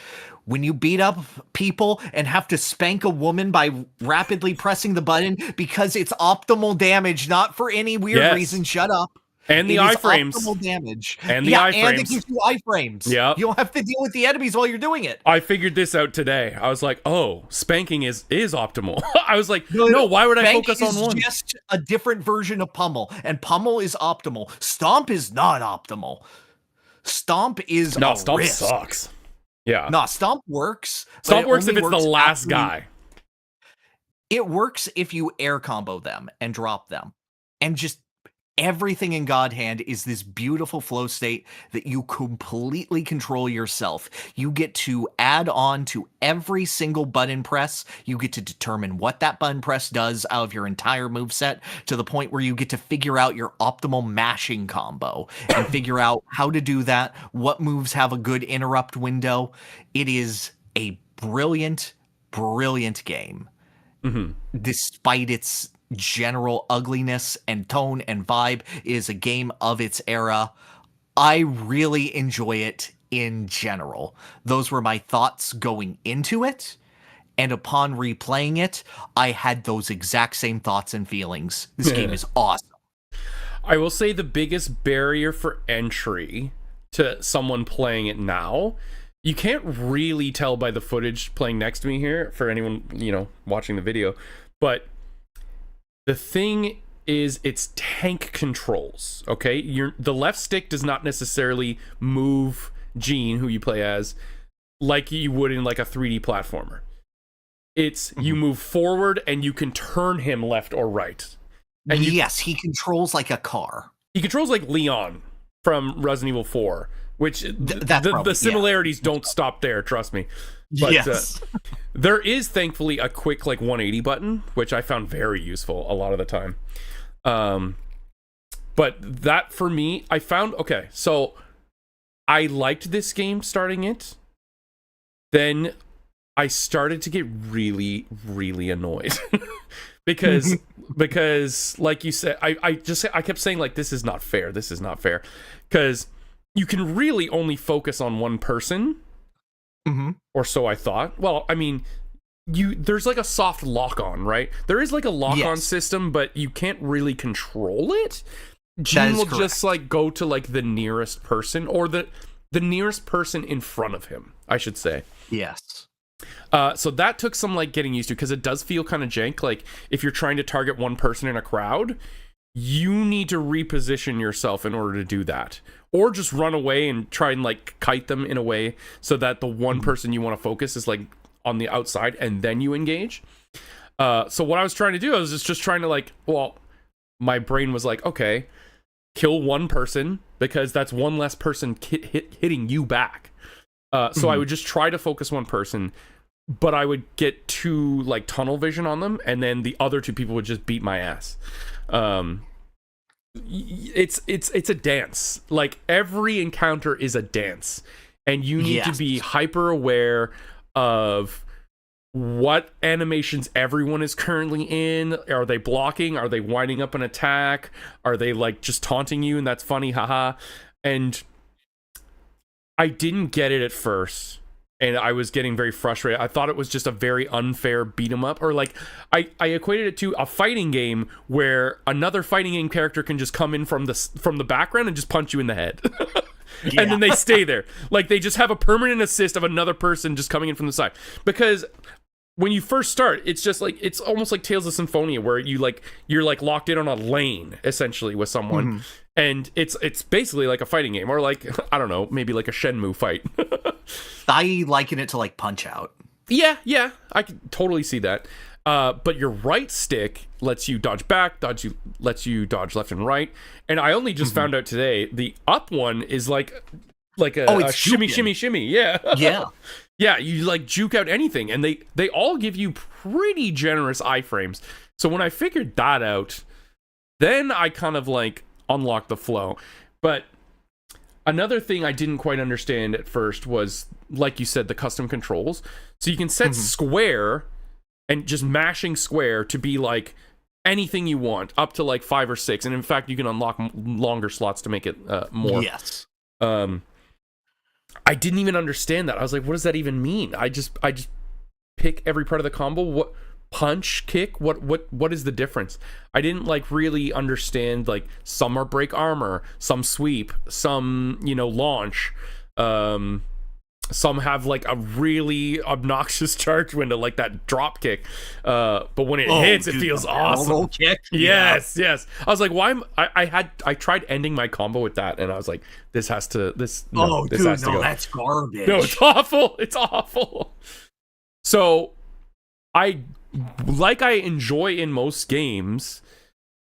when you beat up people and have to spank a woman by rapidly pressing the button because it's optimal damage, not for any weird reason, shut up. And the iframes. Optimal damage. And the iframes. And it gives you iframes. Yeah. You don't have to deal with the enemies while you're doing it. I figured this out today. I was like, oh, spanking is optimal. I was like, no, why would I focus on one? It's just a different version of pummel, and pummel is optimal. Stomp is not optimal. Stomp is Stomp risk. sucks. Yeah. No, Stomp works. Stomp works if it's the last guy. It works if you air combo them and drop them. And just everything in God Hand is this beautiful flow state that you completely control yourself. You get to add on to every single button press. You get to determine what that button press does out of your entire moveset, to the point where you get to figure out your optimal mashing combo and figure out how to do that, what moves have a good interrupt window. It is a brilliant, brilliant game. Despite its general ugliness and tone and vibe, is a game of its era. I really enjoy it in general. Those were my thoughts going into it, and upon replaying it, I had those exact same thoughts and feelings. This game is awesome. I will say the biggest barrier for entry to someone playing it now, you can't really tell by the footage playing next to me here, for anyone, watching the video, but the thing is, it's tank controls, okay? The left stick does not necessarily move Gene, who you play as, like you would in like a 3D platformer. It's you move forward and you can turn him left or right. And yes, he controls like a car. He controls like Leon from Resident Evil 4, which the similarities don't stop there, trust me. But, yes. There is thankfully a quick 180 button, which I found very useful a lot of the time. But that for me, I found, okay, so I liked this game starting it. Then I started to get really, really annoyed because like you said, I kept saying like, this is not fair. This is not fair. Because you can really only focus on one person, or so I thought. Well, I mean, there's like a soft lock-on, right? There is like a lock-on system, but you can't really control it. Gene will just like go to like the nearest person, or the nearest person in front of him, I should say. Yes. So that took some like getting used to, because it does feel kind of jank. Like if you're trying to target one person in a crowd, you need to reposition yourself in order to do that, or just run away and try and like kite them in a way so that the one person you want to focus is like on the outside, and then you engage. So what I was trying to do, I was just trying to like, well, my brain was like, okay, kill one person, because that's one less person hitting you back. So I would just try to focus one person, but I would get two like tunnel vision on them, and then the other two people would just beat my ass. It's a dance. Like every encounter is a dance, and you need to be hyper aware of what animations everyone is currently in. Are they blocking? Are they winding up an attack? Are they like just taunting you and that's funny, haha? And I didn't get it at first, and I was getting very frustrated. I thought it was just a very unfair beat 'em up, or like I equated it to a fighting game where another fighting game character can just come in from the background and just punch you in the head. And then they stay there. Like they just have a permanent assist of another person just coming in from the side. Because when you first start, it's just like, it's almost like Tales of Symphonia, where you're like locked in on a lane essentially with someone. And it's basically like a fighting game, or like, I don't know, maybe like a Shenmue fight. I liken it to like Punch Out. Yeah, I can totally see that. But your right stick lets you dodge back, lets you dodge left and right. And I only just found out today, the up one is like a shimmy, shimmy, shimmy. Yeah. Yeah, you like juke out anything, and they all give you pretty generous iframes. So when I figured that out, then I kind of like unlocked the flow. But another thing I didn't quite understand at first was, like you said, the custom controls. So you can set square and just mashing square to be like anything you want, up to like 5 or 6, and in fact you can unlock longer slots to make it more. Yes. I didn't even understand that. I was like, what does that even mean? I just pick every part of the combo. What punch, kick? What is the difference? I didn't like really understand. Like some are break armor, some sweep, some launch. Some have like a really obnoxious charge window, like that drop kick. But when it hits, it feels awesome. Kick. Yes. I was like, why? I tried ending my combo with that, and I was like, this has to go. That's garbage. No, it's awful. It's awful. So, I enjoy in most games,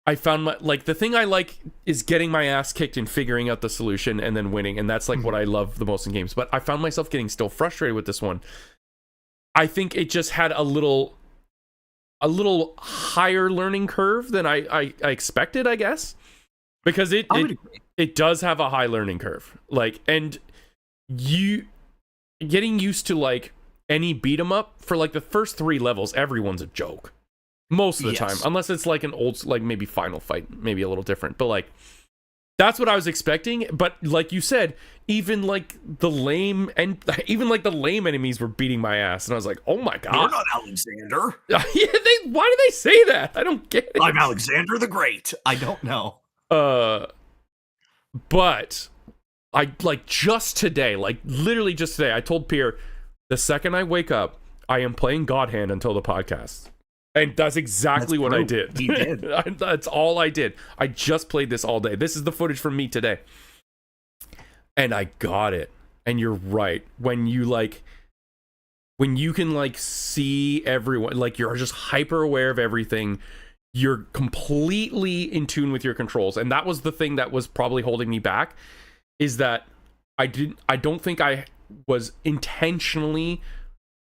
I found the thing I like is getting my ass kicked and figuring out the solution and then winning, and that's like what I love the most in games. But I found myself getting still frustrated with this one. I think it just had a little higher learning curve than I expected, I guess, because it does have a high learning curve. Like, and you getting used to like any beat 'em up for like the first 3 levels, everyone's a joke. Most of the time, unless it's like an old, like maybe Final Fight, maybe a little different. But like, that's what I was expecting. But like you said, even like the lame enemies were beating my ass, and I was like, oh my god, you're not Alexander. Why do they say that? I don't get it. I'm Alexander the Great. I don't know. But I like just today, like literally just today, I told Pyrr, the second I wake up, I am playing God Hand until the podcast. And that's exactly what I did. He did. That's all I did. I just played this all day. This is the footage from me today. And I got it. And you're right. When you can like see everyone, like you're just hyper aware of everything. You're completely in tune with your controls. And that was the thing that was probably holding me back, is that I don't think I was intentionally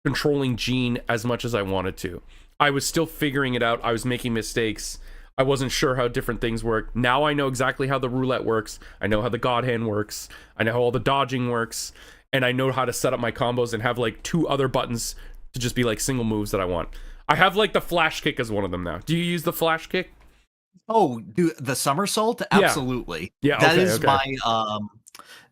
controlling Gene as much as I wanted to. I was still figuring it out. I was making mistakes. I wasn't sure how different things work. Now I know exactly how the roulette works. I know how the God Hand works. I know how all the dodging works. And I know how to set up my combos and have like 2 other buttons to just be like single moves that I want. I have like the flash kick as one of them now. Do you use the flash kick? Oh, do the somersault? Absolutely. Yeah, That okay, is okay. my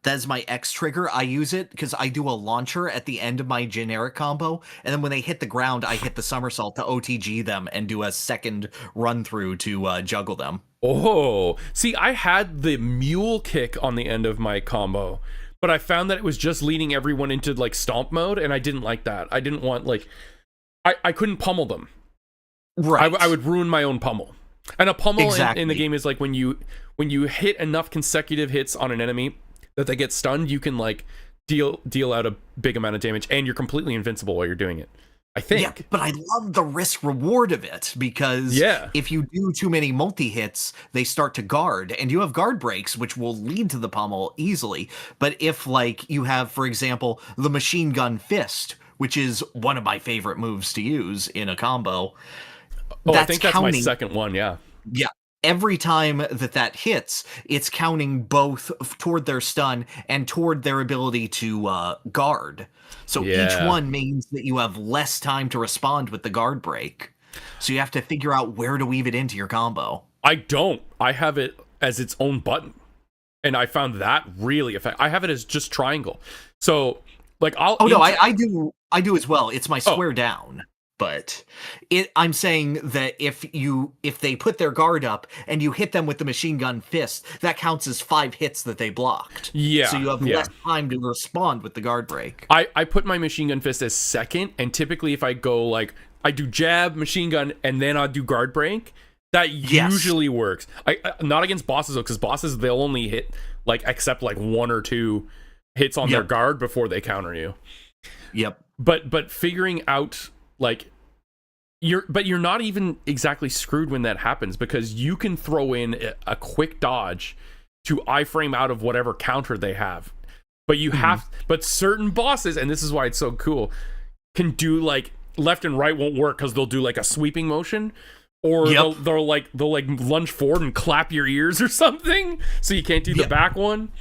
that is my X trigger. I use it because I do a launcher at the end of my generic combo, and then when they hit the ground, I hit the somersault to OTG them and do a second run through to juggle them. Oh, see, I had the mule kick on the end of my combo, but I found that it was just leading everyone into like stomp mode, and I didn't like that. I didn't want like I couldn't pummel them. Right. I would ruin my own pummel. And a pummel Exactly. in the game is like when you hit enough consecutive hits on an enemy that they get stunned, you can like deal out a big amount of damage, and you're completely invincible while you're doing it. I think. Yeah, but I love the risk reward of it because if you do too many multi hits, they start to guard, and you have guard breaks, which will lead to the pummel easily. But if like you have, for example, the machine gun fist, which is one of my favorite moves to use in a combo. Oh, I think that's my second one, yeah. Yeah. Every time that hits, it's counting both toward their stun and toward their ability to guard. So each one means that you have less time to respond with the guard break. So you have to figure out where to weave it into your combo. I don't. I have it as its own button. And I found that really effective. I have it as just triangle. So, like, I do as well. It's my square down. But I'm saying that if they put their guard up and you hit them with the machine gun fist, that counts as 5 hits that they blocked. Yeah. So you have less time to respond with the guard break. I put my machine gun fist as second, and typically if I go like I do jab, machine gun, and then I do guard break, that usually works. I not against bosses though, because bosses they'll only hit like accept like 1 or 2 hits on their guard before they counter you. Yep. But figuring out like you're not even exactly screwed when that happens, because you can throw in a quick dodge to iframe out of whatever counter they have. But you but certain bosses, and this is why it's so cool, can do like left and right won't work because they'll do like a sweeping motion, or they'll lunge forward and clap your ears or something, so you can't do the back one.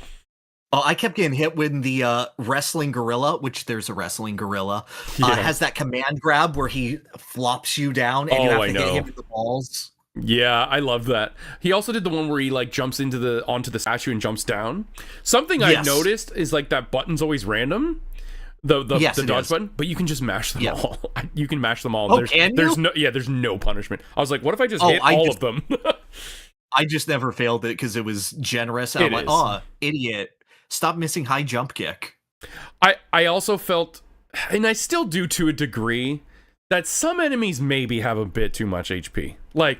Oh, I kept getting hit when the wrestling gorilla, which there's a wrestling gorilla, has that command grab where he flops you down and you have to hit him in the balls. Yeah, I love that. He also did the one where he like jumps onto the statue and jumps down. Something I noticed is like that button's always random. The dodge button, but you can just mash them all. You can mash them all. Oh, there's no punishment. I was like, what if I just hit all of them? I just never failed it because it was generous. And I'm like, oh, idiot. Stop missing high jump kick. I also felt, and I still do to a degree, that some enemies maybe have a bit too much HP. Like,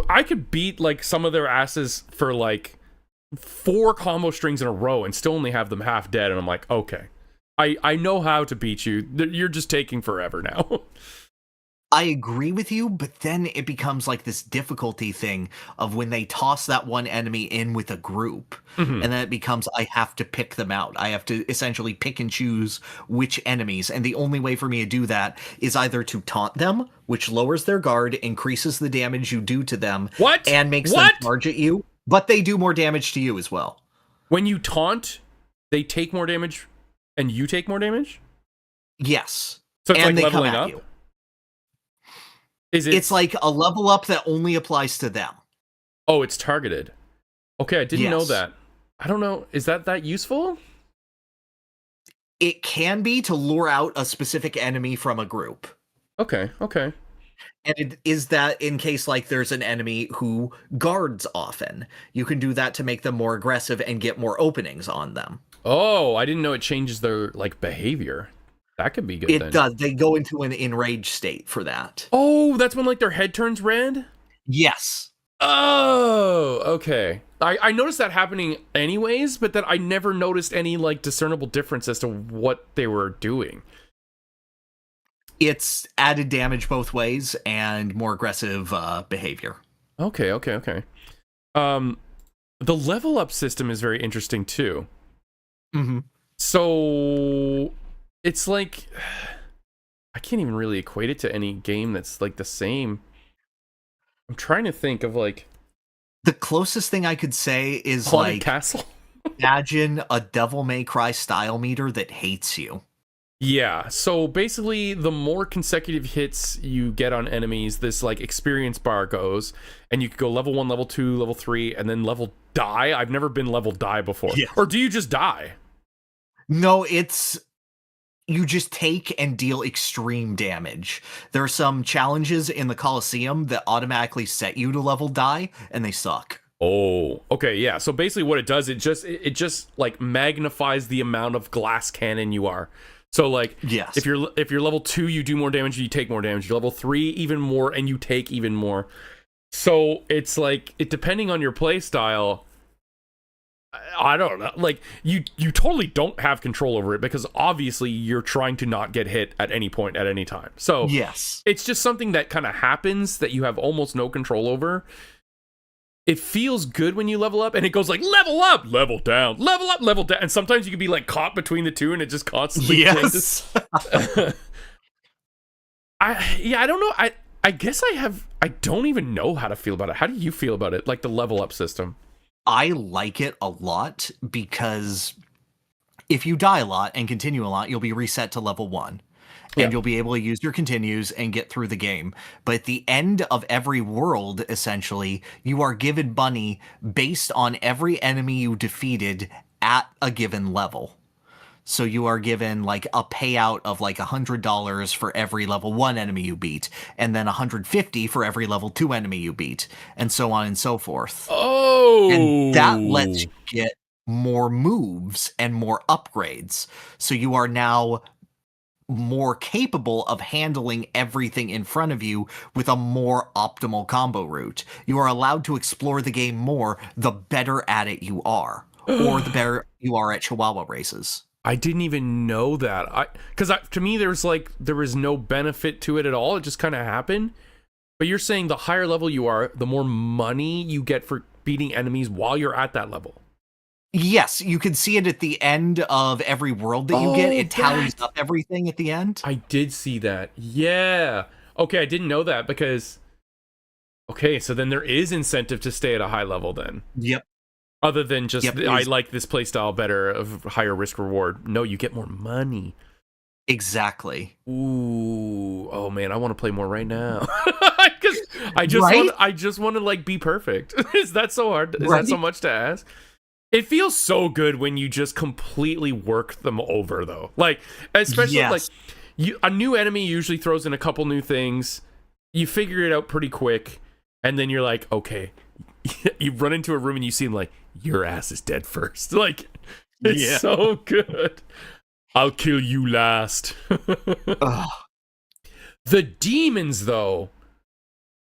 I could beat like some of their asses for like 4 combo strings in a row and still only have them half dead, and I'm like, okay, I know how to beat you. You're just taking forever now. I agree with you, but then it becomes like this difficulty thing of when they toss that one enemy in with a group, and then it becomes I have to pick them out. I have to essentially pick and choose which enemies, and the only way for me to do that is either to taunt them, which lowers their guard, increases the damage you do to them, and makes them charge at you, but they do more damage to you as well. When you taunt, they take more damage, and you take more damage? Yes. So it's and like they leveling come at up? you. It's like a level up that only applies to them. Oh, it's targeted. Okay, I didn't know that. I don't know. Is that useful? It can be to lure out a specific enemy from a group. Okay. And it is that in case like there's an enemy who guards often. You can do that to make them more aggressive and get more openings on them. Oh, I didn't know it changes their like behavior. That could be good. It does. They go into an enraged state for that. Oh, that's when like their head turns red? Yes. Oh, okay. I noticed that happening anyways, but that I never noticed any like discernible difference as to what they were doing. It's added damage both ways and more aggressive behavior. Okay. The level up system is very interesting too. So it's like, I can't even really equate it to any game that's like the same. I'm trying to think of like the closest thing I could say is Haunted like Castle. Imagine a Devil May Cry style meter that hates you. Yeah, so basically the more consecutive hits you get on enemies, this like experience bar goes, and you could go level 1, level 2, level 3, and then level die. I've never been level die before. Yeah. Or do you just die? No, it's you just take and deal extreme damage. There are some challenges in the Coliseum that automatically set you to level die, and they suck. Oh, okay, yeah. So basically what it does, it just like magnifies the amount of glass cannon you are. So like, yes, if you're level 2, you do more damage, you take more damage. You're level 3, even more, and you take even more. So it's like, it depending on your play style, I don't know. Like you totally don't have control over it because obviously you're trying to not get hit at any point at any time. So yes, it's just something that kind of happens that you have almost no control over. It feels good when you level up, and it goes like level up, level down, level up, level down, and sometimes you can be like caught between the two, and it just constantly changes. I don't know. I guess I don't even know how to feel about it. How do you feel about it? Like the level up system? I like it a lot because if you die a lot and continue a lot, you'll be reset to level 1. And you'll be able to use your continues and get through the game. But at the end of every world, essentially, you are given money based on every enemy you defeated at a given level. So you are given like a payout of like $100 for every level 1 enemy you beat, and then $150 for every level 2 enemy you beat, and so on and so forth. Oh! And that lets you get more moves and more upgrades. So you are now more capable of handling everything in front of you with a more optimal combo route. You are allowed to explore the game more the better at it you are, or the better you are at Chihuahua races. I didn't even know that. Because to me, there was no benefit to it at all. It just kind of happened. But you're saying the higher level you are, the more money you get for beating enemies while you're at that level. Yes, you can see it at the end of every world that you get. It tallies up everything at the end. I did see that. Yeah. Okay, I didn't know that because... Okay, so then there is incentive to stay at a high level then. Yep. Other than just, I like this playstyle better of higher risk reward. No, you get more money. Exactly. Ooh. Oh man, I want to play more right now. Because I just want to like be perfect. Is that so hard? Is that so much to ask? It feels so good when you just completely work them over, though. Like, especially like a new enemy usually throws in a couple new things. You figure it out pretty quick, and then you're like, okay. You run into a room and you see him like, your ass is dead first. Like, it's so good. I'll kill you last. The demons, though.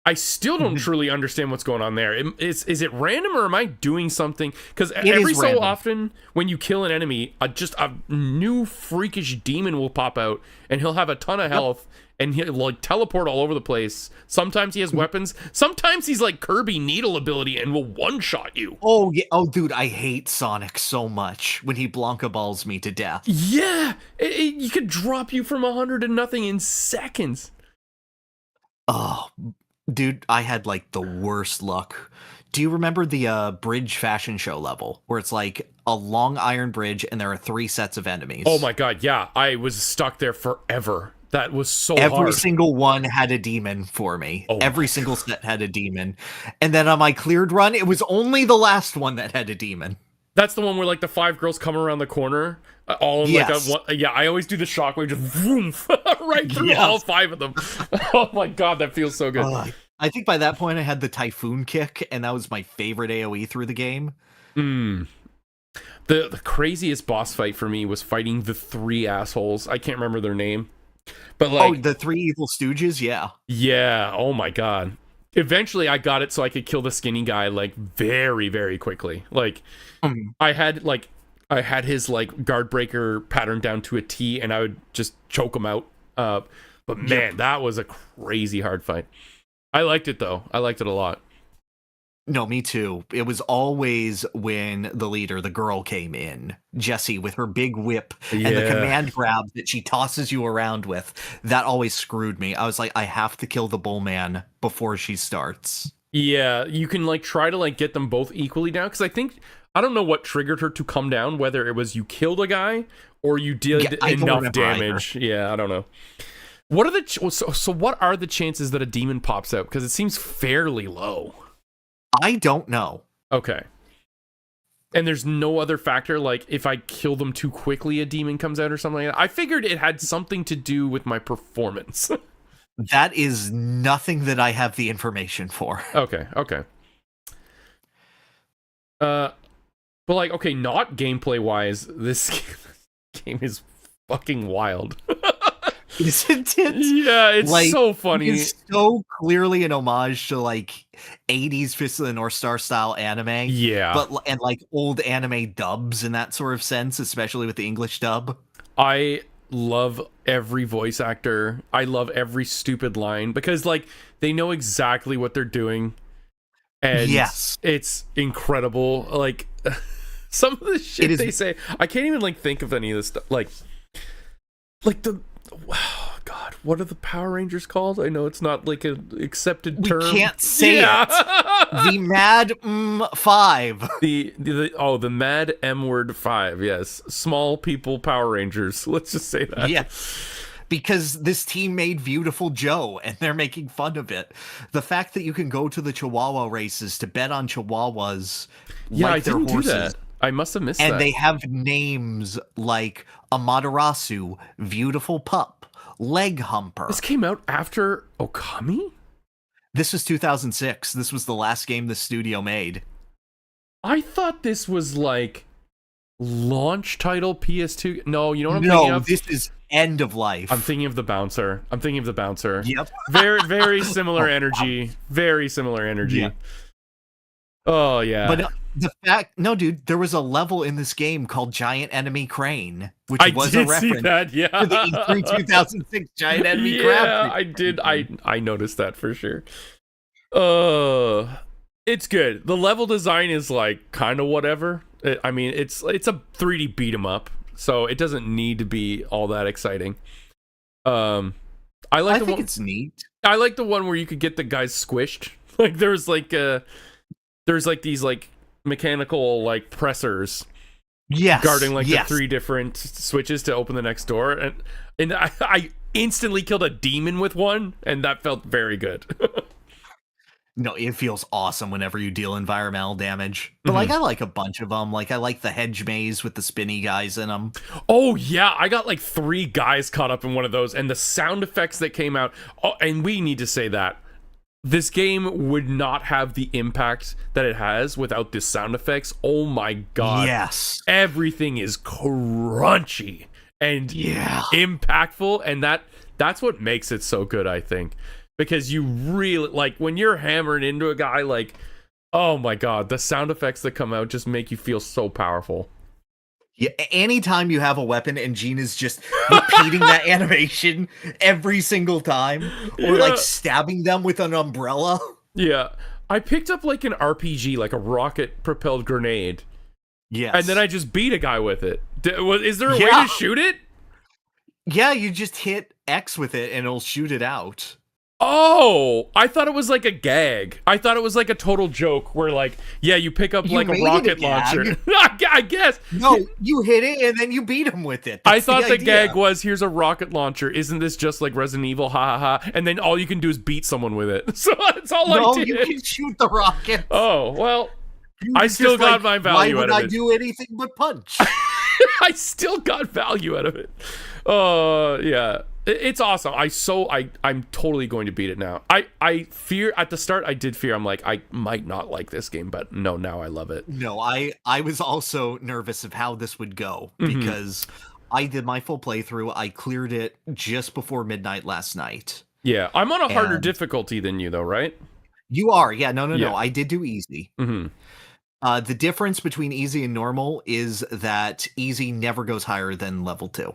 I still don't truly understand what's going on there. Is it random or am I doing something? Because every so often when you kill an enemy, just a new freakish demon will pop out and he'll have a ton of health and he'll like teleport all over the place. Sometimes he has weapons. Sometimes he's like Kirby needle ability and will one-shot you. Oh, yeah. Oh, dude, I hate Sonic so much when he Blanca balls me to death. Yeah. He could drop you from 100 to nothing in seconds. Oh, dude, I had like the worst luck. Do you remember the bridge fashion show level where it's like a long iron bridge and there are 3 sets of enemies? Oh my god, yeah. I was stuck there forever. That was so hard. Every single one had a demon for me. Oh Every single set had a demon. And then on my cleared run, it was only the last one that had a demon. That's the one where like the 5 girls come around the corner. All in like I always do the shockwave just vroom, right through all 5 of them. Oh my god, that feels so good. I think by that point I had the typhoon kick, and that was my favorite AoE through the game. The craziest boss fight for me was fighting the 3 assholes. I can't remember their name. But like the 3 evil stooges, Yeah, oh my god. Eventually I got it so I could kill the skinny guy like very, very quickly. Like I had his like guard breaker pattern down to a T and I would just choke him out. But man, that was a crazy hard fight. I liked it though. I liked it a lot. No, me too. It was always when the leader, the girl, came in. Jessie with her big whip and the command grab that she tosses you around with. That always screwed me. I was like, I have to kill the bull man before she starts. Yeah, you can like try to like get them both equally down because I think I don't know what triggered her to come down, whether it was you killed a guy or you did enough damage. Yeah, I don't know. What are the so what are the chances that a demon pops out? Because it seems fairly low. I don't know. Okay. And there's no other factor, like if I kill them too quickly, a demon comes out or something like that. I figured it had something to do with my performance. That is nothing that I have the information for. Okay. But like, okay, not gameplay wise, this game is fucking wild. Isn't it? Yeah, it's like, so funny. It's so clearly an homage to like 80s Fist of the North Star style anime. Yeah. And like old anime dubs in that sort of sense, especially with the English dub. I love every voice actor. I love every stupid line because like they know exactly what they're doing. And yes, it's incredible. Like some of the shit they say, I can't even like think of any of this stuff. Like the oh God, what are the Power Rangers called? I know it's not like an accepted term. We can't say it. The Mad 5. The Mad M word 5. Yes, small people Power Rangers. Let's just say that. Yeah. Because this team made Beautiful Joe, and they're making fun of it. The fact that you can go to the Chihuahua races to bet on Chihuahuas, yeah, like I didn't do that. I must have missed that. And they have names like Amaterasu, Beautiful Pup, Leg Humper. This came out after Okami? This was 2006. This was the last game the studio made. I thought this was like launch title PS2. No, you know what I'm thinking of? No, this is end of life. I'm thinking of the bouncer. Yep. Very similar energy. Very similar energy. Yeah. Oh yeah. But dude, there was a level in this game called Giant Enemy Crane, which was a reference see that, yeah. to the E3 2006 Giant Enemy Crane. Yeah, I did. I noticed that for sure. It's good. The level design is like kind of whatever. I mean, it's a 3D beat 'em up, so it doesn't need to be all that exciting. I think it's neat. I like the one where you could get the guys squished. Like there's these like mechanical like pressers, guarding like the 3 different switches to open the next door, and I instantly killed a demon with one, and that felt very good. No, it feels awesome whenever you deal environmental damage. But like I like a bunch of them. Like I like the hedge maze with the spinny guys in them. Oh yeah, I got like 3 guys caught up in one of those, and the sound effects that came out. Oh, and we need to say that this game would not have the impact that it has without the sound effects. Oh my God. Yes. Everything is crunchy and impactful, and that's what makes it so good, I think. Because you really, like, when you're hammering into a guy, like, oh my God, the sound effects that come out just make you feel so powerful. Yeah, anytime you have a weapon and Gene is just repeating that animation every single time, or like stabbing them with an umbrella. Yeah, I picked up like an RPG, like a rocket-propelled grenade. Yes. And then I just beat a guy with it. Is there a way to shoot it? Yeah, you just hit X with it and it'll shoot it out. Oh, I thought it was like a gag. I thought it was like a total joke where like, yeah, you pick up like a rocket launcher. I guess. No, you hit it and then you beat him with it. I thought the gag was, here's a rocket launcher. Isn't this just like Resident Evil? Ha ha ha. And then all you can do is beat someone with it. So that's all I did. No, you can shoot the rocket. Oh, well, I still got my value out of it. Why would I do anything but punch? I still got value out of it. Yeah. It's awesome. I'm totally going to beat it now. I fear at the start I did fear I'm like I might not like this game, but no, now I love it. No, I was also nervous of how this would go because I did my full playthrough. I cleared it just before midnight last night. Yeah, I'm on a harder difficulty than you though, right? You are. Yeah, no. I did do easy. The difference between easy and normal is that easy never goes higher than level 2.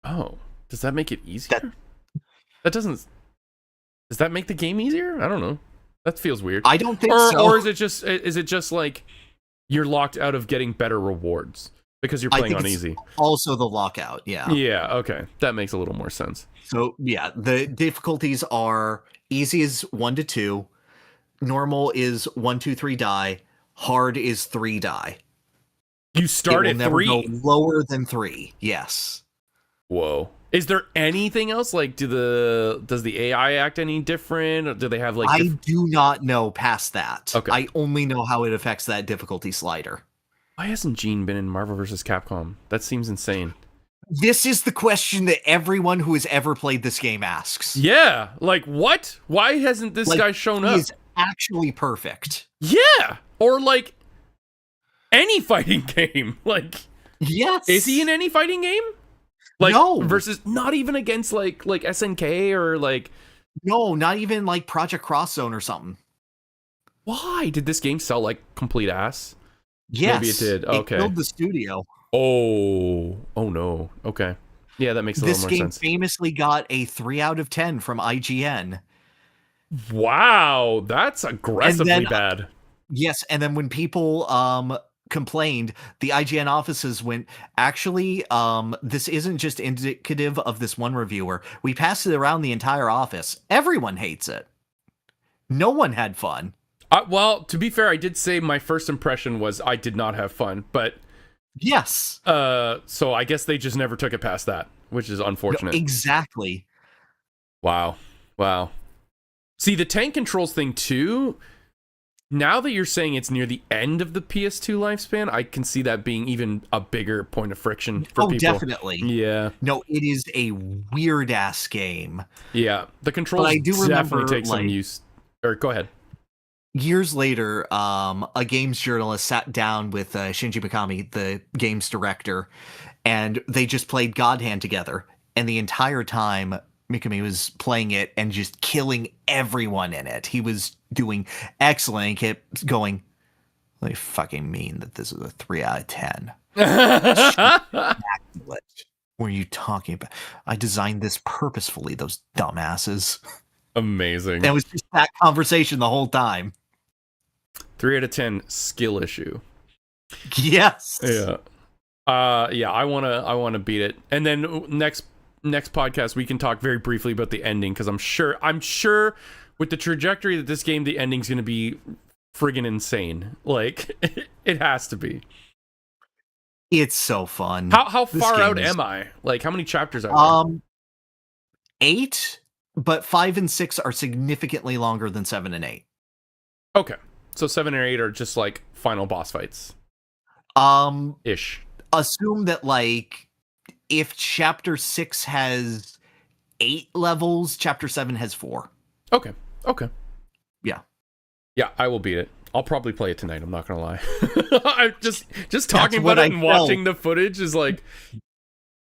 Oh, does that make it easier? That doesn't. Does that make the game easier? I don't know. That feels weird. I don't think so. Or is it just like you're locked out of getting better rewards because you're playing on easy? Also the lockout, yeah. Yeah, okay. That makes a little more sense. So, yeah, the difficulties are easy is 1 to 2, normal is 1, 2, 3 die. Hard is 3 die. You start at never 3. go lower than 3. Yes. Whoa. Is there anything else? Like, does the AI act any different? Or do they have like? I do not know past that. Okay. I only know how it affects that difficulty slider. Why hasn't Gene been in Marvel vs. Capcom? That seems insane. This is the question that everyone who has ever played this game asks. Yeah. Like, what? Why hasn't this guy shown up? He is actually perfect. Yeah. Or like any fighting game. Like, yes. Is he in any fighting game? Like, no. Versus not even against like SNK or like. No, not even like Project Cross Zone or something. Why did this game sell like complete ass? Yes. Maybe it did. Okay. It killed the studio. Oh no. Okay. Yeah, that makes a little more sense. This game famously got a 3 out of 10 from IGN. Wow, that's aggressively bad. Yes, and then when people complained, the IGN offices went, actually, this isn't just indicative of this one reviewer. We passed it around the entire office. Everyone hates it. No one had fun. Well, to be fair, I did say my first impression was I did not have fun, but yes. So I guess they just never took it past that, which is unfortunate. No, exactly. Wow. See, the tank controls thing too. Now that you're saying it's near the end of the PS2 lifespan, I can see that being even a bigger point of friction for people. Oh, definitely. Yeah. No, it is a weird ass game. Yeah, the controls definitely take some use. Or go ahead. Years later, a games journalist sat down with Shinji Mikami, the games director, and they just played God Hand together. And the entire time, Mikami was playing it and just killing everyone in it. He was doing excellent. He kept going, what do you fucking mean that this is a 3 out of 10? What were you talking about? I designed this purposefully, those dumbasses. Amazing. And it was just that conversation the whole time. 3 out of 10 skill issue. Yes. Yeah. Yeah, I wanna beat it. And then next podcast we can talk very briefly about the ending, because I'm sure with the trajectory of this game, the ending's gonna be friggin' insane. Like it has to be. It's so fun. How far out am I? Like, how many chapters are there? 8, but 5 and 6 are significantly longer than 7 and 8. Okay. So 7 or 8 are just like final boss fights. Ish. Assume that like if chapter 6 has 8 levels, chapter 7 has 4. Okay. Yeah. Yeah, I will beat it. I'll probably play it tonight, I'm not gonna lie. I'm just talking about it and watching the footage is like,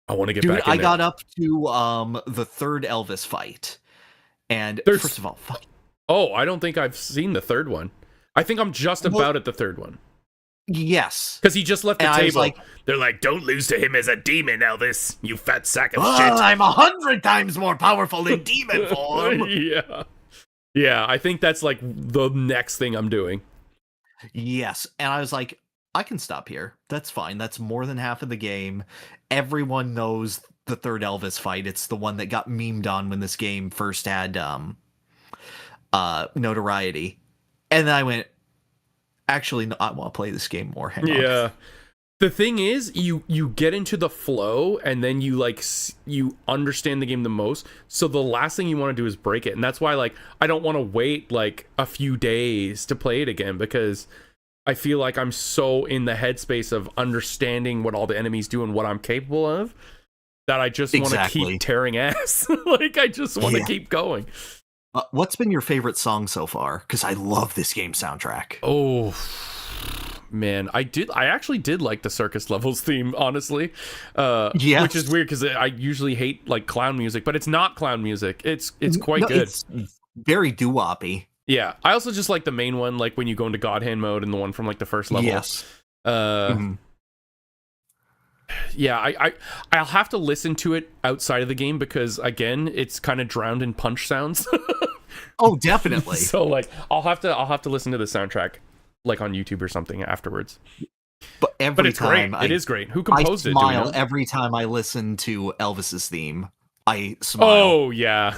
I want to get back in there. I got up to the third Elvis fight. And first of all, fuck. Oh, I don't think I've seen the third one. I think I'm just about at the third one. Yes. Because he just left the table. Like, they're like, don't lose to him as a demon, Elvis, you fat sack of shit. I'm 100 times more powerful in demon form. Yeah, I think that's like the next thing I'm doing. Yes, and I was like, I can stop here. That's fine. That's more than half of the game. Everyone knows the third Elvis fight. It's the one that got memed on when this game first had notoriety. And then I went, actually, no, I want to play this game more. Hang on. The thing is, you get into the flow, and then you understand the game the most. So the last thing you want to do is break it, and that's why I don't want to wait like a few days to play it again, because I feel like I'm so in the headspace of understanding what all the enemies do and what I'm capable of that I just want to keep tearing ass. I just want to keep going. What's been your favorite song so far? Because I love this game soundtrack. Oh, man. I actually did like the circus levels theme, honestly. Which is weird because I usually hate clown music, but it's not clown music. It's quite good. It's very doo-woppy. Yeah. I also just like the main one, like when you go into God Hand mode and the one from the first level. Yes. Yeah, I'll have to listen to it outside of the game because again, it's kind of drowned in punch sounds. Oh, definitely. So I'll have to listen to the soundtrack on YouTube or something afterwards. But it's time great. It is great. Who composed it? I smile every time I listen to Elvis's theme. I smile. Oh yeah.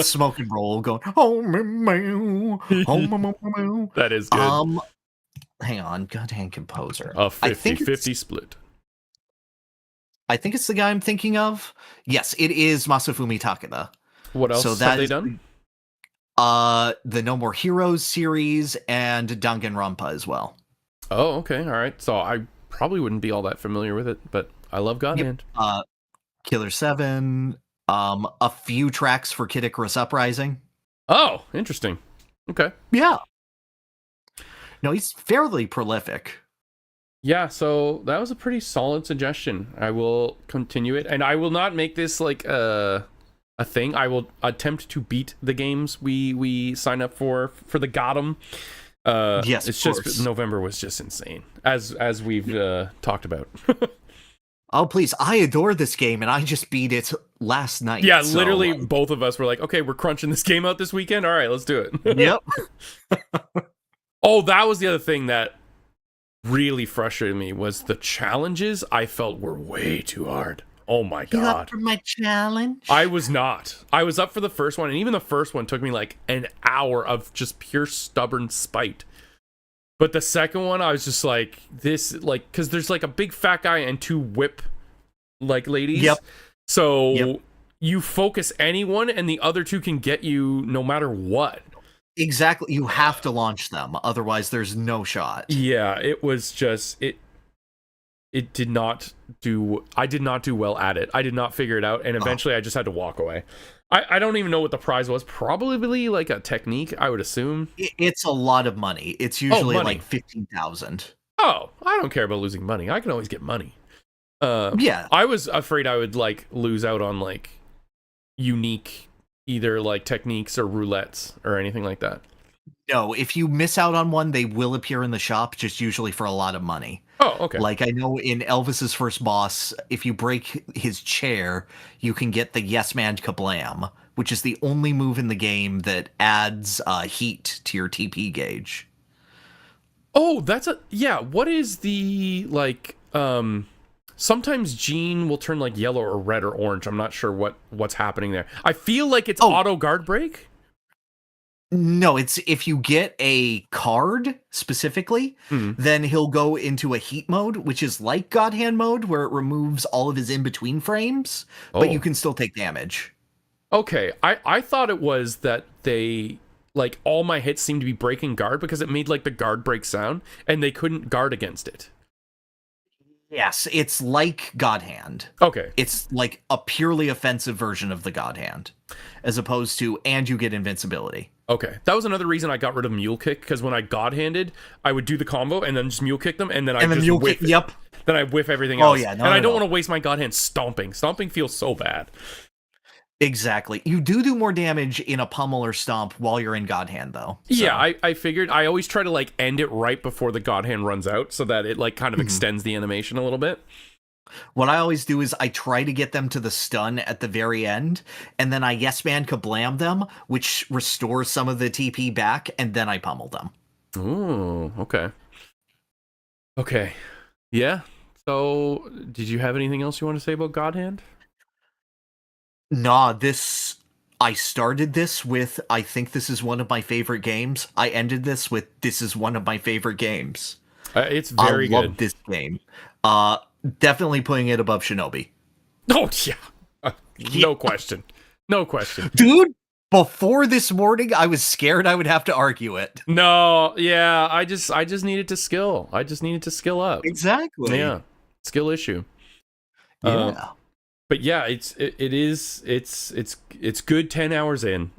Smoke and roll going, oh, meow, oh, meow, meow. That is good. Hang on, God Hand Composer. A 50-50 split. I think it's the guy I'm thinking of. Yes, it is Masafumi Takeda. What else have they done? The No More Heroes series and Danganronpa as well. Oh, okay, all right. So I probably wouldn't be all that familiar with it, but I love God Hand. Killer 7, a few tracks for Kid Icarus Uprising. Oh, interesting. Okay. Yeah. No, he's fairly prolific. Yeah, so that was a pretty solid suggestion. I will continue it, and I will not make this like a thing. I will attempt to beat the games we sign up for the GOTM. Yes, it's just November was just insane, as we've talked about. Oh, please, I adore this game, and I just beat it last night. Yeah, so, literally, both of us were like, okay, we're crunching this game out this weekend. All right, let's do it. Yep. Oh, that was the other thing that really frustrated me was the challenges I felt were way too hard. Oh my god. You up for my challenge? I was not. I was up for the first one, and even the first one took me like an hour of just pure stubborn spite. But the second one, I was just like, this, like, because there's like a big fat guy and 2 whip like ladies. Yep. So you focus anyone, and the other 2 can get you no matter what. Exactly. You have to launch them, otherwise there's no shot. Yeah, it was just it did not do. I did not do well at it. I did not figure it out, and eventually I just had to walk away. I don't even know what the prize was. Probably like a technique, I would assume. It's a lot of money. It's usually like 15,000. Oh, I don't care about losing money. I can always get money. Yeah. I was afraid I would like lose out on like unique either like techniques or roulettes or anything like that. No, if you miss out on one, they will appear in the shop, just usually for a lot of money. Oh, okay. Like I know in Elvis's first boss, if you break his chair, you can get the Yes Man Kablam, which is the only move in the game that adds heat to your TP gauge. Oh, what is the like sometimes Gene will turn like yellow or red or orange. I'm not sure what's happening there. I feel like it's auto guard break. No, it's if you get a card specifically, then he'll go into a heat mode, which is like God Hand mode, where it removes all of his in-between frames, but you can still take damage. Okay, I thought it was that they, like, all my hits seemed to be breaking guard because it made, like, the guard break sound, and they couldn't guard against it. Yes, it's like God Hand. Okay. It's like a purely offensive version of the God Hand, as opposed to, and you get invincibility. Okay, that was another reason I got rid of Mule Kick, because when I God-handed, I would do the combo and then just Mule Kick them, and then I just whiff. Yep. Then I whiff everything else. Oh yeah, and I don't want to waste my God Hand stomping. Stomping feels so bad. Exactly. You do more damage in a pummel or stomp while you're in God Hand, though. So. Yeah, I figured. I always try to like end it right before the God Hand runs out, so that it like kind of extends the animation a little bit. What I always do is I try to get them to the stun at the very end, and then I Yes Man Kablam them, which restores some of the TP back, and then I pummel them. Ooh, okay. Okay. Yeah. So, did you have anything else you want to say about God Hand? Nah, I started this with, I think this is one of my favorite games. I ended this with, this is one of my favorite games. It's very good. I love this game. Definitely putting it above Shinobi. Oh, yeah. No question. No question. Dude, before this morning, I was scared I would have to argue it. No, yeah, I just needed to skill. I just needed to skill up. Exactly. Yeah. Skill issue. Yeah. But yeah, it's good 10 hours in.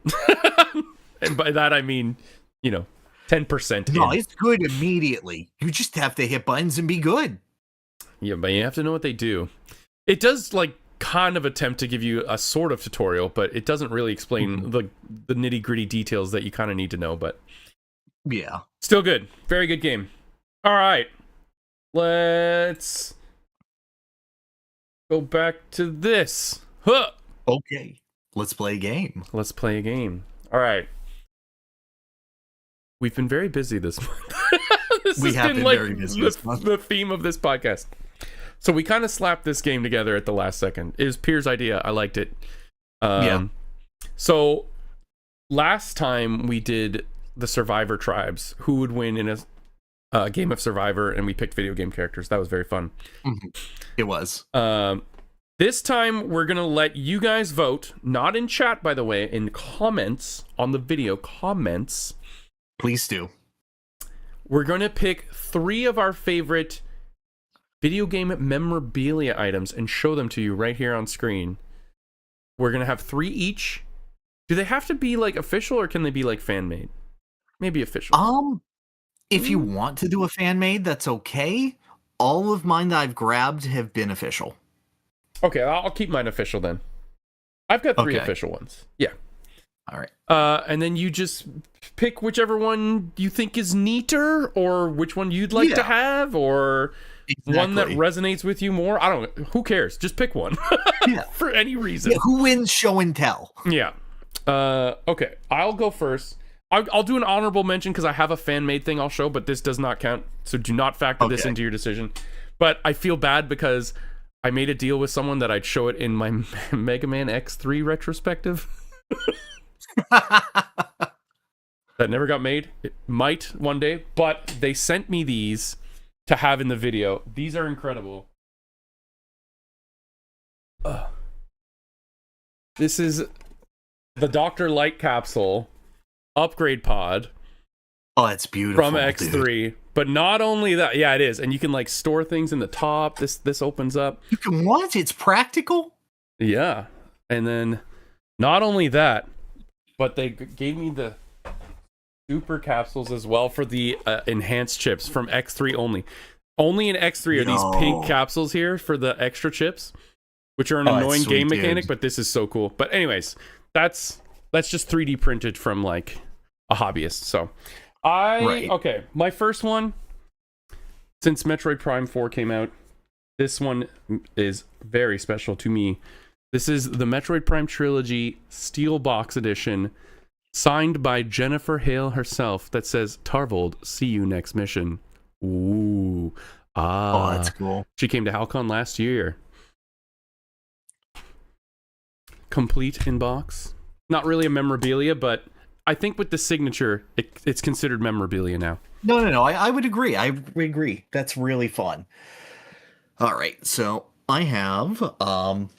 And by that I mean, 10% in. No, it's good immediately. You just have to hit buttons and be good. Yeah, but you have to know what they do. It does like kind of attempt to give you a sort of tutorial, but it doesn't really explain the nitty-gritty details that you kind of need to know, but yeah. Still good. Very good game. All right. Let's go back to this. Huh. Okay. Let's play a game. Let's play a game. All right. We've been very busy this month. We have been very busy this month. The theme of this podcast. So we kind of slapped this game together at the last second. It was Pyrr's idea. I liked it. Yeah. So last time we did the Survivor tribes, who would win in a game of Survivor, and we picked video game characters. That was very fun. Mm-hmm. It was. This time we're gonna let you guys vote, not in chat, by the way, in comments on the video comments. Please do. We're gonna pick 3 of our favorite video game memorabilia items and show them to you right here on screen. We're gonna have 3 each. Do they have to be like official, or can they be like fan made? Maybe official. If you want to do a fan made, that's okay. All of mine that I've grabbed have been official. Okay, I'll keep mine official then. I've got 3 official ones. Yeah. All right. And then you just pick whichever one you think is neater, or which one you'd like to have, or one that resonates with you more. I don't know. Who cares? Just pick one. For any reason. Yeah, who wins show and tell? Yeah. Okay, I'll go first. I'll do an honorable mention because I have a fan-made thing I'll show, but this does not count, so do not factor this into your decision. But I feel bad because I made a deal with someone that I'd show it in my Mega Man X3 retrospective. That never got made. It might one day, but they sent me these to have in the video. These are incredible. This is the Dr. Light capsule upgrade pod. Oh, it's beautiful from X3. Dude. But not only that, yeah, it is, and you can like store things in the top. This opens up. You can what? It's practical. Yeah, and then not only that, but they gave me the super capsules as well for the enhanced chips from X3 only. Only in X3 are these pink capsules here for the extra chips, which are an annoying game mechanic, but this is so cool. But anyways, that's just 3D printed from like a hobbyist. So okay, my first one, since Metroid Prime 4 came out, this one is very special to me. This is the Metroid Prime Trilogy Steel Box Edition, signed by Jennifer Hale herself, that says, Tarvould, see you next mission. Ooh. Oh, that's cool. She came to Halcon last year. Complete in box. Not really a memorabilia, but I think with the signature, it's considered memorabilia now. No. I would agree. I agree. That's really fun. All right, so I have,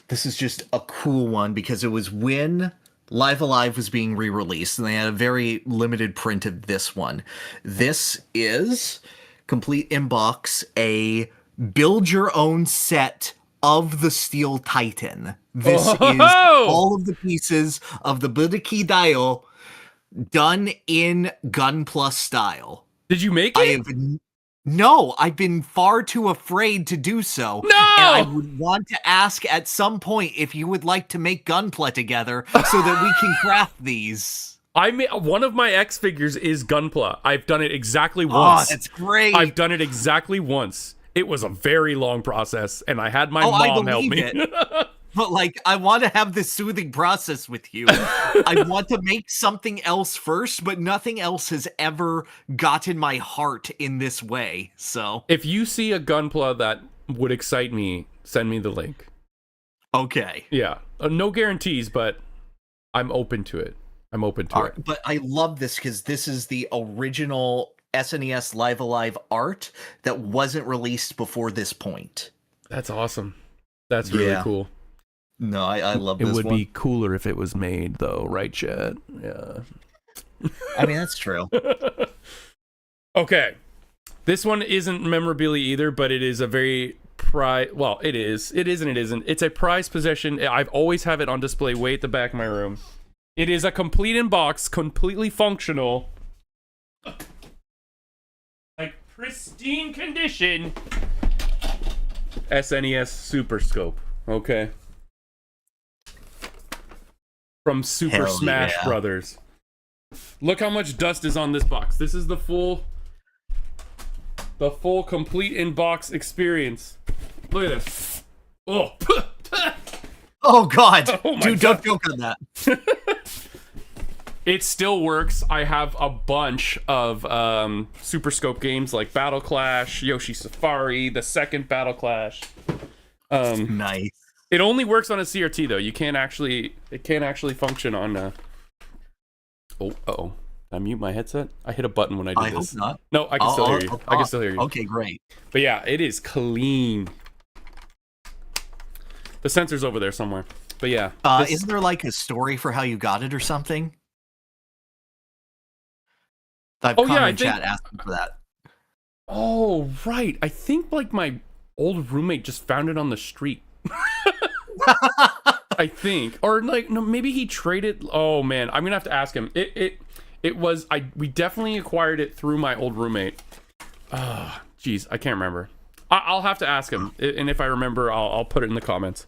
this is just a cool one because it was when Live Alive was being re-released, and they had a very limited print of this one. This is complete in box, a build your own set of the Steel Titan. This is all of the pieces of the Budaki Dial done in Gun Plus style. Did you make it? No, I've been far too afraid to do so. No! And I would want to ask at some point if you would like to make Gunpla together so that we can craft these. One of my X figures is Gunpla. I've done it exactly once. Oh, that's great. I've done it exactly once. It was a very long process, and I had my mom help me. But, like, I want to have this soothing process with you. I want to make something else first, but nothing else has ever gotten my heart in this way, so. If you see a Gunpla that would excite me, send me the link. Okay. Yeah. No guarantees, but I'm open to it. I'm open to it. But I love this because this is the original SNES Live Alive art that wasn't released before this point. That's awesome. That's really cool. No, I love this one. It would be cooler if it was made, though, right, Chad? Yeah. I mean, that's true. Okay. This one isn't memorabilia either, but it is a very well, it is. It is and it isn't. It's a prized possession. I've always have it on display way at the back of my room. It is a complete in box, completely functional, like pristine condition SNES Super Scope. Okay. From Super Smash Brothers. Look how much dust is on this box. This is the full complete in-box experience. Look at this. Oh. Oh God. Oh dude, don't joke on that. It still works. I have a bunch of Super Scope games like Battle Clash, Yoshi Safari, the second Battle Clash. Nice. It only works on a CRT though. It can't actually function on Oh, uh-oh. Did I mute my headset? I hit a button when I did I this. hope not. No, I can still hear you. I'll I can talk. still hear you. Okay, great. But yeah, it is clean. The sensor's over there somewhere. But yeah. Isn't there like a story for how you got it or something? I've in chat asking for that. Oh, right. I think like my old roommate just found it on the street. I think. Or like no, maybe he traded. Oh man, I'm gonna have to ask him. It was we definitely acquired it through my old roommate. Geez, I can't remember. I'll have to ask him, and if I remember, I'll put it in the comments.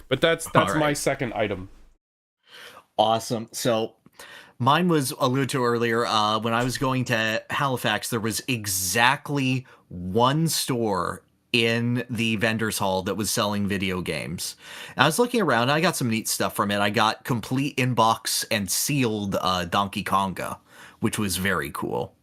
But that's right. My second item. Awesome. So mine was alluded to earlier. When I was going to Halifax, there was exactly one store in the vendor's hall that was selling video games. And I was looking around, and I got some neat stuff from it. I got complete inbox and sealed Donkey Konga, which was very cool.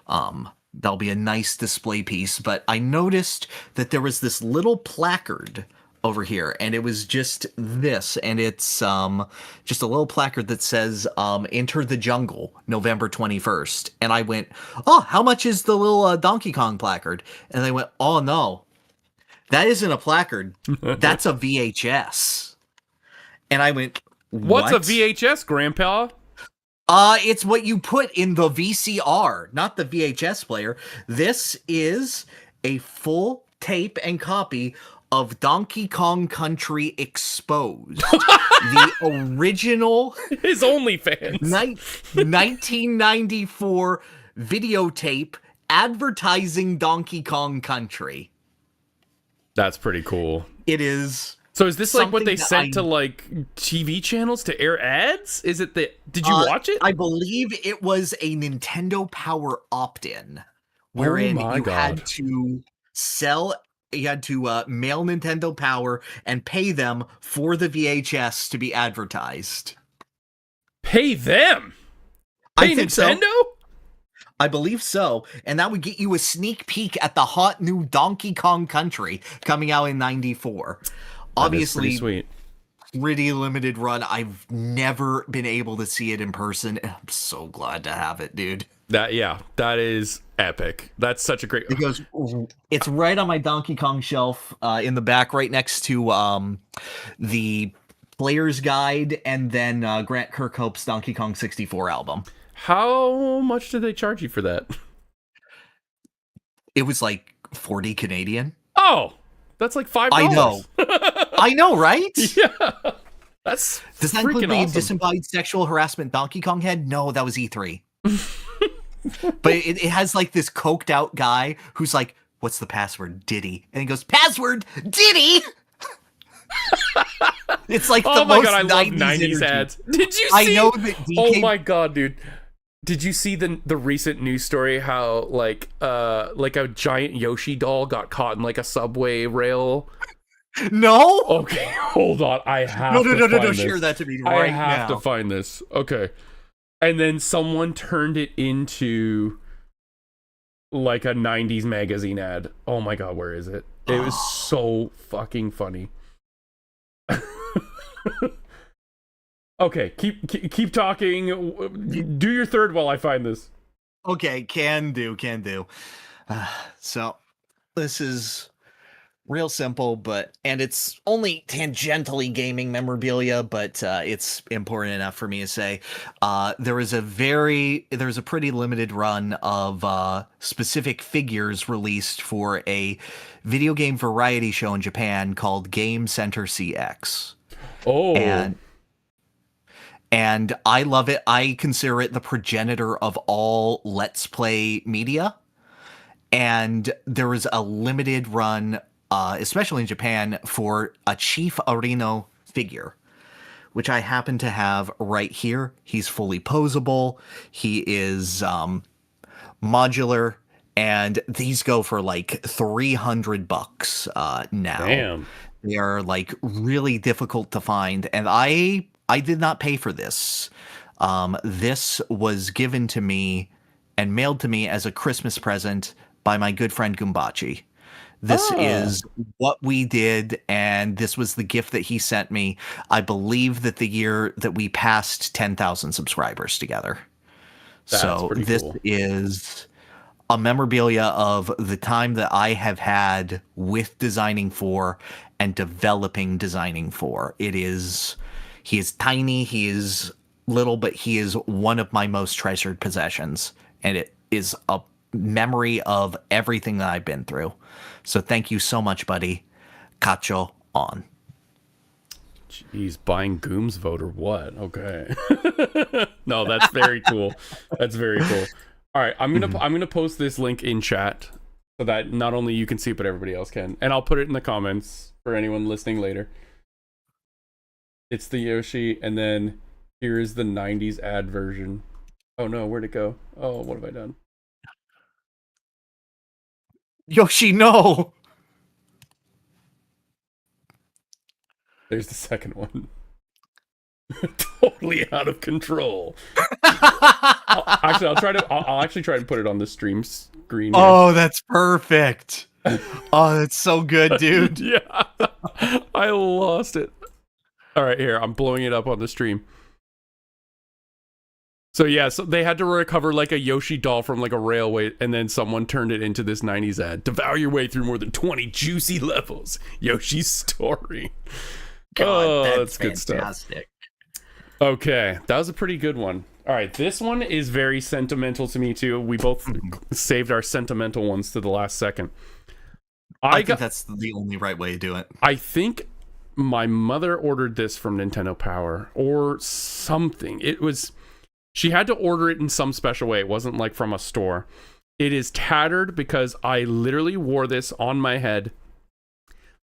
That'll be a nice display piece. But I noticed that there was this little placard over here, and it was just this, and it's just a little placard that says Enter the Jungle, November 21st. And I went, oh, how much is the little Donkey Kong placard? And they went, oh no, that isn't a placard, that's a VHS. And I went, what's a VHS, Grandpa? It's what you put in the VCR, not the VHS player. This is a full tape and copy of Donkey Kong Country Exposed, the original his OnlyFans 1994 videotape advertising Donkey Kong Country. That's pretty cool. It is. So is this like what they sent to like TV channels to air ads? Is it the? Did you watch it? I believe it was a Nintendo Power opt-in, wherein had to sell. You had to mail Nintendo Power and pay them for the VHS to be advertised. Pay them? Pay Nintendo? So. I believe so. And that would get you a sneak peek at the hot new Donkey Kong Country coming out in 94. Obviously, sweet. Pretty limited run. I've never been able to see it in person. And I'm so glad to have it, dude. That is epic. That's such a great. Because it's right on my Donkey Kong shelf in the back, right next to the Player's Guide, and then Grant Kirkhope's Donkey Kong 64 album. How much did they charge you for that? It was like 40 Canadian. Oh, that's like $5. I know. I know, right? Yeah. Does that include the disembodied sexual harassment Donkey Kong head? No, that was E3. But it has like this coked out guy who's like, what's the password? Diddy. And he goes, password Diddy. It's like the most God, I love 90s ads. Did you see? I know that DK... Oh my God, dude. Did you see the recent news story how like a giant Yoshi doll got caught in like a subway rail? No. Okay, hold on. I have to share that to me right now. I have to find this. Okay. And then someone turned it into like a 90s magazine ad. Oh my God, where is it? It was so fucking funny. Okay, keep talking. Do your third while I find this. Okay, can do. So this is real simple, and it's only tangentially gaming memorabilia, but it's important enough for me to say. There's a pretty limited run of specific figures released for a video game variety show in Japan called Game Center CX. Oh. And I love it. I consider it the progenitor of all Let's Play media. And there was a limited run, especially in Japan, for a Chief Arino figure, which I happen to have right here. He's fully posable. He is modular. And these go for like $300 now. Damn. They are like really difficult to find. And I did not pay for this. This was given to me and mailed to me as a Christmas present by my good friend Goombachi. This is what we did, and this was the gift that he sent me. I believe that the year that we passed 10,000 subscribers together. So pretty this cool. is a memorabilia of the time that I have had with designing for and developing designing for. He is tiny, he is little, but he is one of my most treasured possessions. And it is a memory of everything that I've been through. So thank you so much, buddy. Cacho on. Jeez, buying Goom's vote or what? Okay. No, that's very cool. That's very cool. All right, I'm gonna post this link in chat so that not only you can see it, but everybody else can, and I'll put it in the comments for anyone listening later. It's the Yoshi, and then here is the '90s ad version. Oh no, where'd it go? Oh, what have I done? Yoshi, no! There's the second one. Totally out of control. I'll actually try to put it on the stream screen here. Oh, that's perfect. Oh, that's so good, dude. Yeah. I lost it. All right, here. I'm blowing it up on the stream. So yeah, so they had to recover like a Yoshi doll from like a railway, and then someone turned it into this 90s ad. Devour your way through more than 20 juicy levels. Yoshi's story. God, that's good stuff. Okay, that was a pretty good one. All right, this one is very sentimental to me too. We both saved our sentimental ones to the last second. I think that's the only right way to do it. I think my mother ordered this from Nintendo Power or something. She had to order it in some special way. It wasn't like from a store. It is tattered because I literally wore this on my head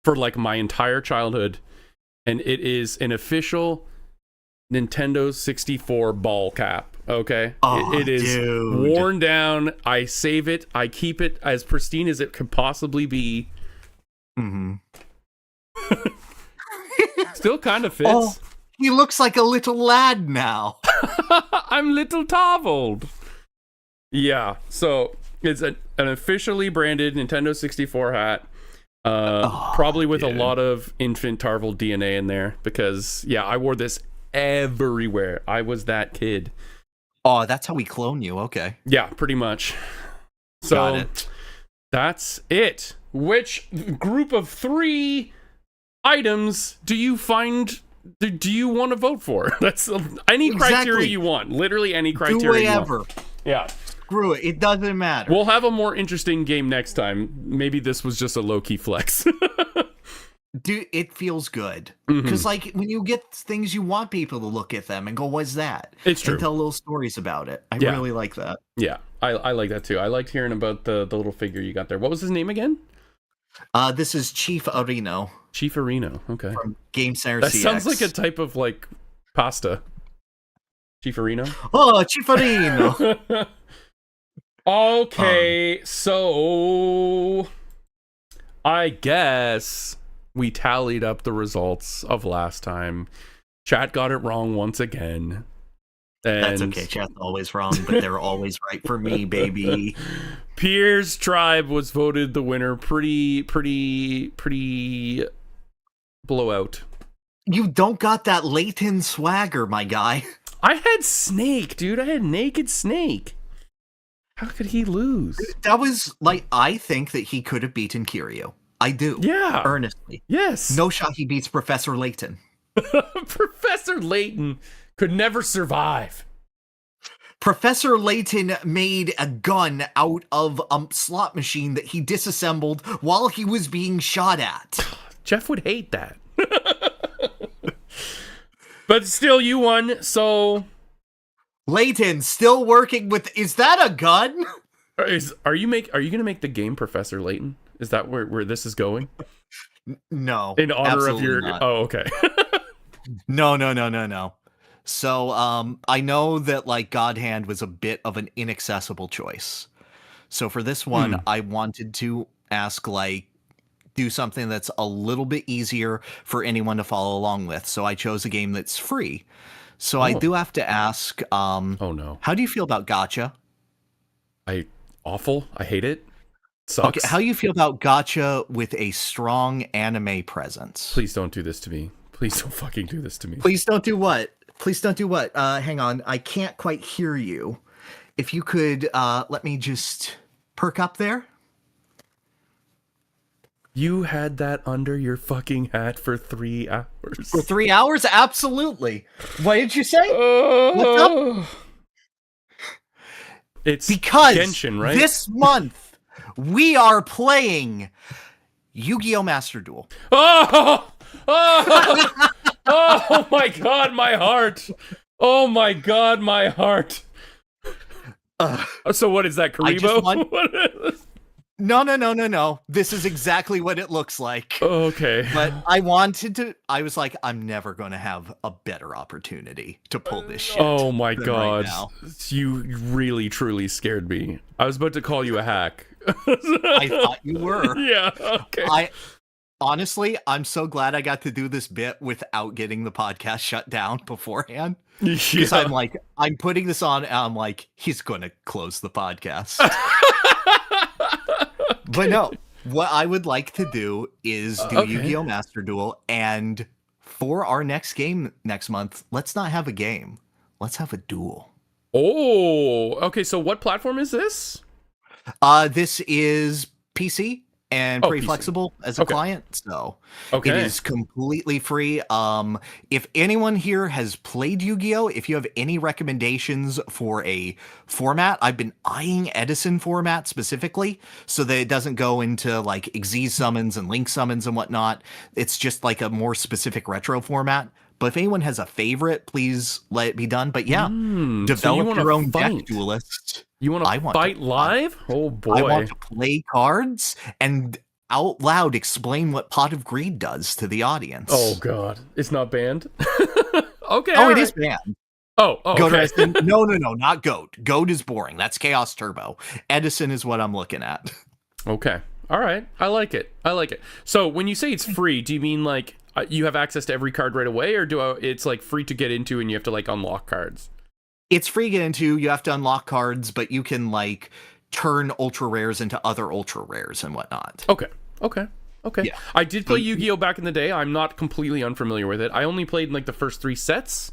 for like my entire childhood. And it is an official Nintendo 64 ball cap. Okay. Oh, it is dude. worn down. I save it. I keep it as pristine as it could possibly be. Mm-hmm. Still kind of fits. Oh, he looks like a little lad now. I'm little Tarvould. Yeah, so it's an officially branded Nintendo 64 hat. Probably with a lot of infant Tarvould DNA in there because, yeah, I wore this everywhere. I was that kid. Oh, that's how we clone you. Okay. Yeah, pretty much. So Got it. That's it. Which group of 3 items do you find? Do you want to vote for? That's any criteria you want. Literally any criteria you want. Yeah. Screw it. It doesn't matter. We'll have a more interesting game next time. Maybe this was just a low-key flex. Dude, it feels good. Because, like, when you get things, you want people to look at them and go, what's that? It's true. And tell little stories about it. I really like that. Yeah, I like that too. I liked hearing about the little figure you got there. What was his name again? This is Chief Arino. Chief Arino, okay. From Game Center That CX. sounds like a type of, like, pasta. Chief Arino? Oh, Chief Arino! Okay, so I guess we tallied up the results of last time. Chat got it wrong once again. And That's okay. Chat's always wrong, but they're always right for me, baby. Pyrr's tribe was voted the winner. Pretty blowout. You don't got that Layton swagger, my guy. I had Snake, dude. I had Naked Snake. How could he lose? That was, like, I think that he could have beaten Kiryu. I do. Yeah. Earnestly. Yes. No shot he beats Professor Layton. Professor Layton could never survive. Professor Layton made a gun out of a slot machine that he disassembled while he was being shot at. Jeff would hate that. But still, you won, so... Layton, still working with... Is that a gun? Are you gonna make the game Professor Layton? Is that where this is going? No. In honor of your... not. Oh, okay. No. So, I know that, like, God Hand was a bit of an inaccessible choice. So for this one, I wanted to ask, like, do something that's a little bit easier for anyone to follow along with. So I chose a game that's free. So I do have to ask, oh no. how do you feel about gacha? Awful. I hate it. Sucks. Okay, how do you feel about gacha with a strong anime presence? Please don't do this to me. Please don't fucking do this to me. Please don't do what? Please don't do what? Hang on. I can't quite hear you. if you could let me just perk up there. You had that under your fucking hat for 3 hours. For 3 hours? Absolutely. What did you say? What's up? It's because Genshin, right? This month we are playing Yu-Gi-Oh! Master Duel. Oh! Oh! Oh my god, my heart! Oh my god, my heart! So what is that, Karibo? No. This is exactly what it looks like. Okay. But I was like, I'm never going to have a better opportunity to pull this shit. Oh my god. Right, you really, truly scared me. I was about to call you a hack. I thought you were. Yeah, okay. Honestly, I'm so glad I got to do this bit without getting the podcast shut down beforehand. Because I'm putting this on, and I'm like, he's going to close the podcast. But no, what I would like to do is do Yu-Gi-Oh! Master Duel, and for our next game next month, let's not have a game. Let's have a duel. Oh, okay, so what platform is this? This is PC and pretty flexible as a client, so it is completely free. If anyone here has played Yu-Gi-Oh! If you have any recommendations for a format, I've been eyeing Edison format specifically, so that it doesn't go into like Xyz summons and Link summons and whatnot. It's just like a more specific retro format. But if anyone has a favorite, please let it be done. But yeah, develop your own deck, duelist. You want to fight live? Oh boy. I want to play cards and out loud explain what Pot of Greed does to the audience. Oh god. It's not banned? Okay. Oh, it is banned. Oh, okay. Edison. No, not Goat. Goat is boring. That's Chaos Turbo. Edison is what I'm looking at. Okay. All right. I like it. So when you say it's free, do you mean like you have access to every card right away, or it's like free to get into and you have to like unlock cards? It's free to get into. You have to unlock cards, but you can like turn ultra rares into other ultra rares and whatnot. Okay. Yeah. I did play Mm-hmm. Yu-Gi-Oh! Back in the day. I'm not completely unfamiliar with it. I only played in like the first 3 sets.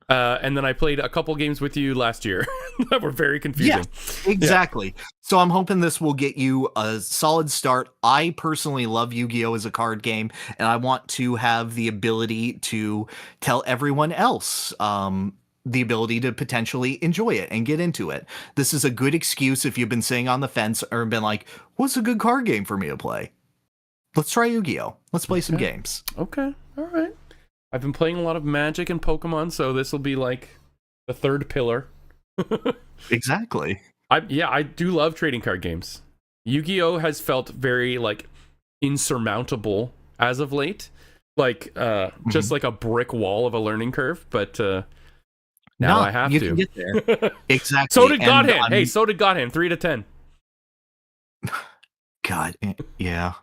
And then I played a couple games with you last year that were very confusing. Yeah, exactly. Yeah. So I'm hoping this will get you a solid start. I personally love Yu-Gi-Oh! As a card game, and I want to have the ability to tell everyone else the ability to potentially enjoy it and get into it. This is a good excuse if you've been sitting on the fence or been like, what's a good card game for me to play? Let's try Yu-Gi-Oh! Let's play some games. Okay, all right. I've been playing a lot of Magic and Pokemon, so this will be like the third pillar. Exactly. I do love trading card games. Yu-Gi-Oh! Has felt very like insurmountable as of late. Like just like a brick wall of a learning curve, but now I have you to. Can get there. Exactly. So did Godhand. Hey, so did Godhand. 3 to 10. God, yeah.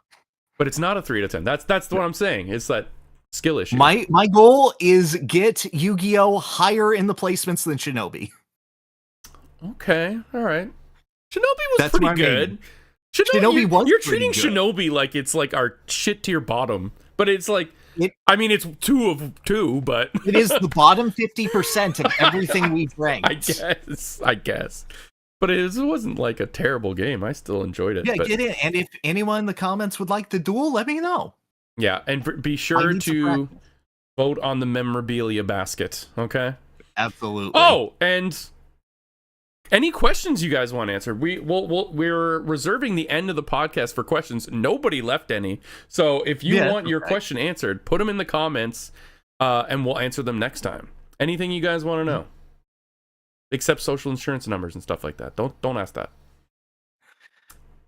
But it's not a 3 to 10. That's what I'm saying. It's that skill issue. My goal is get Yu-Gi-Oh! Higher in the placements than Shinobi. Okay, all right. Shinobi was pretty good. Shinobi was You're treating Shinobi like it's like our shit tier bottom, but it's like I mean, it's 2 of 2, but it is the bottom 50% of everything we've ranked. I guess. But it wasn't like a terrible game. I still enjoyed it. Yeah, get it. And if anyone in the comments would like the duel, let me know. Yeah, and be sure to vote on the memorabilia basket, okay? Absolutely. Oh, and any questions you guys want to answer? We're reserving the end of the podcast for questions. Nobody left any. So if you want your question answered, put them in the comments, and we'll answer them next time. Anything you guys want to know? Except social insurance numbers and stuff like that. Don't ask that.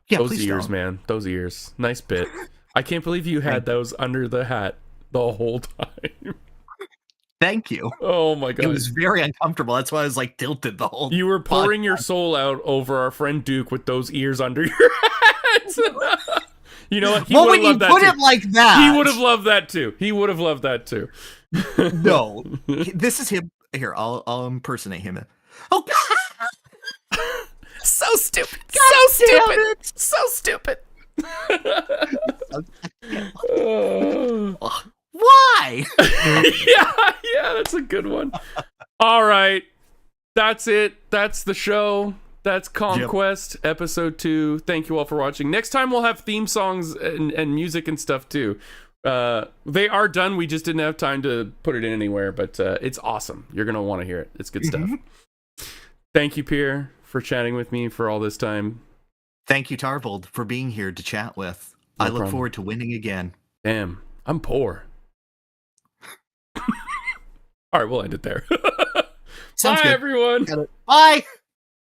Yeah, those ears, man. Those ears. Nice bit. I can't believe you had those under the hat the whole time. Thank you. Oh my god. It was very uncomfortable. That's why I was like tilted the whole You were pouring your soul out over our friend Duke with those ears under your hat. You know what? Well, when you put it like that, he would have loved that too. No. This is him. Here, I'll impersonate him. Oh, so stupid. So stupid. Why? yeah, that's a good one. All right. That's it. That's the show. That's Conquest episode 2. Thank you all for watching. Next time we'll have theme songs and music and stuff too. They are done. We just didn't have time to put it in anywhere, but it's awesome. You're gonna want to hear it. It's good stuff. Thank you, Pyrr, for chatting with me for all this time. Thank you, Tarvould, for being here to chat with. No I look problem. forward to winning again. Damn, I'm poor. All right, we'll end it there. Sounds Bye, good. everyone. Bye.